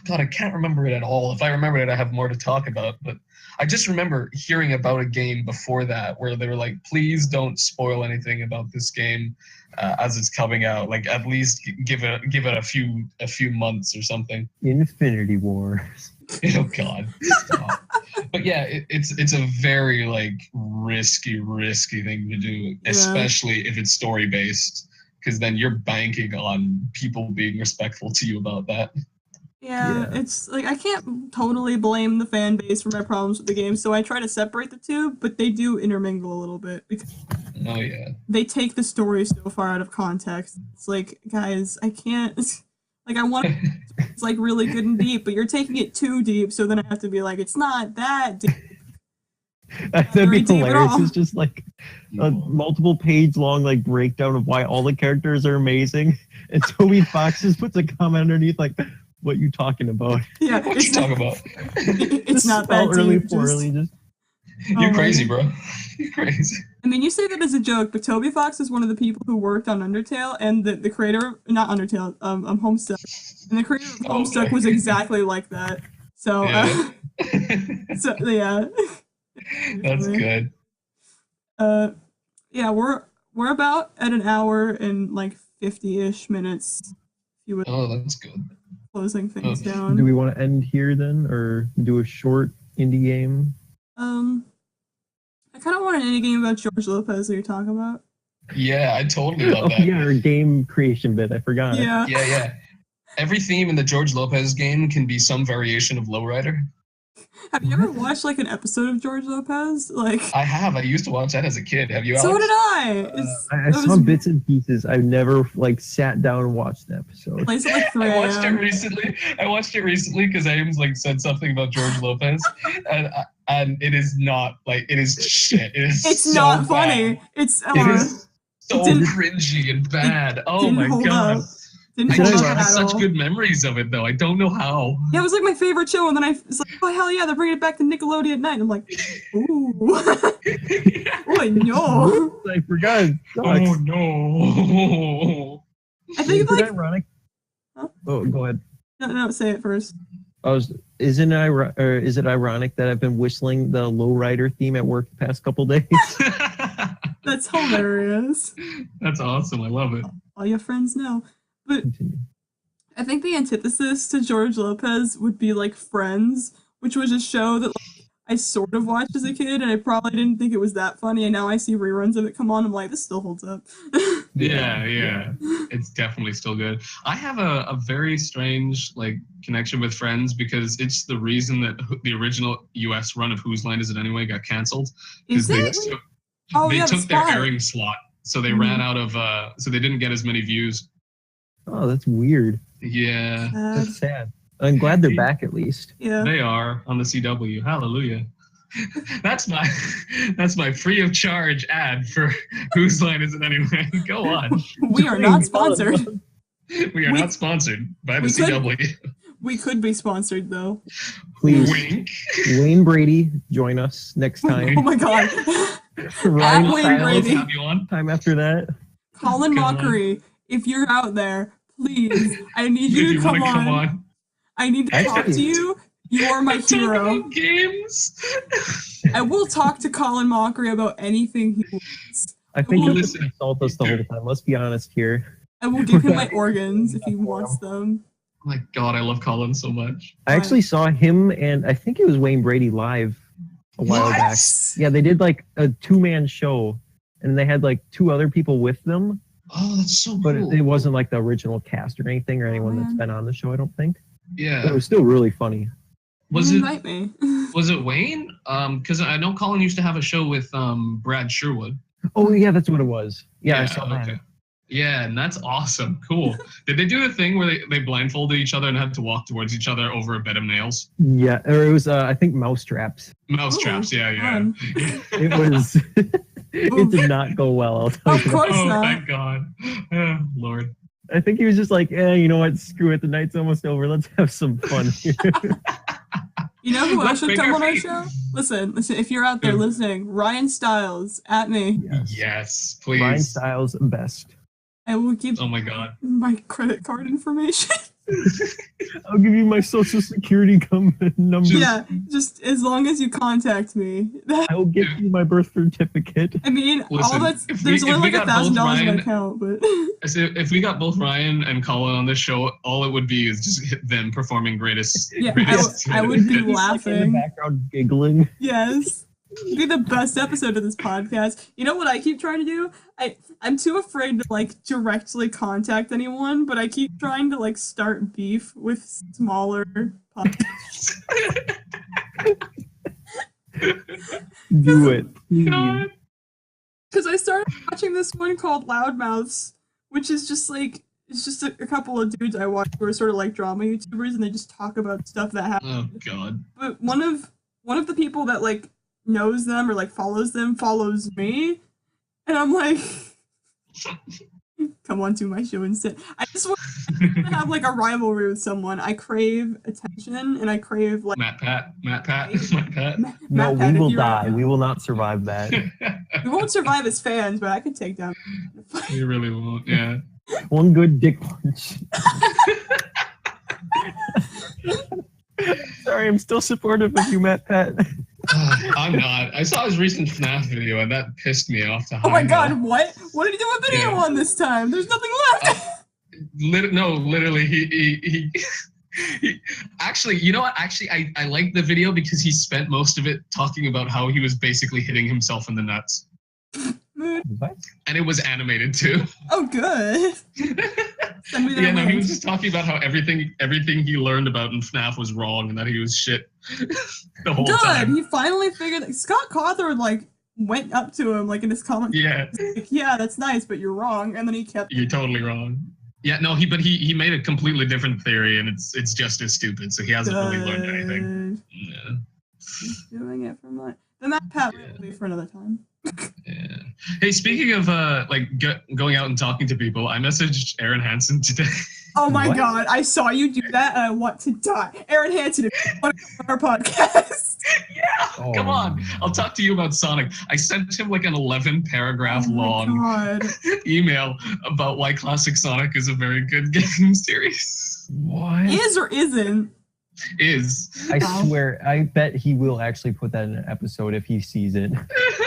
God, I can't remember it at all. If I remember it, I have more to talk about. But I just remember hearing about a game before that where they were like, "Please don't spoil anything about this game as it's coming out. Like, at least give it a few months or something." Infinity War. Oh God, stop. But yeah, it's a very like risky thing to do, especially if it's story based, because then you're banking on people being respectful to you about that. Yeah, it's like I can't totally blame the fan base for my problems with the game, so I try to separate the two, but they do intermingle a little bit because Oh yeah. they take the story so far out of context. It's like, guys, I can't. Like, I want it's like really good and deep, but you're taking it too deep, so then I have to be like, it's not that deep. That'd very be deep at hilarious. all. It's just like a multiple page long like breakdown of why all the characters are amazing, and Toby Fox just puts a comment underneath like, what you talking about. Yeah, What it's you talking about? it's not that Spell really deep. poorly. Just You're my crazy, God. bro. You're crazy. I mean, you say that as a joke, but Toby Fox is one of the people who worked on Undertale, and the creator, not Undertale, Homestuck, and the creator of Homestuck was exactly like that. So, Yeah. so yeah. That's good. Yeah, we're about at an hour and like 50-ish minutes. If you would Oh, that's good. closing things Okay. down. do we want to end here then, or do a short indie game? I kind of want an indie game about George Lopez that you're talking about. Yeah, I totally love Oh that. yeah, our game creation bit. I forgot. Yeah. Yeah. Every theme in the George Lopez game can be some variation of Lowrider. Have you ever watched like an episode of George Lopez? Like, I have. I used to watch that as a kid. Have you, so Alex? did I. I It saw was- bits and pieces. I've never like sat down and watched the episode. plays at like 3 I watched it a.m. recently. I watched it recently because Ames like said something about George Lopez, and it is not like it is shit. It is It's so not bad. funny. It's It is so didn't- cringy and bad. Oh didn't my hold god! up. Didn't I Did I hold just up have at such all. good memories of it though. I don't know how. Yeah, it was like my favorite show, and then I was like, oh hell yeah, they're bringing it back to Nickelodeon at night. And I'm like, ooh, oh no. I forgot. It Oh sucks. no! I think Is it like ironic? Huh? Oh, go ahead. no, say it first. Is it ironic that I've been whistling the Lowrider theme at work the past couple days? That's hilarious. That's awesome. I love it. All your friends know. But Continue. I think the antithesis to George Lopez would be like Friends, which was a show that like, I sort of watched as a kid, and I probably didn't think it was that funny. And now I see reruns of it come on, I'm like, this still holds up. Yeah. It's definitely still good. I have a very strange like connection with Friends because it's the reason that the original US run of Whose Line Is It Anyway got canceled. Is They it? took, Oh they yeah, the took their spot. airing slot, so they Mhm. ran out of so they didn't get as many views. Oh, that's weird. Yeah, That's sad. I'm glad they're back at least. Yeah. they are on the CW. Hallelujah. That's my free of charge ad for Whose Line Is It Anyway. Go on. We are not sponsored. We are We- not sponsored by the we could- CW. We could be sponsored though. Please, Wink. Wayne Brady, join us next time. Oh my god. Ryan Wayne Stiles, Brady. Have you on? time after that. Colin Come on. Mockery, if you're out there, please, I need If you you to want come to come on. on. I need to talk Actually- to you. You are my Talk hero. about games. I will talk to Colin Mockery about anything he wants. I think Well, he'll just insult us the whole time. Let's be honest here. I will give him my organs if he wants them. Oh my God, I love Colin so much. I actually saw him and I think it was Wayne Brady live a while What? back. Yeah, they did like a 2-man show and they had like 2 other people with them, Oh, that's so but cool. it wasn't like the original cast or anything or anyone that's man. been on the show, I don't think. But it Yeah. was still really funny. Was it Invite me. was it Wayne? Because I know Colin used to have a show with Brad Sherwood. Oh yeah, that's what it was. Yeah, I saw that. okay. Yeah, and that's awesome. Cool. Did they do the thing where they blindfolded each other and had to walk towards each other over a bed of nails? Yeah, or it was I think Mousetraps. Mousetraps, Ooh, yeah. fun. It was it did not go well, I'll tell Of you. course Oh, not. thank God. Lord. I think he was just like, you know what, screw it, the night's almost over. Let's have some fun here. You know who Let's else should make come our on our feet. show? Listen, if you're out there Who? listening, Ryan Stiles, at me. Yes, please. Ryan Stiles best. I will give Oh my God. my credit card information. I'll give you my social security number. Yeah, just as long as you contact me. I will give you my birth certificate. I mean, Listen, all that's if there's we only like got both $1,000 in my Ryan- account, but I said, if we got both Ryan and Colin on this show, all it would be is just hit them performing greatest. Yeah, greatest I would be hits. Like in the laughing. background giggling. Yes. It'd be the best episode of this podcast. You know what I keep trying to do? I'm too afraid to like directly contact anyone, but I keep trying to like start beef with smaller podcasts. Do it. Please. God. Because I started watching this one called Loudmouths, which is just like it's just a couple of dudes I watch who are sort of like drama YouTubers, and they just talk about stuff that happened. Oh God. But one of the people that like knows them or like follows them follows me, and I'm like, come onto my show instead. I just want to have like a rivalry with someone. I crave attention and I crave like Matt Pat. Matt No, Pat, we if will you're- die. We will not survive that. We won't survive as fans, but I could take down. You really won't, yeah. One good dick punch. Sorry, I'm still supportive of you, Matt Pat. I'm not. I saw his recent FNAF video and that pissed me off to high Oh my hell. god, what? What did he do a video Yeah. on this time? There's nothing left. Literally, he actually, you know what? Actually, I like the video because he spent most of it talking about how he was basically hitting himself in the nuts. What? And it was animated too. Oh, good. Send me that Yeah, no, he link. was just talking about how everything he learned about in FNAF was wrong and that he was shit the whole Good. time. He finally figured. Scott Cawthon like went up to him like in his comments. Yeah, Like, yeah, that's nice, but you're wrong. And then he kept. you're totally wrong. Yeah, no, he made a completely different theory and it's just as stupid. So he hasn't really learned anything. Good. Yeah. He's doing it for my. The Matt Pat will be for another time. Yeah. Hey, speaking of going out and talking to people, I messaged Aaron Hansen today. Oh my What? god, I saw you do that and I want to die. Aaron Hansen, if you want to come on our podcast. Yeah, come on. I'll talk to you about Sonic. I sent him like an 11-paragraph Oh my long god. email about why Classic Sonic is a very good game series. What? Is or isn't? I swear, I bet he will actually put that in an episode if he sees it.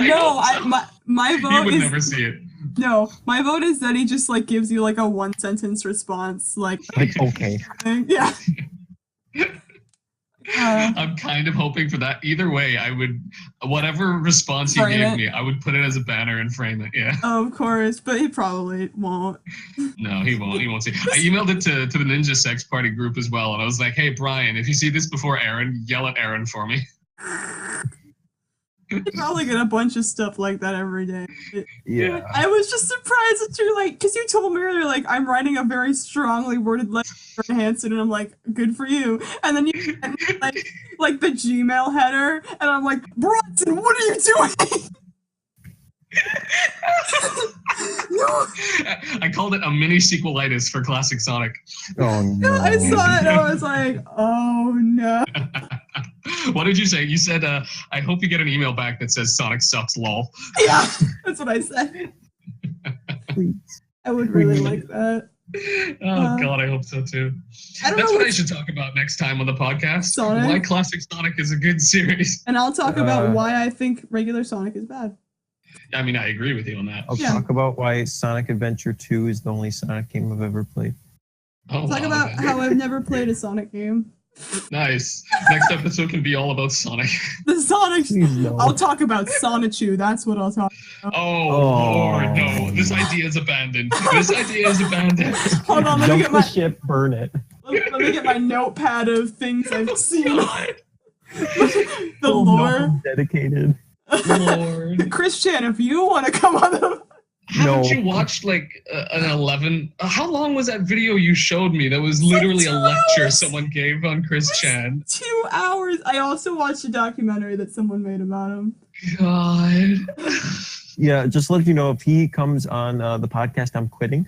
No, hope so. my He vote would is never see it. no. My vote is that he just like gives you like a one sentence response, like Like, okay. yeah. I'm kind of hoping for that. Either way, I would, whatever response he Frame gave it. me, I would put it as a banner and frame it. Yeah. Of course, but he probably won't. No, he won't. He won't see. I emailed it to the Ninja Sex Party group as well, and I was like, "Hey, Brian, if you see this before Aaron, yell at Aaron for me." You probably get a bunch of stuff like that every day. Yeah. I was just surprised that you're like, because you told me earlier, like, I'm writing a very strongly worded letter to Hanson, and I'm like, good for you. And then you sent me, like the Gmail header, and I'm like, Bronson, what are you doing? No, I called it a mini sequelitis for Classic Sonic. Oh no. I saw it, and I was like, oh no. What did you say? You said, "I hope you get an email back that says Sonic sucks, lol." Yeah, that's what I said. Please. I would really like that. Oh God, I hope so too. I don't That's know what I what's- should talk about next time on the podcast. Sonic? Why Classic Sonic is a good series. And I'll talk about Uh, why I think regular Sonic is bad. I mean, I agree with you on that. I'll Yeah. talk about why Sonic Adventure 2 is the only Sonic game I've ever played. Oh, Talk wow, about okay. how I've never played a Sonic game. Nice. Next episode can be all about Sonic. The Sonic. Please no. I'll talk about Sonichu. That's what I'll talk about. Oh, Oh. Lord, no. This idea is abandoned. This idea is abandoned. Hold on, let me Jump get the my ship, burn it. let me get my notepad of things I've seen. God, The Oh, lore. no, dedicated. Lord. Christian, if you want to come on the Haven't No. you watched like an 11? How long was that video you showed me? That was literally a 2 lecture hours. someone gave on Chris Chan. 2 hours. I also watched a documentary that someone made about him. God. Yeah, just let you know if he comes on the podcast, I'm quitting.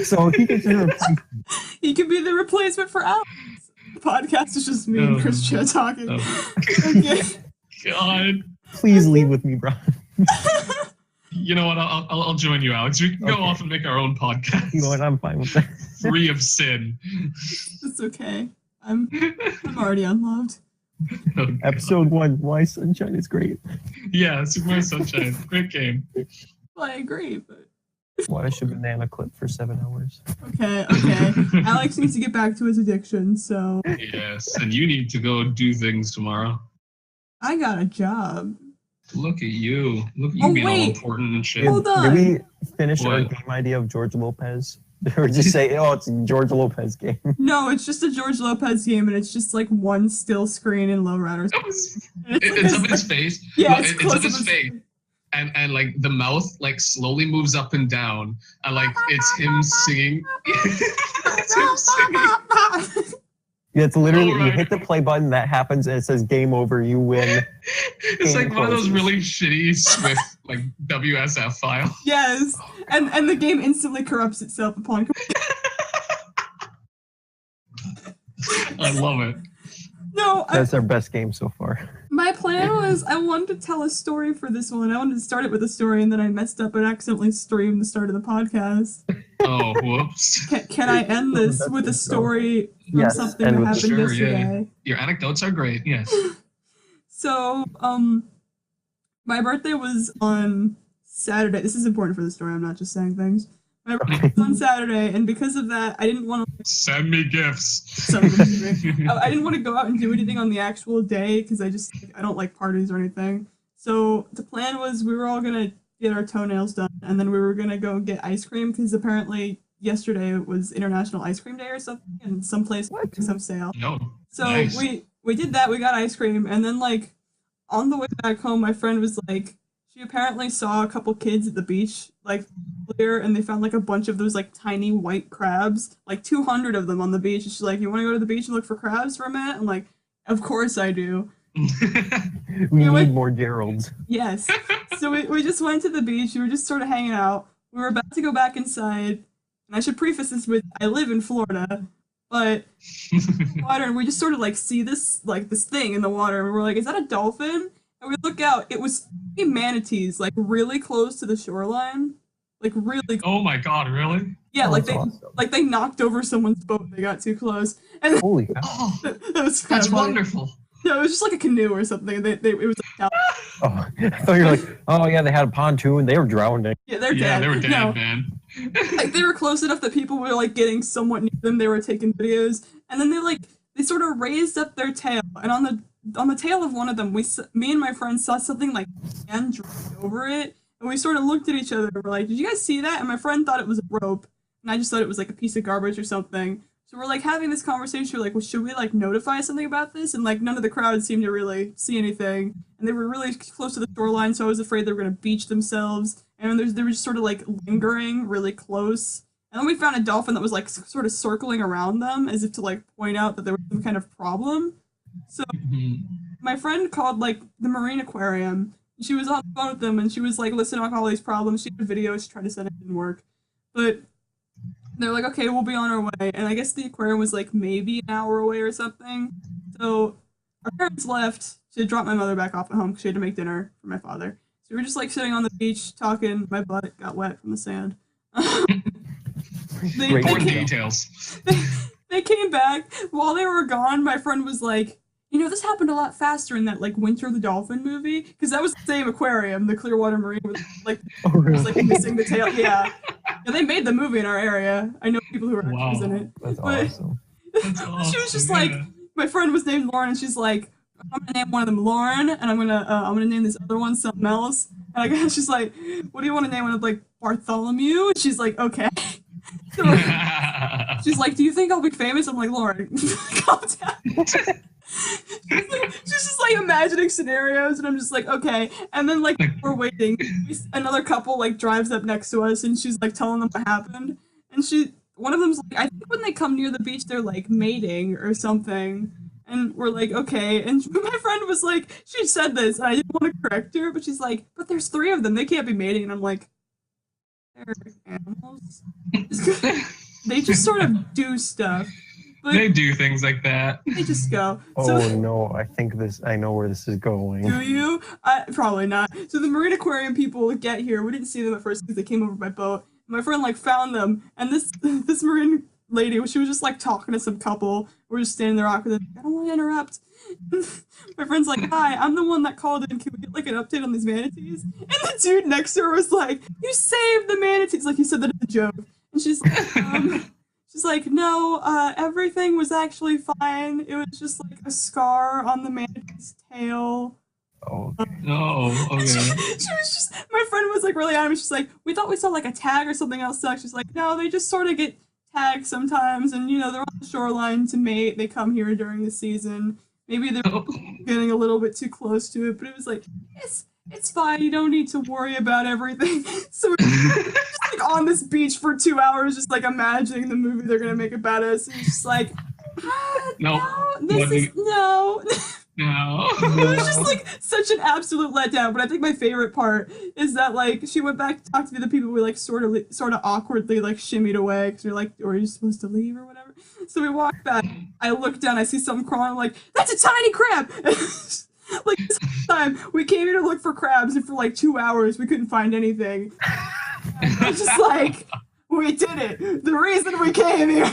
So he gets to replace. He could be the replacement for Alex. The podcast is just me and Oh. Christian talking. Oh. Okay. God. Please leave with me, bro. You know what? I'll join you, Alex. We can go Okay. off and make our own podcast. You know what? I'm fine with that. Free of sin. It's okay. I'm already unloved. Oh, God. Episode 1, Why Sunshine is Great. Yeah, Super Mario Sunshine. Great game. Well, I agree, but Watch a banana clip for 7 hours. okay. Alex needs to get back to his addiction, so Yes, and you need to go do things tomorrow. I got a job. Look at you. Look at you Oh, being all wait. important and shit. Hold on. Did we finish our What? game idea of George Lopez? Or just say, oh, it's a George Lopez game. No, it's just a George Lopez game, and it's just like one still screen in lowriders. That was- And it's like It's a- of his face. Yeah, No, it's it's close of his face. And like the mouth like slowly moves up and down, and like it's him singing. It's him singing. Yeah, it's literally, Oh, right. you hit the play button, that happens, and it says game over, you win. It's like one of those closes. really shitty Swift like WSF files. Yes, and the game instantly corrupts itself upon. I love it. No, That's our best game so far. my plan was I wanted to tell a story for this one. I wanted to start it with a story, and then I messed up and accidentally streamed the start of the podcast. Oh, whoops. Can I end this That's with a good. story from Yes, something end that with- happened Sure, yeah. yesterday? Your anecdotes are great, yes. So, my birthday was on Saturday. This is important for the story. I'm not just saying things. My birthday was on Saturday, and because of that, I didn't want to. Send me gifts. I didn't want to go out and do anything on the actual day because I don't like parties or anything. So the plan was we were all gonna get our toenails done, and then we were gonna go get ice cream because apparently yesterday was International Ice Cream Day or something, and some place some sale. No. So Nice. we did that. We got ice cream, and then like on the way back home, my friend was like, she apparently saw a couple kids at the beach like earlier, and they found like a bunch of those like tiny white crabs, like 200 of them on the beach. And she's like, "You want to go to the beach and look for crabs for a minute?" I'm like, "Of course I do." We You know need what? more Geralds. Yes. So we just went to the beach. We were just sort of hanging out. We were about to go back inside, and I should preface this with I live in Florida, but water, and we just sort of like see this thing in the water, and we're like, "Is that a dolphin?" And we look out. It was 3 manatees, like really close to the shoreline, like really. Oh my god, really? Yeah, Oh, like that's they awesome. they knocked over someone's boat. They got too close, and Holy cow. Oh, that was kind that's of funny. wonderful. No, it was just like a canoe or something. It was like, Oh, I thought you were like, oh yeah, they had a pontoon. They were drowning. yeah, they're Yeah, dead. they were dead, No, man. like they were close enough that people were like getting somewhat near them. They were taking videos, and then they sort of raised up their tail, and on the tail of one of them, me and my friend saw something like sand dragged over it, and we sort of looked at each other. And we're like, "Did you guys see that?" And my friend thought it was a rope, and I just thought it was like a piece of garbage or something. So we're like having this conversation. We're like, well, should we like notify something about this? And like none of the crowd seemed to really see anything, and they were really close to the shoreline, so I was afraid they were gonna beach themselves. And they were just sort of like lingering really close. And then we found a dolphin that was like sort of circling around them as if to like point out that there was some kind of problem. So Mhm. my friend called like the marine aquarium. She was on the phone with them, and she was like listening to all these problems. She had a video. She tried to send it, didn't work, but they're like, okay, we'll be on our way. And I guess the aquarium was like maybe an hour away or something. So our parents left to drop my mother back off at home because she had to make dinner for my father. So we were just like sitting on the beach talking. My butt got wet from the sand. They- Great Important came- details. they came back. While they were gone, my friend was like, you know, this happened a lot faster in that like Winter the Dolphin movie, because that was the same aquarium, the Clearwater Marine, with like Oh, was really? like missing the tail. Yeah, they made the movie in our area. I know people who are actors in it. That's But- awesome. That's She was awesome, just yeah. like, my friend was named Lauren, and she's like, I'm gonna name one of them Lauren, and I'm gonna name this other one something else. And I guess she's like, what do you want to name one of, like Bartholomew? And she's like, okay. So she's like, do you think I'll be famous? I'm like, Lauren, calm down. She's just like imagining scenarios, and I'm just like, okay. And then like we're waiting, another couple like drives up next to us, and she's like telling them what happened. And one of them's like, I think when they come near the beach, they're like mating or something. And we're like, okay. And my friend was like, she said this, and I didn't want to correct her, but she's like, but there's 3 of them, they can't be mating. And I'm like, they're animals. They just sort of do stuff. But They do things like that. they just go. Oh So, no, I know where this is going. do you? Probably not. So the marine aquarium people get here. We didn't see them at first because they came over by boat. My friend like found them, and this marine lady, she was just like talking to some couple. We're just standing there awkward. I don't want to interrupt. My friend's like, hi, I'm the one that called in. Can we get like an update on these manatees? And the dude next to her was like, you saved the manatees. Like he said that as a joke. And she's like, no, everything was actually fine. It was just like a scar on the manatee's tail. Oh, Oh, okay. She was just, my friend was like really adamant. She's like, we thought we saw like a tag or something else stuck. She's like, no, they just sort of get tagged sometimes, and you know, they're on the shoreline to mate. They come here during the season. Maybe they're getting a little bit too close to it, but it was like, it's fine. You don't need to worry about everything. So we're just like on this beach for 2 hours, just like imagining the movie they're gonna make about us. And it's just like, No. no, this is no. No. It was just like such an absolute letdown. But I think my favorite part is that like she went back to talk to the other people. We like sort of awkwardly like shimmied away because we're like, "Are you supposed to leave or whatever?" So we walk back. I look down. I see something crawling. I'm like, "That's a tiny crab." Like this time we came here to look for crabs, and for like 2 hours we couldn't find anything. I was just like, "We did it. The reason we came here."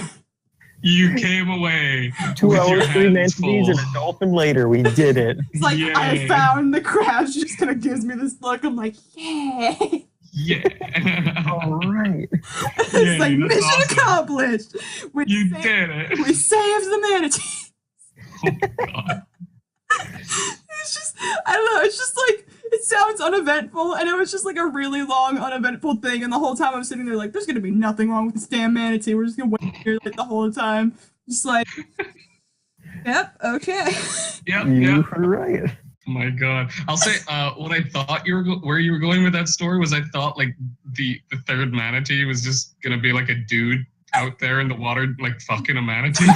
You came away. 2 hours, 3 manatees, manatees, and a dolphin later. We did it. It's like, Yay. I found the crab. She just kind of gives me this look. I'm like, yay. Yeah. All right. It's like, mission awesome. accomplished. You did it. We saved the manatee. Oh, God. It's just, I don't know. It's just like, it sounds uneventful. And it was just like a really long, uneventful thing. And the whole time I'm sitting there like, there's going to be nothing wrong with this damn manatee. We're just going to wait here like the whole time. Just like, yep, okay. Yep, You were right. Oh my God. I'll say what I thought where you were going with that story was I thought like the third manatee was just gonna be like a dude out there in the water like fucking a manatee.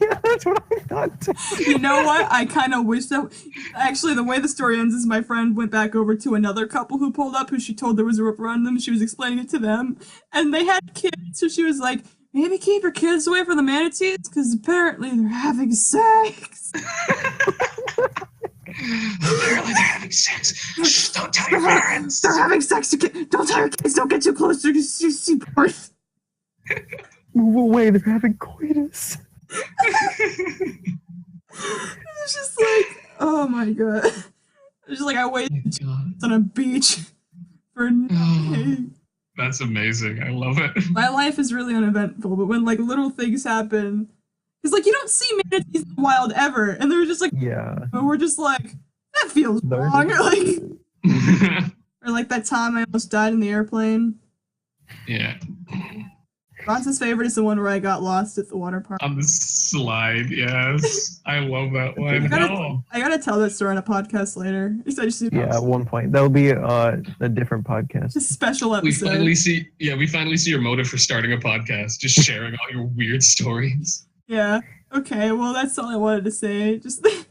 Yeah, that's what I thought too. You know what? I kind of wish that. Actually, the way the story ends is my friend went back over to another couple who pulled up, who she told there was a rope around them. She was explaining it to them, and they had kids. So she was like, "Maybe keep your kids away from the manatees, because apparently they're having sex." Apparently they're having sex. Shh, don't tell your parents. They're having sex. Don't tell your kids. Don't get too close. They're just see birth. Move away. They're having coitus. It's just like, oh my God. It's just like I waited 2 months on a beach for nothing. That's amazing. I love it. My life is really uneventful, but when like little things happen, it's like you don't see manatees in the wild ever, and they're just like, Yeah. but we're just like, that feels wrong, or like that time I almost died in the airplane. Yeah. Bronson's favorite is the one where I got lost at the water park. On the slide, yes. I love that one. I gotta tell that story on a podcast later. Yeah, at one point. That'll be a different podcast. It's a special We episode. finally see your motive for starting a podcast, just sharing all your weird stories. Yeah. Okay, well that's all I wanted to say. Just my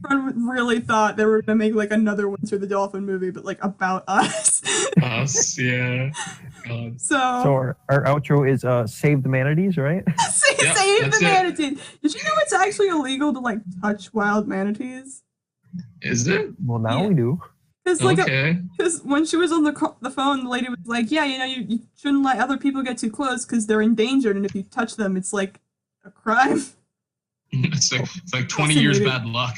friend really thought they were gonna make like another Winter the Dolphin movie, but like about us. Us, yeah. God. So our outro is save the manatees, right? save the manatees. Did you know it's actually illegal to like touch wild manatees? Is it? Well, now we do. Because like, Okay. because when she was on the phone, the lady was like, "Yeah, you know, you shouldn't let other people get too close because they're endangered, and if you touch them, it's like a crime." It's like 20 years bad luck.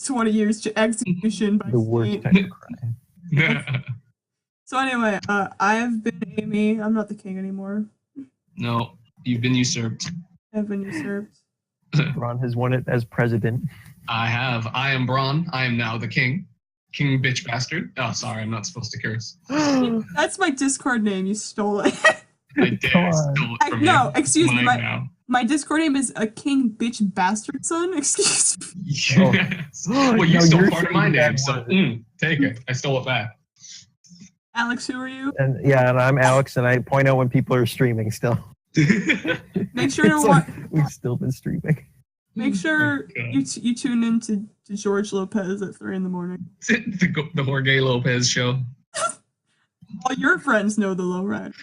20 years to execution by The worst state. type of crime. So anyway, I've been Amy. I'm not the king anymore. No, you've been usurped. I've been usurped. Ron has won it as president. I have. I am Braun. I am now the king. King bitch bastard. Oh, sorry, I'm not supposed to curse. That's my Discord name. You stole it. I did. I stole it from you. No, excuse me. Mine My Discord name is a king bitch bastard son. Excuse me. Yes. Well, you No, stole you're part of my saying name, bad so words. take it. I stole it back. Alex, who are you? And yeah, and I'm Alex, and I point out when people are streaming still. Make sure to It's watch. like we've still been streaming. Make sure God. you tune in to George Lopez at 3 a.m. the Jorge Lopez show. All your friends know the lowrider.